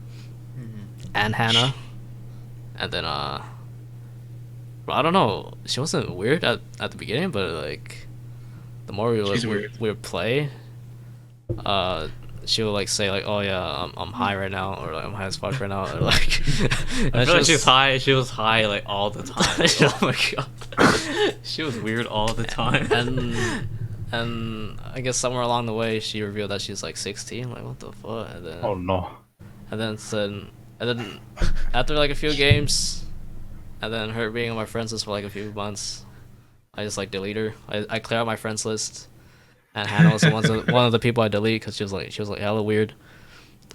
And Hannah, and then I don't know. She wasn't weird at the beginning, but like the more we would play, she would like say like, "Oh yeah, I'm high right now," or like, "I'm high as fuck right now," or like. I feel like she's high. She was high like all the time. Oh my god, she was weird all the time. And I guess somewhere along the way, she revealed that she's like 16. Like, what the fuck? And then, Oh no. And then after like a few games, and then her being on my friends list for like a few months, I just like delete her. I clear out my friends list. And Hannah was one of the people I delete because she was like hella weird.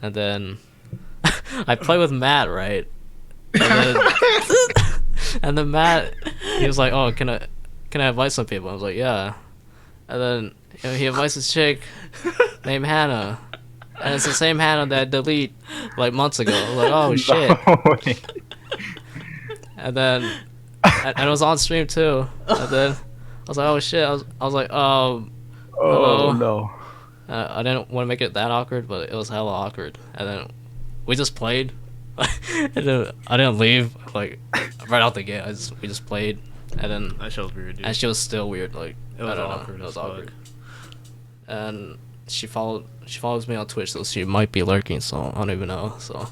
And then I play with Matt, right? And then Matt, he was like, "Oh, can I invite some people?" I was like, "Yeah." And then he invites this chick named Hannah, and it's the same Hannah that I delete like months ago. I was like, "Oh shit!" And then and it was on stream too. And then I was like, "Oh shit!" I was like, Oh hello? no. I didn't want to make it that awkward, but it was hella awkward. And then we just played. And then I didn't leave like right out the gate. We just played, and then That shit was weird, dude. and she was still weird. Like It was I don't know, awkward It was as fuck. awkward. And she follows me on Twitch, so she might be lurking. So I don't even know. So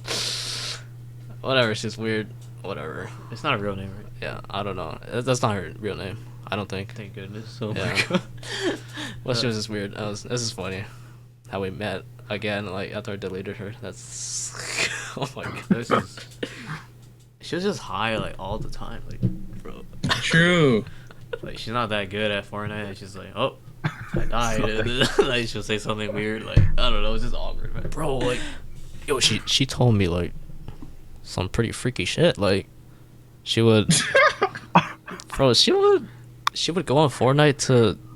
whatever. She's weird. Whatever. It's not a real name, right? Yeah, I don't know. That's not her real name. I don't think. Thank goodness. Oh Yeah. my god. Well, she was just weird. This is funny. How we met again, like after I deleted her. That's oh my god. This is... She was just high like all the time, like, bro. True. Like she's not that good at Fortnite. And she's like, "Oh, I died." And like she'll say something weird, like I don't know. It's just awkward, man. Bro, like, yo, she told me like some pretty freaky shit. Like, she would, bro, she would go on Fortnite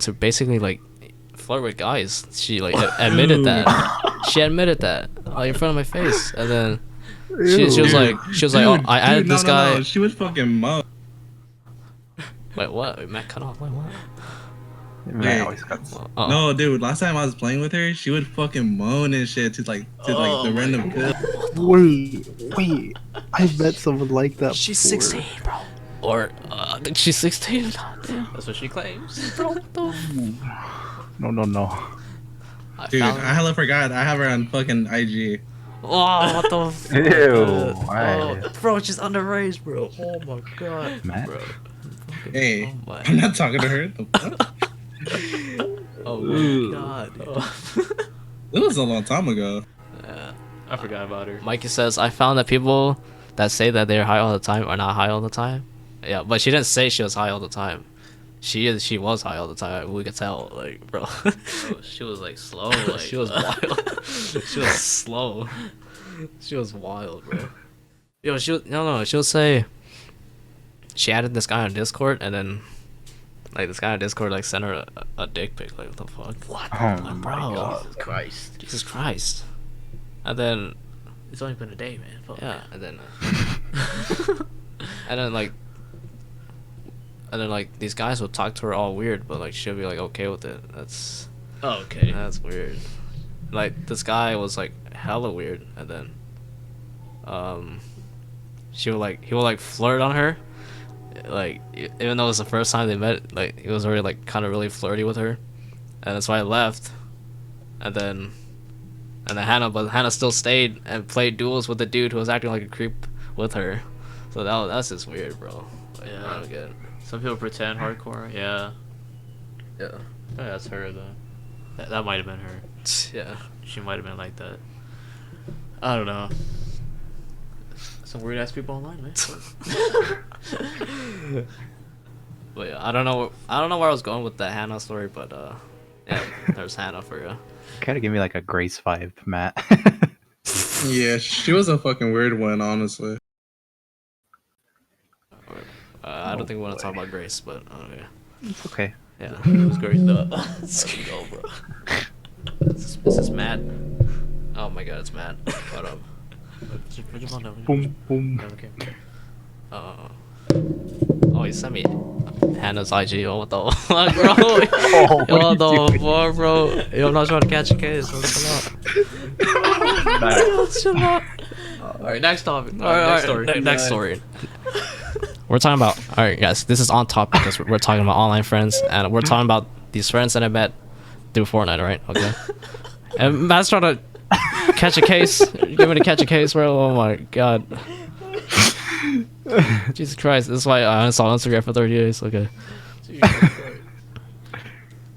to basically like flirt with guys. She like admitted that. She admitted that like in front of my face, and then she was like, "Oh, I added this guy." No. She was fucking mom. Wait, what? Wait, Matt cut off. Wait, what? Man always cuts. Oh. No, dude. Last time I was playing with her, she would fucking moan and shit to like the random girl. Wait. I met someone like that. She's before. 16, bro. Or I think she's 16. God damn. That's what she claims. Bro, what the No. I Dude, found- I hella forgot. I have her on fucking IG. Oh, what the Ew. Oh, bro, she's underage, bro. Oh my god. Matt? Bro. Hey, Oh my, I'm not talking to her. The fuck? oh my god. It was a long time ago. I forgot about her. Mikey says, I found that people that say that they're high all the time are not high all the time. Yeah, but she didn't say she was high all the time. She was high all the time. We could tell, like, bro. She was like slow. Like, She was wild. She was slow. She was wild, bro. Yo, she'll say she added this guy on Discord, and then like this guy on Discord like sent her a dick pic. Like, what the fuck? What? Oh Like, my bro. god. Jesus Christ. Jesus Christ. And then It's only been a day, man. Fuck. yeah, and then and then like these guys will talk to her all weird, but like she'll be like okay with it. That's Okay. weird. Like this guy was like hella weird, and then he would like flirt on her, like even though it was the first time they met, like he was already like kind of really flirty with her, and that's why I left. And then Hannah still stayed and played duels with the dude who was acting like a creep with her. So that's just weird, bro. Like, Yeah. I don't get it. Some people pretend hardcore. Yeah. Yeah. Yeah, that's her though. That might have been her. Yeah. She might have been like that. I don't know. Some weird ass people online, man. But yeah, I don't know where I was going with the Hannah story, but yeah, there's Hannah for you. Kind of give me like a Grace vibe, Matt. Yeah, she was a fucking weird one, honestly. I don't think we want to talk about Grace, but okay. It's okay. Yeah, it was great though. Let's go, bro. Is this Matt? Oh my god, it's Matt. What up? Put your phone down. Boom, boom. Okay. Oh, he sent me Hannah's IG. Oh, what the fuck, bro? Oh, Yo, what what are you the doing? fuck, bro? Yo, I'm not trying to catch a case. Bro. Chill out. Alright, next topic. Next story. Next story. We're talking about. All right, guys. This is on topic because we're talking about online friends, and we're talking about these friends that I met through Fortnite, right? Okay. And Matt's trying to catch a case. Get me to catch a case, bro. Oh my god. Jesus Christ. This is why I uninstalled Instagram for 30 days. Okay.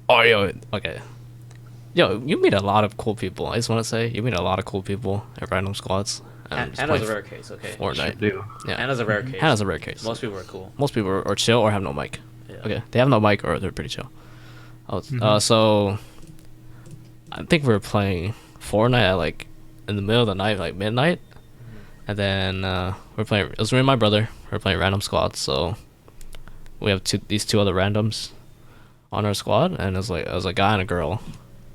Oh, yo. Okay. Yo, you meet a lot of cool people. I just want to say, you meet a lot of cool people at random squads. And just Hannah's a play rare case, okay. Fortnite. Do. Yeah. Hannah's a rare case. Hannah's a rare case. Most people are cool. Most people are chill or have no mic. Yeah. Okay, they have no mic or they're pretty chill. So I think we were playing Fortnite at like in the middle of the night, like midnight, and then we're playing. It was me and my brother. We're playing random squads. So we have these two other randoms on our squad, and it was a guy and a girl,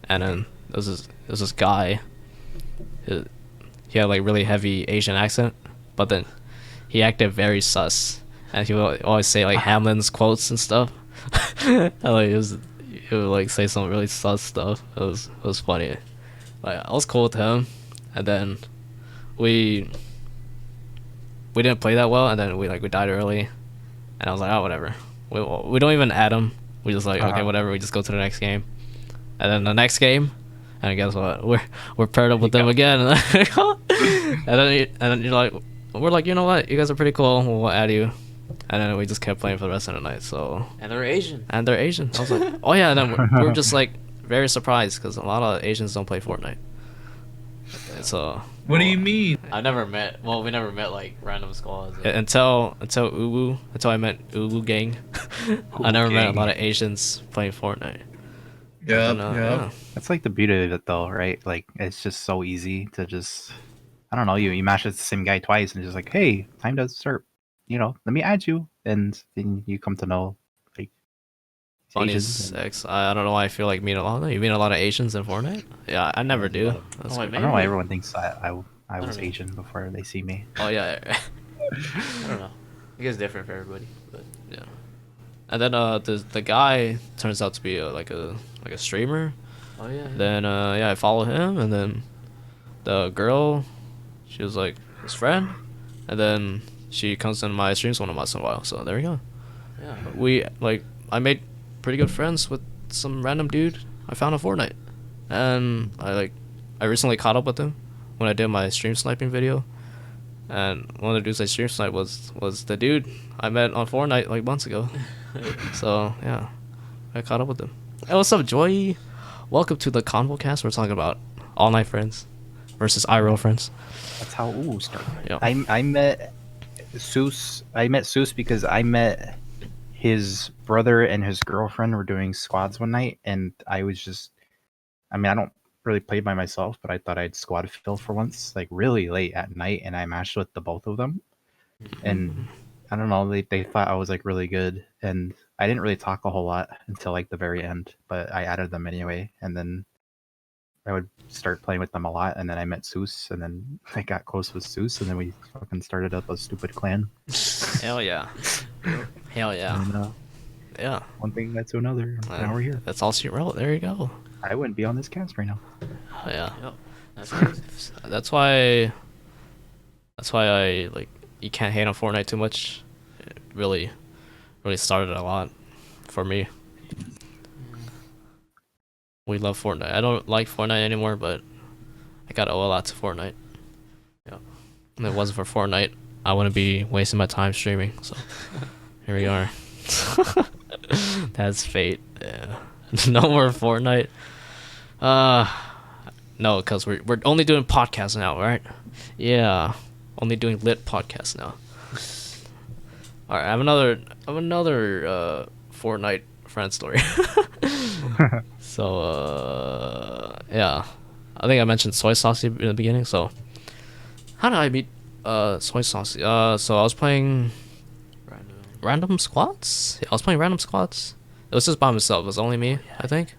and then there was this guy. He had like really heavy Asian accent, but then he acted very sus, and he would always say like Hamlin's quotes and stuff. And, like he would like say some really sus stuff. It was funny. Like I was cool with him, and then we didn't play that well, and then we died early, and I was like, oh whatever. We don't even add him. We just like okay whatever. We just go to the next game, and then the next game. And guess what? We're paired up with them again, and then you're like, we're like, you know what? You guys are pretty cool. We'll add you. And then we just kept playing for the rest of the night. So And they're Asian. and they're Asian. I was like, oh yeah. And then we were just like very surprised because a lot of Asians don't play Fortnite. So What do you mean? We never met like random squads. until I met Uwu Gang, I never met a Gang. lot of Asians playing Fortnite. Yeah, And, yeah. That's like the beauty of it, though, right? Like it's just so easy to just, I don't know, you match with the same guy twice, and just like, hey, time to start. Let me add you, and then you come to know like Funny Asians. And, sex. I don't know why I feel like you meet a lot of Asians in Fortnite. Yeah, I never do. That's Oh, weird. I don't know why Maybe. everyone thinks I was know. Asian before they see me. Oh yeah, I don't know. I guess it's different for everybody. But yeah. And then the guy turns out to be like a streamer. oh yeah. Then I follow him, and then the girl, she was like his friend, and then she comes in my streams once in a while. So there we go. Yeah. I made pretty good friends with some random dude I found on Fortnite, and I recently caught up with him when I did my stream sniping video, and one of the dudes I stream sniped was the dude I met on Fortnite like months ago. So yeah, I caught up with him. Hey, what's up, Joy? Welcome to the ConvoCast. We're talking about all night friends. versus IRL friends. That's how started. Yeah. I met Seuss. I met Seuss because I met his brother and his girlfriend were doing squads one night, and I was just. I mean, I don't really play by myself, but I thought I'd squad fill for once, like really late at night, and I matched with the both of them. And I don't know, they thought I was like really good, and I didn't really talk a whole lot until like the very end, but I added them anyway, and then I would start playing with them a lot, and then I met Seuss, and then I got close with Seuss, and then we fucking started up a stupid clan. Hell yeah. Hell yeah. And Yeah. one thing led to another. Now we're here. That's all she wrote. There you go. I wouldn't be on this cast right now. Oh, yeah. Yep. That's crazy. That's why I like you can't hate on Fortnite too much. It really started a lot for me. We love Fortnite. I don't like Fortnite anymore, but I gotta owe a lot to Fortnite. Yeah. And if it wasn't for Fortnite, I wouldn't be wasting my time streaming. So here we are. That's fate. Yeah. No more Fortnite. No, because we're only doing podcasts now, right? Yeah. Only doing lit podcasts now. Alright, I have another Fortnite friend story. So yeah. I think I mentioned Soy Saucy in the beginning, so how did I meet Soy Saucy? So I was playing random squads? Yeah, I was playing random squads. It was just by myself, it was only me, I think.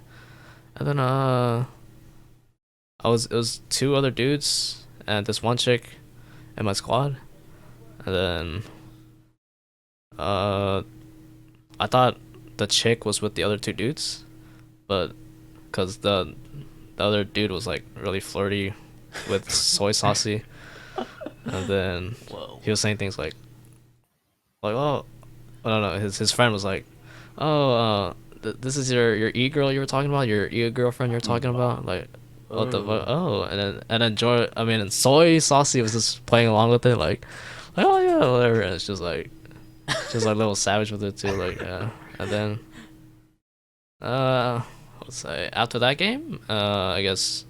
And then it was two other dudes and this one chick in my squad. And then I thought the chick was with the other two dudes, but because the other dude was like really flirty with Soy Saucy, and then he was saying things like oh, I don't know. His friend was like, oh, this is your e-girl you were talking about, your e-girlfriend you're talking about, like what the fuck? Oh, and then and Soy Saucy was just playing along with it, like oh yeah, whatever. And it's just like a little savage with it too, like yeah. And then let's say after that game, I guess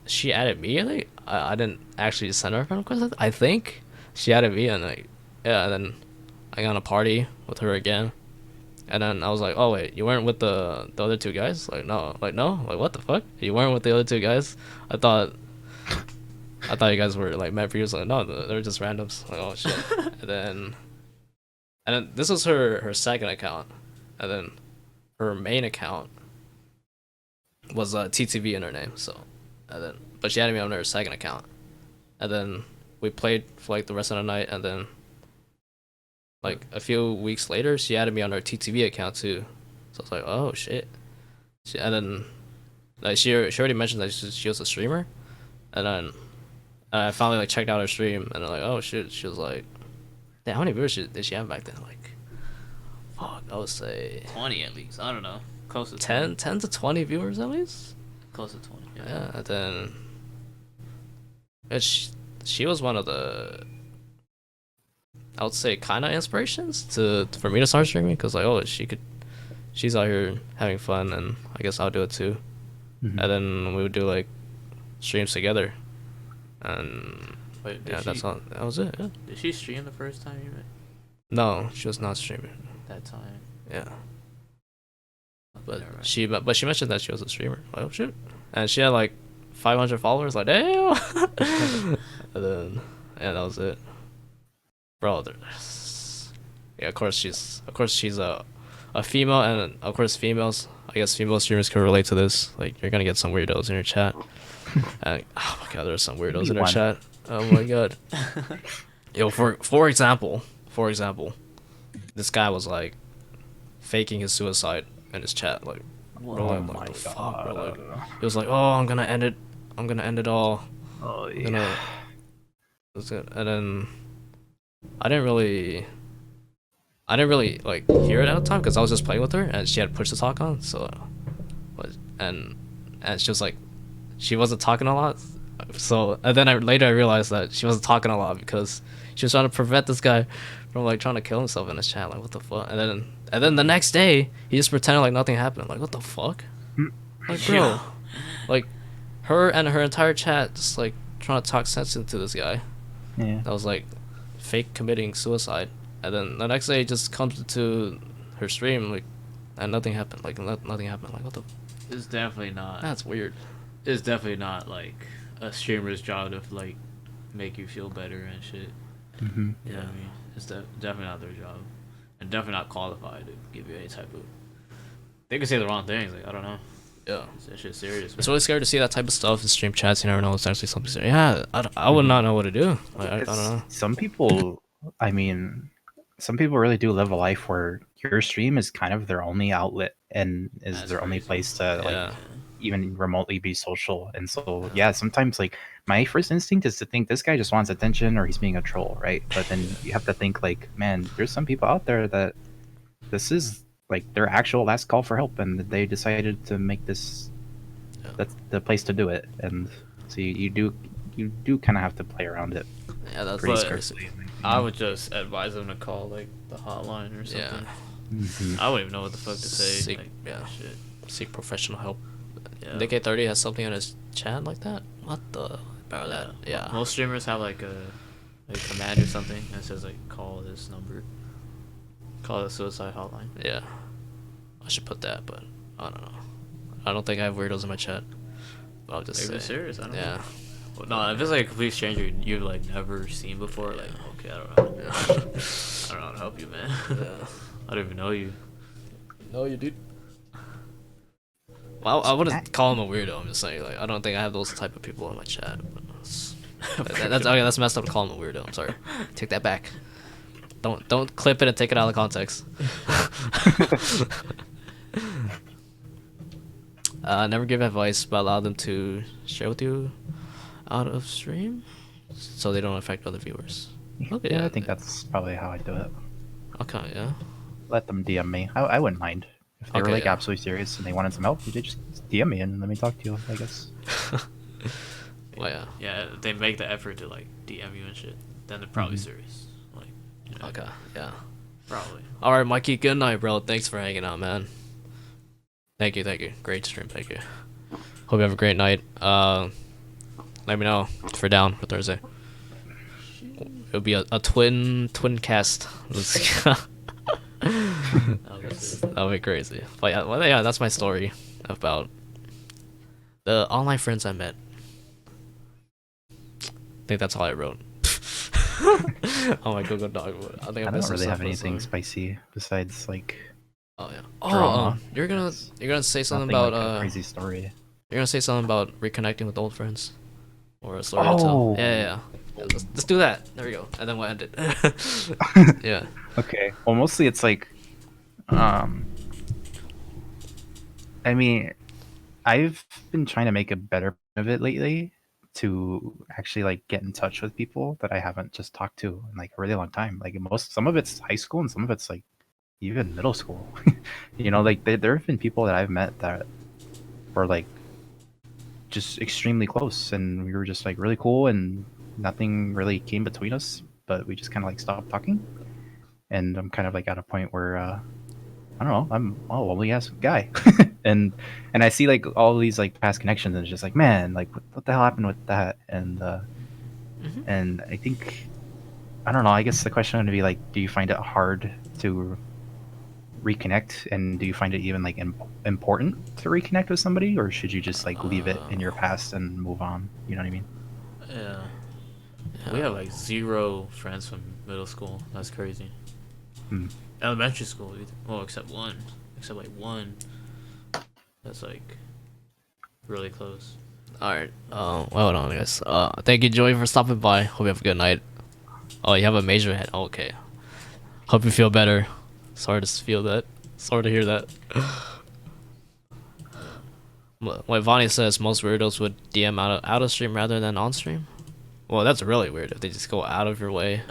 she added me. I think I didn't actually send her a friend request. I think she added me, and like yeah, and then I got on a party with her again. And then I was like, oh wait, you weren't with the other two guys? Like no, like what the fuck? You weren't with the other two guys? I thought you guys were like met for years. Like no, they're just randoms. Like oh shit. And then this was her second account, and then her main account was TTV in her name. So, and then but she added me on her second account, and then we played for like the rest of the night, and then like a few weeks later, she added me on her TTV account too. So I was like, oh shit. And then like she already mentioned that she was a streamer, and then I finally like checked out her stream, and I'm like, oh shit. She was like, damn, how many viewers did she have back then? Like, fuck, I would say 20 at least. I don't know. Close to 10 to 20 viewers at least. Close to 20. Yeah, and then she was one of the, I would say, kind of inspirations for me to start streaming, because like oh she's out here having fun, and I guess I'll do it too. And then we would do like streams together, and wait, yeah, that was it. Yeah. Did she stream the first time you met? No, she was not streaming That time. yeah, but she mentioned that she was a streamer. Like oh shit, and she had like 500 followers. Like damn. And then yeah, that was it. Bro, yeah, of course she's a female, and of course I guess female streamers can relate to this. Like you're gonna get some weirdos in your chat. And oh my god, there's some weirdos in her chat. Oh my god. Yo, for example, this guy was like faking his suicide in his chat. Like, bro, like, what the fuck, bro? Like, he was like, oh, I'm gonna end it all. Oh yeah. That's it. And then I didn't really like hear it at the time because I was just playing with her, and she had push to talk on. So, and she was like, she wasn't talking a lot. So, and then later I realized that she wasn't talking a lot because she was trying to prevent this guy from like trying to kill himself in his chat. Like, what the fuck? And then the next day he just pretended like nothing happened. Like, what the fuck? Like, bro, like her and her entire chat just like trying to talk sense into this guy Yeah. that was like fake committing suicide, and then the next day he just comes into her stream like, and nothing happened. Like nothing happened. Like what the? It's definitely not. That's weird. It's definitely not like a streamer's job to like make you feel better and shit. Mm-hmm. You know what I mean? It's definitely not their job, and definitely not qualified to give you any type of. They could say the wrong things. Like I don't know. Yeah. That shit's serious. It's really scary to see that type of stuff in stream chats. You never know it's actually something serious. Yeah, I would not know what to do. Like, I don't know. Some people, I mean, some people really do live a life where your stream is kind of their only outlet and is That's their only crazy. place to Yeah. like even remotely be social. And so yeah, sometimes like my first instinct is to think this guy just wants attention or he's being a troll, right? But then you have to think like, man, there's some people out there that this is like their actual last call for help, and they decided to make this that's the place to do it. And so you do kind of have to play around it Yeah, that's pretty But- scarcely. I would just advise them to call like the hotline or something. Mhm. I wouldn't even know what the fuck to say. Seek- like, yeah. Shit. seek professional help. Yeah. Nick A30 has something on his chat like that. What the? About that? Yeah. Most streamers have like a command or something that says like call this number. Call the suicide hotline. Yeah. I should put that, but I don't know. I don't think I have weirdos in my chat. But I'll just Maybe say. they're serious. I don't Yeah. know. Well, no, if it's like a complete stranger you've like never seen before, like okay, I don't know. I don't know how to help you, man. Yeah. I don't even know you. No, you did. Well, I wouldn't call him a weirdo. I'm just saying, like, I don't think I have those type of people in my chat. But that's okay. That's messed up to call him a weirdo. I'm sorry. Take that back. Don't clip it and take it out of context. Never give advice, but allow them to share with you out of stream, so they don't affect other viewers. Okay, Yeah, I think that's probably how I do it. Okay, yeah. Let them DM me. I wouldn't mind. If they were Okay, like yeah. absolutely serious and they wanted some help, they just DM me and let me talk to you, I guess. Well, yeah. Yeah, if they make the effort to like DM you and shit, then they're probably serious. Like, you know, Okay, yeah. probably. All right, Mikey. Good night, bro. Thanks for hanging out, man. Thank you. Great stream. Thank you. Hope you have a great night. Let me know if you're down for Thursday. It'll be a twin cast. That'll be crazy. But yeah, well, yeah, that's my story about the online friends I met. I think that's all I wrote. Oh my Google Doc. I think I missed don't really some have stuff, anything so- spicy besides like Oh yeah. drama. You're gonna say something nothing about like a crazy story. you're gonna say something about reconnecting with old friends, or a story to tell. Oh. Yeah. Let's do that. There we go, and then we'll end it. Yeah. Okay. Well, mostly it's like, I mean, I've been trying to make a better of it lately to actually like get in touch with people that I haven't just talked to in like a really long time. Like some of it's high school and some of it's like even middle school. You know, like there have been people that I've met that were like just extremely close and we were just like really cool and nothing really came between us, but we just kind of like stopped talking. And I'm kind of like at a point where I don't know, I'm a lonely ass guy. and I see like all these like past connections and it's just like, man, like what the hell happened with that? And and I think I don't know, I guess the question would be like, do you find it hard to reconnect, and do you find it even like important to reconnect with somebody, or should you just like leave it in your past and move on? You know what I mean? Yeah. We have like 0 friends from middle school. That's crazy. Hmm. Elementary school, well, except one. Except like one. That's like really close. All right. Well, hold on, guys. Thank you, Joey, for stopping by. Hope you have a good night. Oh, you have a major head. Okay. Hope you feel better. Sorry to feel that. Sorry to hear that. What Vonnie says, most weirdos would DM out of stream rather than on stream. Well, that's really weird if they just go out of your way.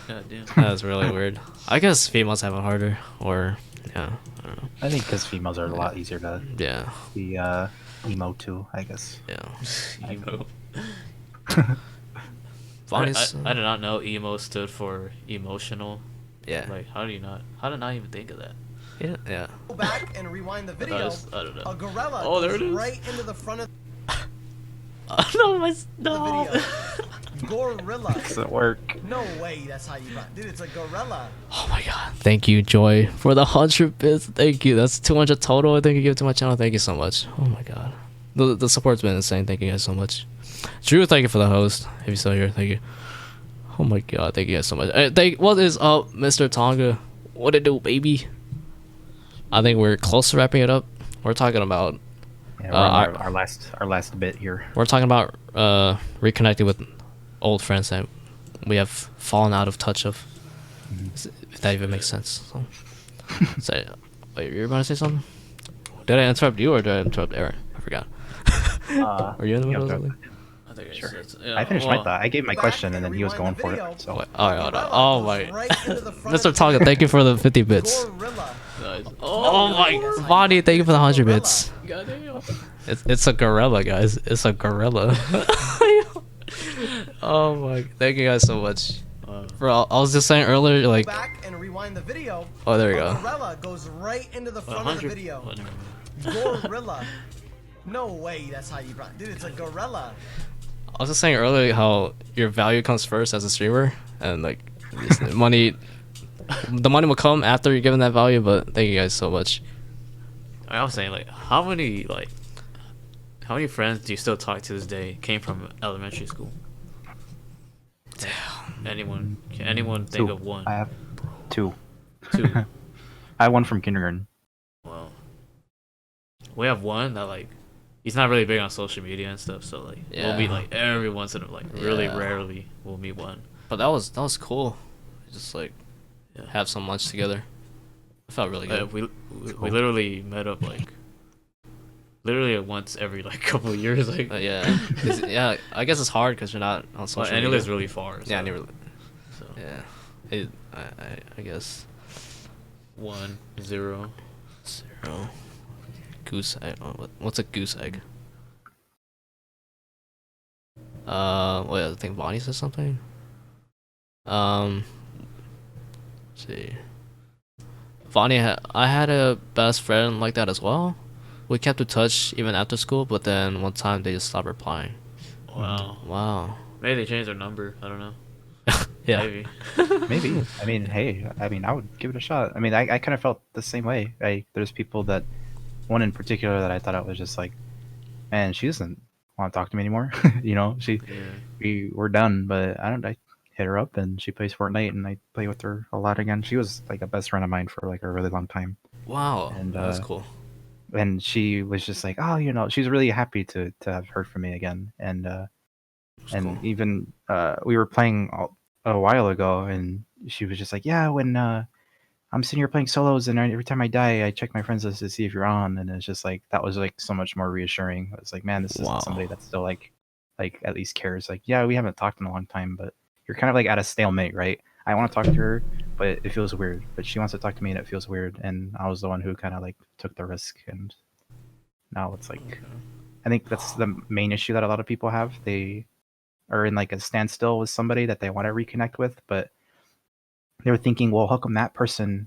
God damn. That's really weird. I guess females have it harder, or yeah, I don't know. I think because females are a lot easier to Yeah, be emo too, I guess. yeah. Emo. Vonnie's, I did not know emo stood for emotional. yeah, Like, how did I not even think of that? yeah. Go back and rewind the video. I don't know. A gorilla Oh, there goes it is. right into the front of. No, The video. Gorilla. Doesn't work. No way that's how you brought. Dude, it's a gorilla. Oh my god. Thank you, Joy, for the 100 bits. Thank you. That's 200 total I think you give to my channel. Thank you so much. Oh my god. The support's been insane. Thank you guys so much. Drew, thank you for the host. If you're still here, thank you. Oh my god, thank you guys so much. What is up, Mr. Tonga? What it do, baby? I think we're close to wrapping it up. We're talking about Yeah, we're on our last bit here. we're talking about reconnecting with old friends that we have fallen out of touch of. If that even makes sense. So, wait, you were about to say something? Did I interrupt you or did I interrupt Aaron? I forgot. Were you in the middle of something? I think Sure. yeah, I finished my thought. I gave my Back question and and then he was going rewind the for it. video. So Wait, all right, hold on. Gorilla Oh goes my. right into the front Mr. of the Tonga, video. thank you for the 50 bits. Gorilla. Nice. Oh my, that's how you Bonnie, thank you for the 100 gorilla. bits. Goddamn. It's a gorilla, guys. It's a gorilla. Oh my, thank you guys so much. Bro, I was just saying earlier, like, Back and rewind the video. oh, there you A go. gorilla goes right into the front of the 100. video. Oh, never mind. Gorilla. No way that's how you brought. Dude, it's a gorilla. I was just saying earlier how your value comes first as a streamer, and like, the money will come after you're given that value. But thank you guys so much. I was saying, like, how many friends do you still talk to this day came from elementary school? Can anyone think two. of one? I have two. Two. I have one from kindergarten. Well, we have one that, like, he's not really big on social media and stuff, so like we'll meet Yeah. like every once in a really Yeah. rarely we'll meet one. But that was cool. Just like Yeah. have some lunch together. It felt really good. We literally met up like literally once every like couple of years, like Yeah, yeah. I guess it's hard because you're not on social and he media. lives really far. So, Yeah, and you really, so yeah. I guess 1-0. 0. Goose egg. What's a goose egg? Wait, I think Bonnie said something. Let's see. Bonnie, I had a best friend like that as well. We kept in touch even after school, but then one time they just stopped replying. Wow. Wow. Maybe they changed their number. I don't know. Yeah. Maybe. Maybe. I mean, hey, I would give it a shot. I mean, I kind of felt the same way. There's people that, one in particular that I thought I was just like, man, she doesn't want to talk to me anymore. You know, we were done, but I hit her up and she plays Fortnite and I play with her a lot again. She was like a best friend of mine for like a really long time. Wow. And, That's cool. And she was just like, oh, you know, she's really happy to have heard from me again. And Cool. even we were playing a while ago, and she was just like, yeah, when I'm sitting here playing solos, and every time I die, I check my friends list to see if you're on, and it's just like that was like so much more reassuring. I was like, man, this is Wow. somebody that still like at least cares. Like, yeah, we haven't talked in a long time, but you're kind of like at a stalemate, right? I want to talk to her, but it feels weird. But she wants to talk to me, and it feels weird. And I was the one who kind of like took the risk, and now it's like, I think that's the main issue that a lot of people have. They are in like a standstill with somebody that they want to reconnect with, but they're thinking, well, how come that person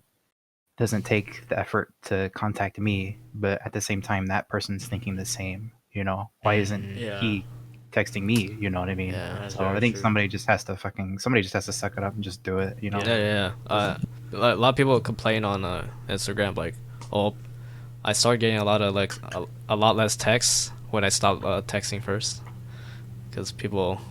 doesn't take the effort to contact me, but at the same time that person's thinking the same, you know? Why isn't Yeah. he texting me? You know what I mean? Yeah, that's So I very think true. somebody just has to suck it up and just do it, you know? Yeah. A lot of people complain on Instagram like, oh, I started getting a lot of like a lot less texts when I stopped texting first, because people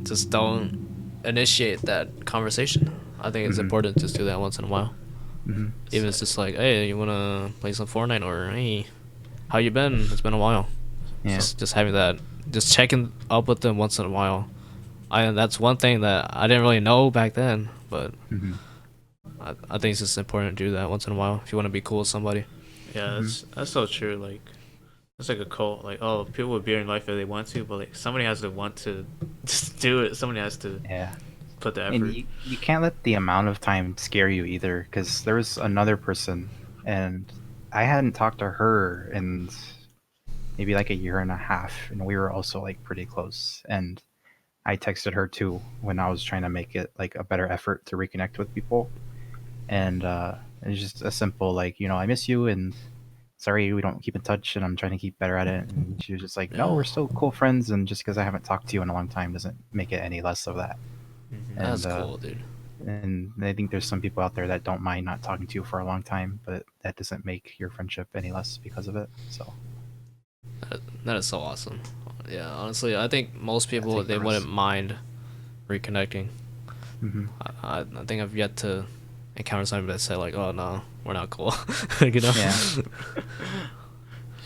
just don't initiate that conversation. I think it's Mhm. important to just do that once in a while. Hmm. Even if it's just like, hey, you wanna play some Fortnite, or hey, how you been? It's been a while. Yeah. Just having that, just checking up with them once in a while. That's one thing that I didn't really know back then, but Hmm. I think it's just important to do that once in a while if you want to be cool with somebody. Yeah, that's so true. Like, it's like a cult. Like, oh, people would be in life if they want to, but like somebody has to want to just do it. Somebody has to Yeah. put the effort. And you can't let the amount of time scare you either, because there was another person, and I hadn't talked to her in maybe like a year and a half, and we were also like pretty close. And I texted her too when I was trying to make it like a better effort to reconnect with people. And it's just a simple like, you know, I miss you, and sorry we don't keep in touch, and I'm trying to keep better at it. And she was just like, no, we're still cool friends, and just because I haven't talked to you in a long time doesn't make it any less of that. That's And cool, dude. and I think there's some people out there that don't mind not talking to you for a long time, but that doesn't make your friendship any less because of it. So That is so awesome. Yeah, honestly, I think most people think they for us- wouldn't mind reconnecting. mhm. I think I've yet to encounter somebody that said like, "Oh no, we're not cool," you know. Yeah.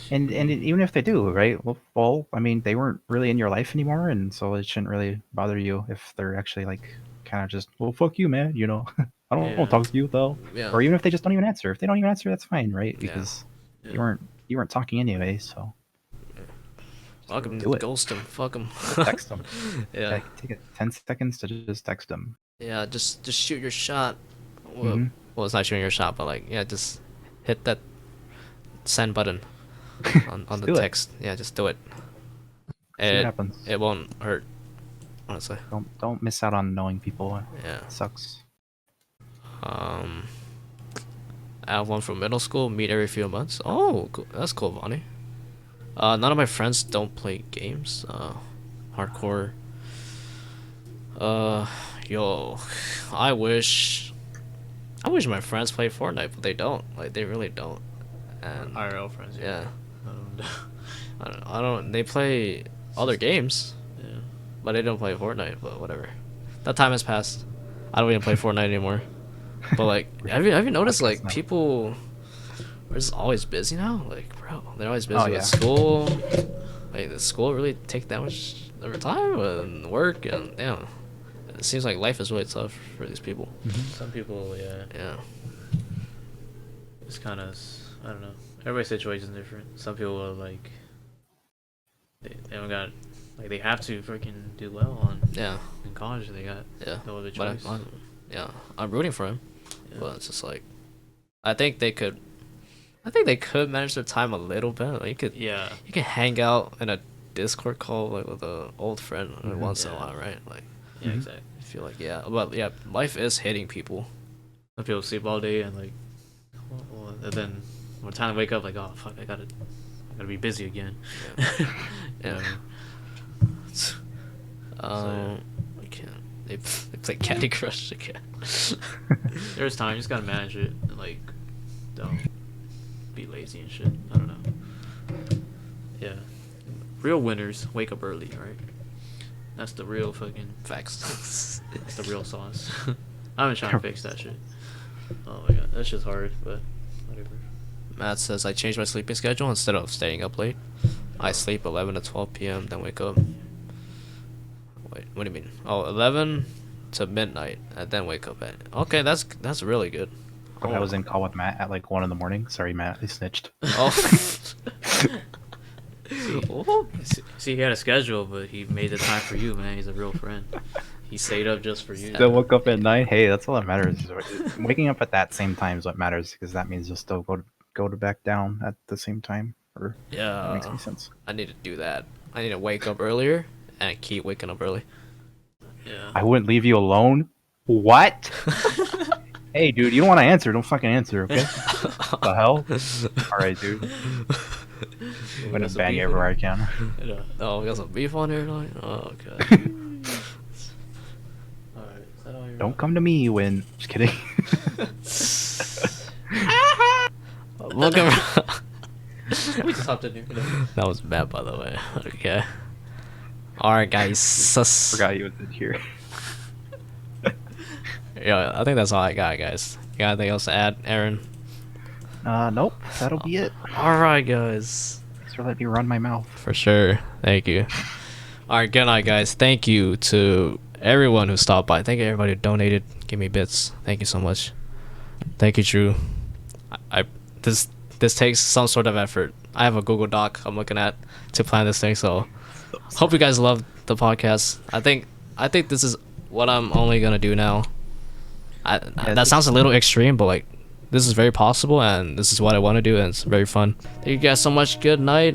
And even if they do, right? Well, I mean, they weren't really in your life anymore, and so it shouldn't really bother you if they're actually like kind of just, well, fuck you, man. You know, I don't Yeah. talk to you though. Yeah. Or even if they just don't even answer. If they don't even answer, that's fine, right? Because Yeah. you weren't talking anyway. So Fuck him, do it. ghost him, fuck him. text them. Yeah, Like, take it 10 seconds to just text them. yeah, just shoot your shot. Well, Mhm. well, it's not shooting your shot, but like, yeah, just hit that send button on the do it. text. Yeah, just do it. See what happens. It won't hurt, honestly. Don't miss out on knowing people. Yeah. It sucks. I have one from middle school. Meet every few months. Oh, cool. That's cool, Bonnie. None of my friends don't play games. Hardcore. Yo, I wish my friends play Fortnite, but they don't. Like, they really don't. And IRL friends. yeah, Um, I don't. They play other games, yeah. but they don't play Fortnite. But whatever. That time has passed. I don't even play Fortnite anymore. But like, have you noticed like now. people are just always busy now? Like, bro, they're always busy Oh, with yeah. school. Like, does school really take that much of their time and work? And damn, it seems like life is really tough for these people. Some people, yeah, Yeah, it's kind of, I don't know. Everybody's situation's different. Some people are like, they haven't got, like, they have to freaking do well on yeah, in college. They got yeah. no other But choice. I'm rooting for him. Yeah. But it's just like, I think they could manage their time a little better. Like, Yeah, you can hang out in a Discord call like with an old friend once in a Yeah. while, right? Like, yeah, Mhm. exactly. I feel like but yeah, life is hitting people. Some people sleep all day and like, well, and then when time to wake up, like, oh fuck, I gotta be busy again. Yeah. yeah. I can't. They play Candy Crush again. There's time, you just gotta manage it and like, don't be lazy and shit. I don't know. Yeah, real winners wake up early, right? That's the real fucking. Facts. That's the real sauce. I've been trying to fix that shit. Oh my god, that shit's hard, but whatever. Matt says I changed my sleeping schedule instead of staying up late. I sleep 11 to 12 p.m. then wake up. Wait, what do you mean? Oh, 11 to midnight and then wake up at. Okay, that's really good. I was in call with Matt at like 1 in the morning. Sorry, Matt, I snitched. Oh. See, he had a schedule, but he made the time for you, man. He's a real friend. He stayed up just for you. Still woke up at 9. Hey, that's all that matters. Waking up at that same time is what matters, because that means you'll still go to back down at the same time. Or that makes any sense. I need to do that. I need to wake up earlier and keep waking up early. Yeah. I wouldn't leave you alone. What? Hey, dude, you don't want to answer. Don't fucking answer, okay? What the hell? All right, dude. I'm gonna ban you everywhere I can. Oh, we got some beef on here tonight. Oh, okay. Alright, is that all your Don't come to me when. Just kidding. Look around. We just hopped in here. That was bad, by the way. Okay. All right, guys. Forgot you was in here. Yeah, I think that's all I got, guys. You got anything else to add, Aaron? Nope. That'll be it. All right, guys. Thanks for letting me run my mouth. For sure. Thank you. All right, good night, guys. Thank you to everyone who stopped by. Thank you, everybody who donated, give me bits. Thank you so much. Thank you, Drew. This takes some sort of effort. I have a Google Doc I'm looking at to plan this thing, so hope you guys love the podcast. I think this is what I'm only gonna do now. That sounds a little extreme, but like this is very possible, and this is what I want to do, and it's very fun. Thank you guys so much. Good night.